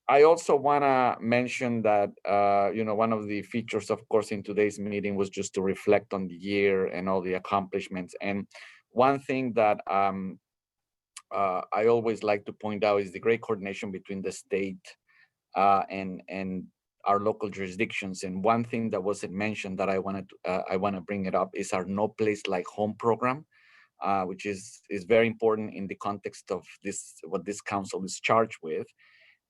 I also want to mention that, one of the features, of course, in today's meeting was just to reflect on the year and all the accomplishments. And one thing that I always like to point out is the great coordination between the state and our local jurisdictions. And one thing that wasn't mentioned that I want to bring it up is our No Place Like Home program, which is very important in the context of what this council is charged with.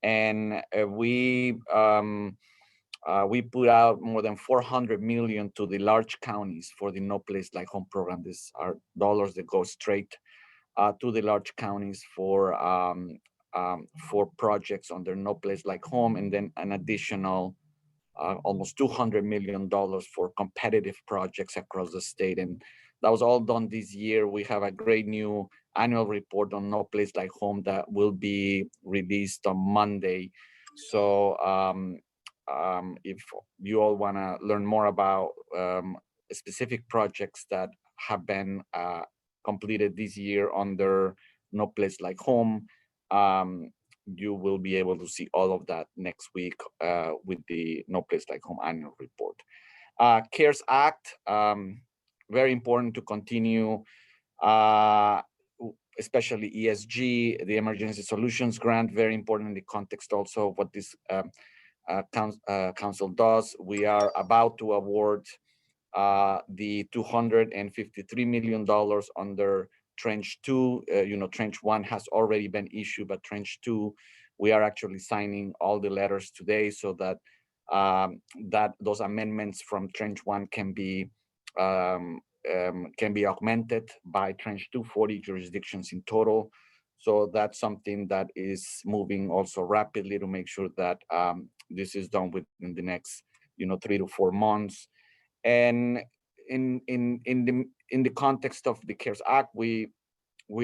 And we put out more than $400 million to the large counties for the No Place Like Home program. These are dollars that go straight to the large counties for projects under No Place Like Home, and then an additional almost $200 million for competitive projects across the state. And that was all done this year. We have a great new annual report on No Place Like Home that will be released on Monday. So if you all want to learn more about specific projects that have been completed this year under No Place Like Home. You will be able to see all of that next week with the No Place Like Home annual report. CARES Act, very important to continue, especially ESG, the Emergency Solutions Grant, very important in the context also of what this council does. We are about to award the $253 million under Tranche 2. Tranche 1 has already been issued, but Tranche 2, we are actually signing all the letters today so that those amendments from Tranche 1 can be augmented by Tranche 2, 40 jurisdictions in total. So that's something that is moving also rapidly to make sure that this is done within the next 3 to 4 months. And in the context of the CARES Act, we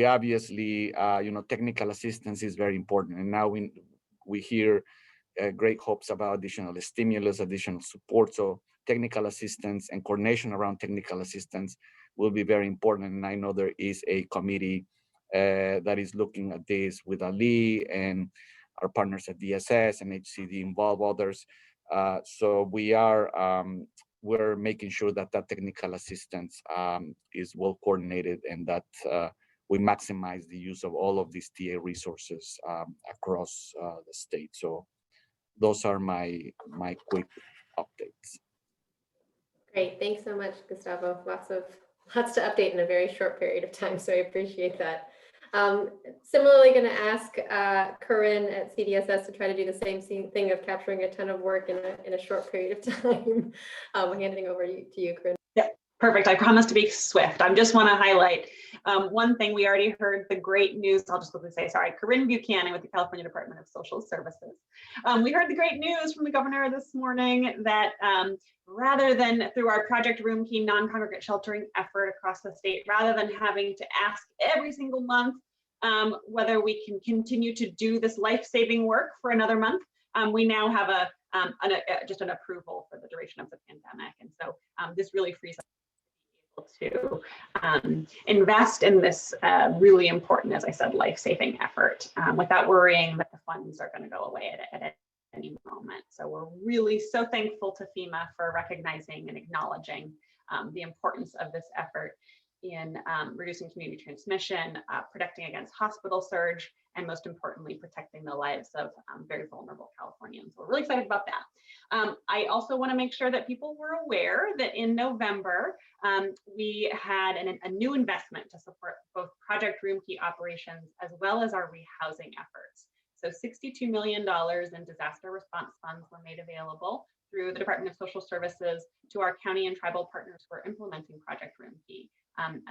obviously technical assistance is very important, and now we hear great hopes about additional stimulus, additional support. So technical assistance and coordination around technical assistance will be very important. And I know there is a committee that is looking at this with Ali and our partners at DSS and HCD, involve others. So we're making sure that technical assistance is well coordinated and that we maximize the use of all of these TA resources across the state. So those are my quick updates. Great, thanks so much, Gustavo. Lots to update in a very short period of time, so I appreciate that. Similarly, going to ask Corinne at CDSS to try to do the same thing of capturing a ton of work in a short period of time. Handing over to you, Corinne. Yeah, perfect. I promise to be swift. I just want to highlight one thing. We already heard the great news. I'll just quickly say, sorry, Corinne Buchanan with the California Department of Social Services. We heard the great news from the governor this morning that rather than through our Project Room Key non-congregate sheltering effort across the state, rather than having to ask every single month whether we can continue to do this life-saving work for another month, we now have just an approval for the duration of the pandemic. And so this really frees us to invest in this really important, as I said, life-saving effort without worrying that the funds are going to go away at any moment. So we're really so thankful to FEMA for recognizing and acknowledging the importance of this effort in reducing community transmission, protecting against hospital surge, and most importantly, protecting the lives of very vulnerable Californians. We're really excited about that. I also want to make sure that people were aware that in November, we had a new investment to support both Project Room Key operations as well as our rehousing efforts. So $62 million in disaster response funds were made available through the Department of Social Services to our county and tribal partners who are implementing Project Room Key.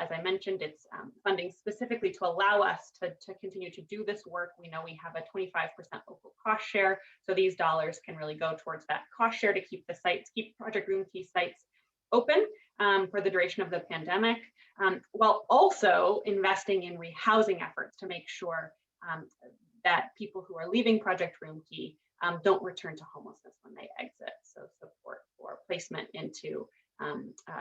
As I mentioned, it's funding specifically to allow us to continue to do this work. We know we have a 25% local cost share, so these dollars can really go towards that cost share to keep Project Room Key sites open for the duration of the pandemic, while also investing in rehousing efforts to make sure that people who are leaving Project Room Key don't return to homelessness when they exit. So support for placement into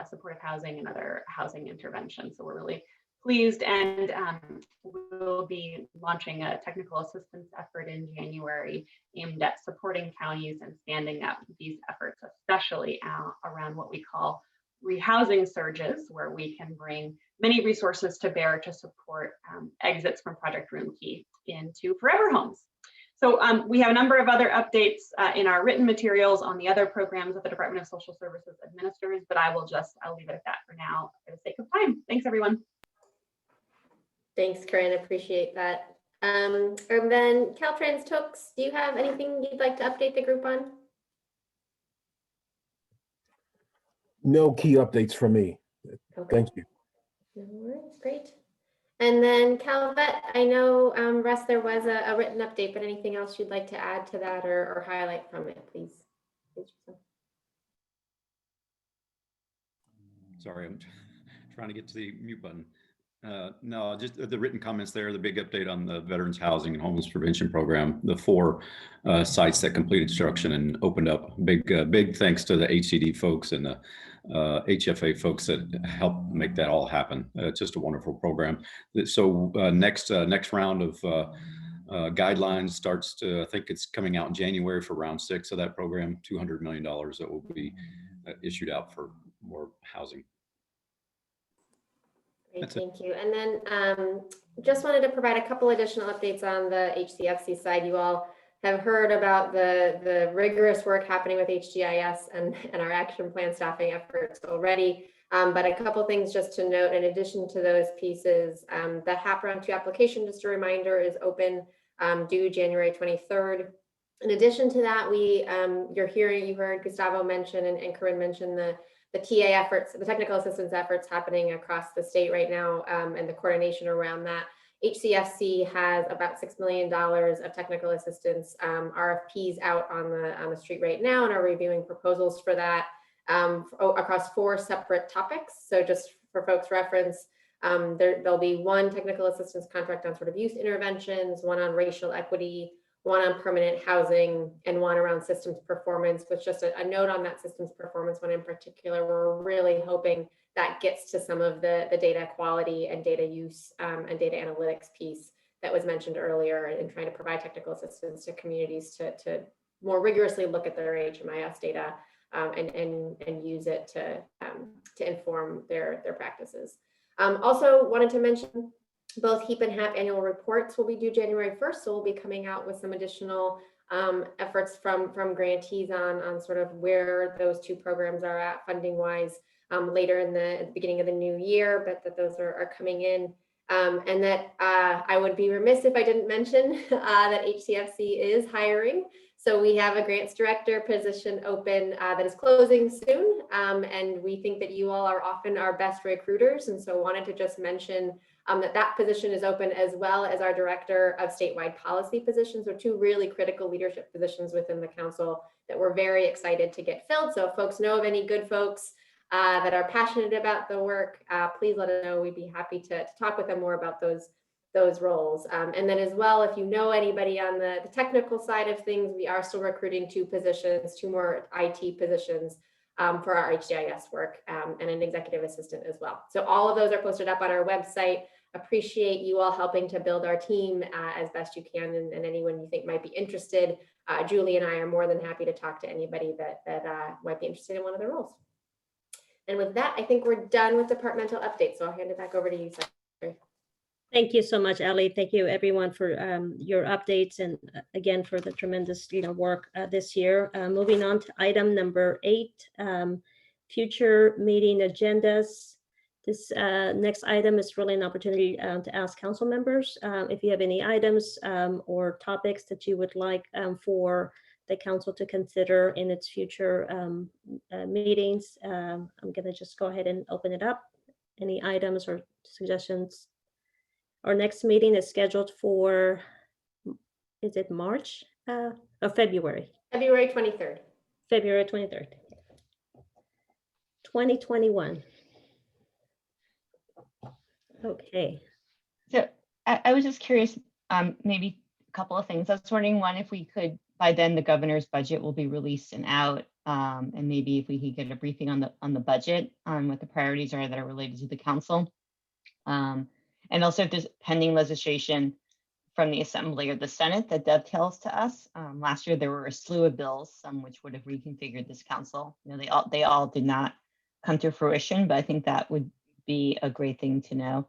supportive housing and other housing interventions. So we're really pleased, and we'll be launching a technical assistance effort in January aimed at supporting counties and standing up these efforts, especially around what we call rehousing surges, where we can bring many resources to bear to support exits from Project Room Key into forever homes. So we have a number of other updates in our written materials on the other programs that the Department of Social Services administers, but I'll leave it at that for now for the sake of time. Thanks, everyone. Thanks, Corinne, appreciate that. And then Caltrans Tokes, do you have anything you'd like to update the group on? No key updates from me. Okay. Thank you. No worries, great. And then Calvet, I know Russ, there was a written update, but anything else you'd like to add to that or highlight from it, please? Sorry, I'm trying to get to the mute button. No, just the written comments there, the big update on the Veterans Housing and Homeless Prevention Program, the 4 sites that completed construction and opened up. Big thanks to the HCD folks and the HFA folks that help make that all happen. It's just a wonderful program. So next round of guidelines starts to, I think it's coming out in January for round 6 of that program, $200 million that will be issued out for more housing. Great, thank you. And then just wanted to provide a couple additional updates on the HCFC side. You all have heard about the rigorous work happening with HGIS and our action plan staffing efforts already. But a couple things just to note, in addition to those pieces, the HAP Round 2 application, just a reminder, is open due January 23rd. In addition to that, you heard Gustavo mention and Corinne mention the TA efforts, the technical assistance efforts happening across the state right now, and the coordination around that. HCFC has about $6 million of technical assistance RFPs out on the street right now, and are reviewing proposals for that across 4 separate topics. So just for folks' reference, there'll be one technical assistance contract on sort of youth interventions, one on racial equity, one on permanent housing, and one around systems performance. With just a note on that systems performance one in particular, we're really hoping that gets to some of the data quality and data use and data analytics piece that was mentioned earlier, and trying to provide technical assistance to communities to more rigorously look at their HMIS data and use it to inform their practices. Also wanted to mention both HEAP and HAP annual reports will be due January 1st. So we'll be coming out with some additional efforts from grantees on sort of where those 2 programs are at funding wise later at the beginning of the new year, but that those are coming in. And that I would be remiss if I didn't mention that HCFC is hiring. So we have a grants director position open that is closing soon. And we think that you all are often our best recruiters. And so wanted to just mention that position is open, as well as our director of statewide policy positions. So 2 really critical leadership positions within the council that we're very excited to get filled. So if folks know of any good folks that are passionate about the work, please let us know. We'd be happy to talk with them more about those roles. And then as well, if you know anybody on the technical side of things, we are still recruiting 2 positions, 2 more IT positions for our HGIS work, and an executive assistant as well. So all of those are posted up on our website. Appreciate you all helping to build our team as best you can, and anyone you think might be interested. Julie and I are more than happy to talk to anybody that might be interested in one of the roles. And with that, I think we're done with departmental updates. So I'll hand it back over to you, Secretary. Thank you so much, Ellie. Thank you everyone for your updates, and again for the tremendous work this year. Moving on to item number 8, future meeting agendas. This next item is really an opportunity to ask council members if you have any items or topics that you would like for the council to consider in its future meetings. I'm going to just go ahead and open it up. Any items or suggestions? Our next meeting is scheduled for, is it March or February? February 23rd. February 23rd. 2021. Okay. So I was just curious, maybe a couple of things. I was wondering, one, if we could, by then the governor's budget will be released and out, and maybe if we could get a briefing on the budget, on what the priorities are that are related to the council. And also if there's pending legislation from the Assembly or the Senate that dovetails to us. Last year, there were a slew of bills, some which would have reconfigured this council. They all did not come to fruition, but I think that would be a great thing to know.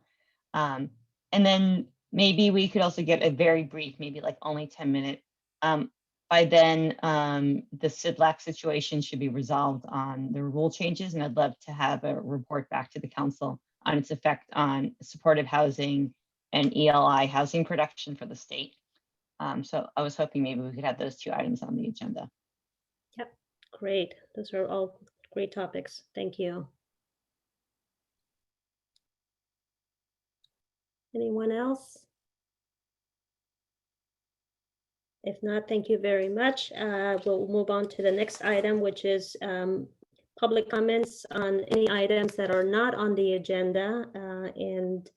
And then maybe we could also get a very brief, maybe like only 10-minute. By then, the SIDLAC situation should be resolved on the rule changes, and I'd love to have a report back to the council on its effect on supportive housing and ELI housing production for the state. So I was hoping maybe we could have those 2 items on the agenda. Yep, great. Those are all great topics. Thank you. Anyone else? If not, thank you very much. We'll move on to the next item, which is public comments on any items that are not on the agenda. And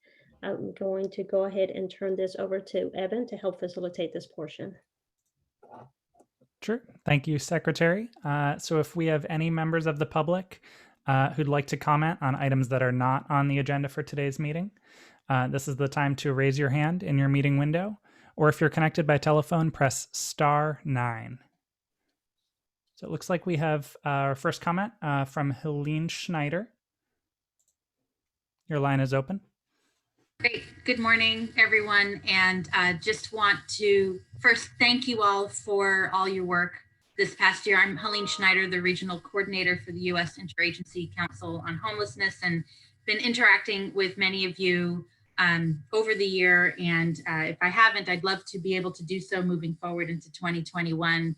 I'm going to go ahead and turn this over to Evan to help facilitate this portion. Sure. Thank you, Secretary. So if we have any members of the public who'd like to comment on items that are not on the agenda for today's meeting, this is the time to raise your hand in your meeting window, or if you're connected by telephone, press *9. So it looks like we have our first comment from Helene Schneider. Your line is open. Great. Good morning, everyone. And just want to first thank you all for all your work this past year. I'm Helene Schneider, the Regional Coordinator for the U.S. Interagency Council on Homelessness, and been interacting with many of you over the year. And if I haven't, I'd love to be able to do so moving forward into 2021.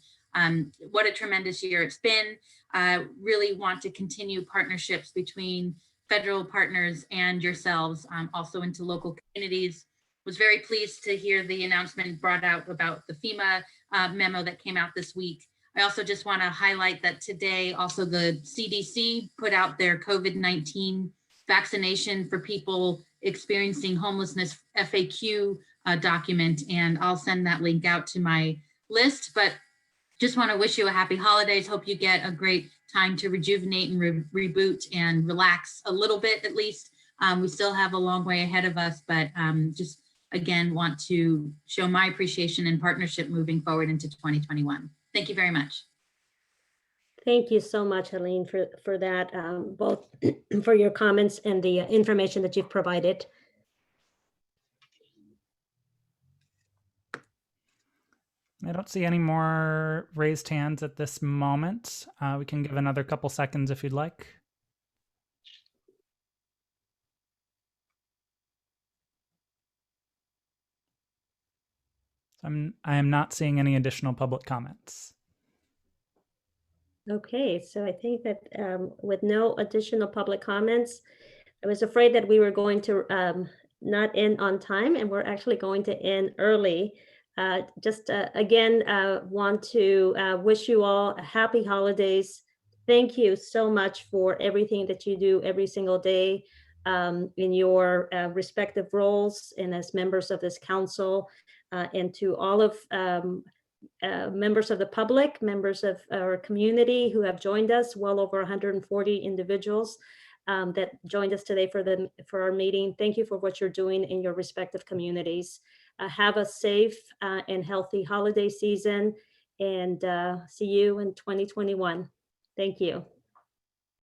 What a tremendous year it's been. Really want to continue partnerships between federal partners and yourselves, also into local communities. Was very pleased to hear the announcement brought out about the FEMA memo that came out this week. I also just want to highlight that today also the CDC put out their COVID-19 vaccination for people experiencing homelessness FAQ document, and I'll send that link out to my list. But just want to wish you a happy holidays. Hope you get a great time to rejuvenate and reboot and relax a little bit at least. We still have a long way ahead of us, but just again want to show my appreciation and partnership moving forward into 2021. Thank you very much. Thank you so much, Helene, for that, both for your comments and the information that you've provided. I don't see any more raised hands at this moment. We can give another couple seconds if you'd like. I am not seeing any additional public comments. Okay, so I think that with no additional public comments, I was afraid that we were going to not end on time, and we're actually going to end early. Just again, want to wish you all a happy holidays. Thank you so much for everything that you do every single day in your respective roles and as members of this council, and to all of members of the public, members of our community who have joined us, well over 140 individuals that joined us today for our meeting. Thank you for what you're doing in your respective communities. Have a safe and healthy holiday season, and see you in 2021. Thank you.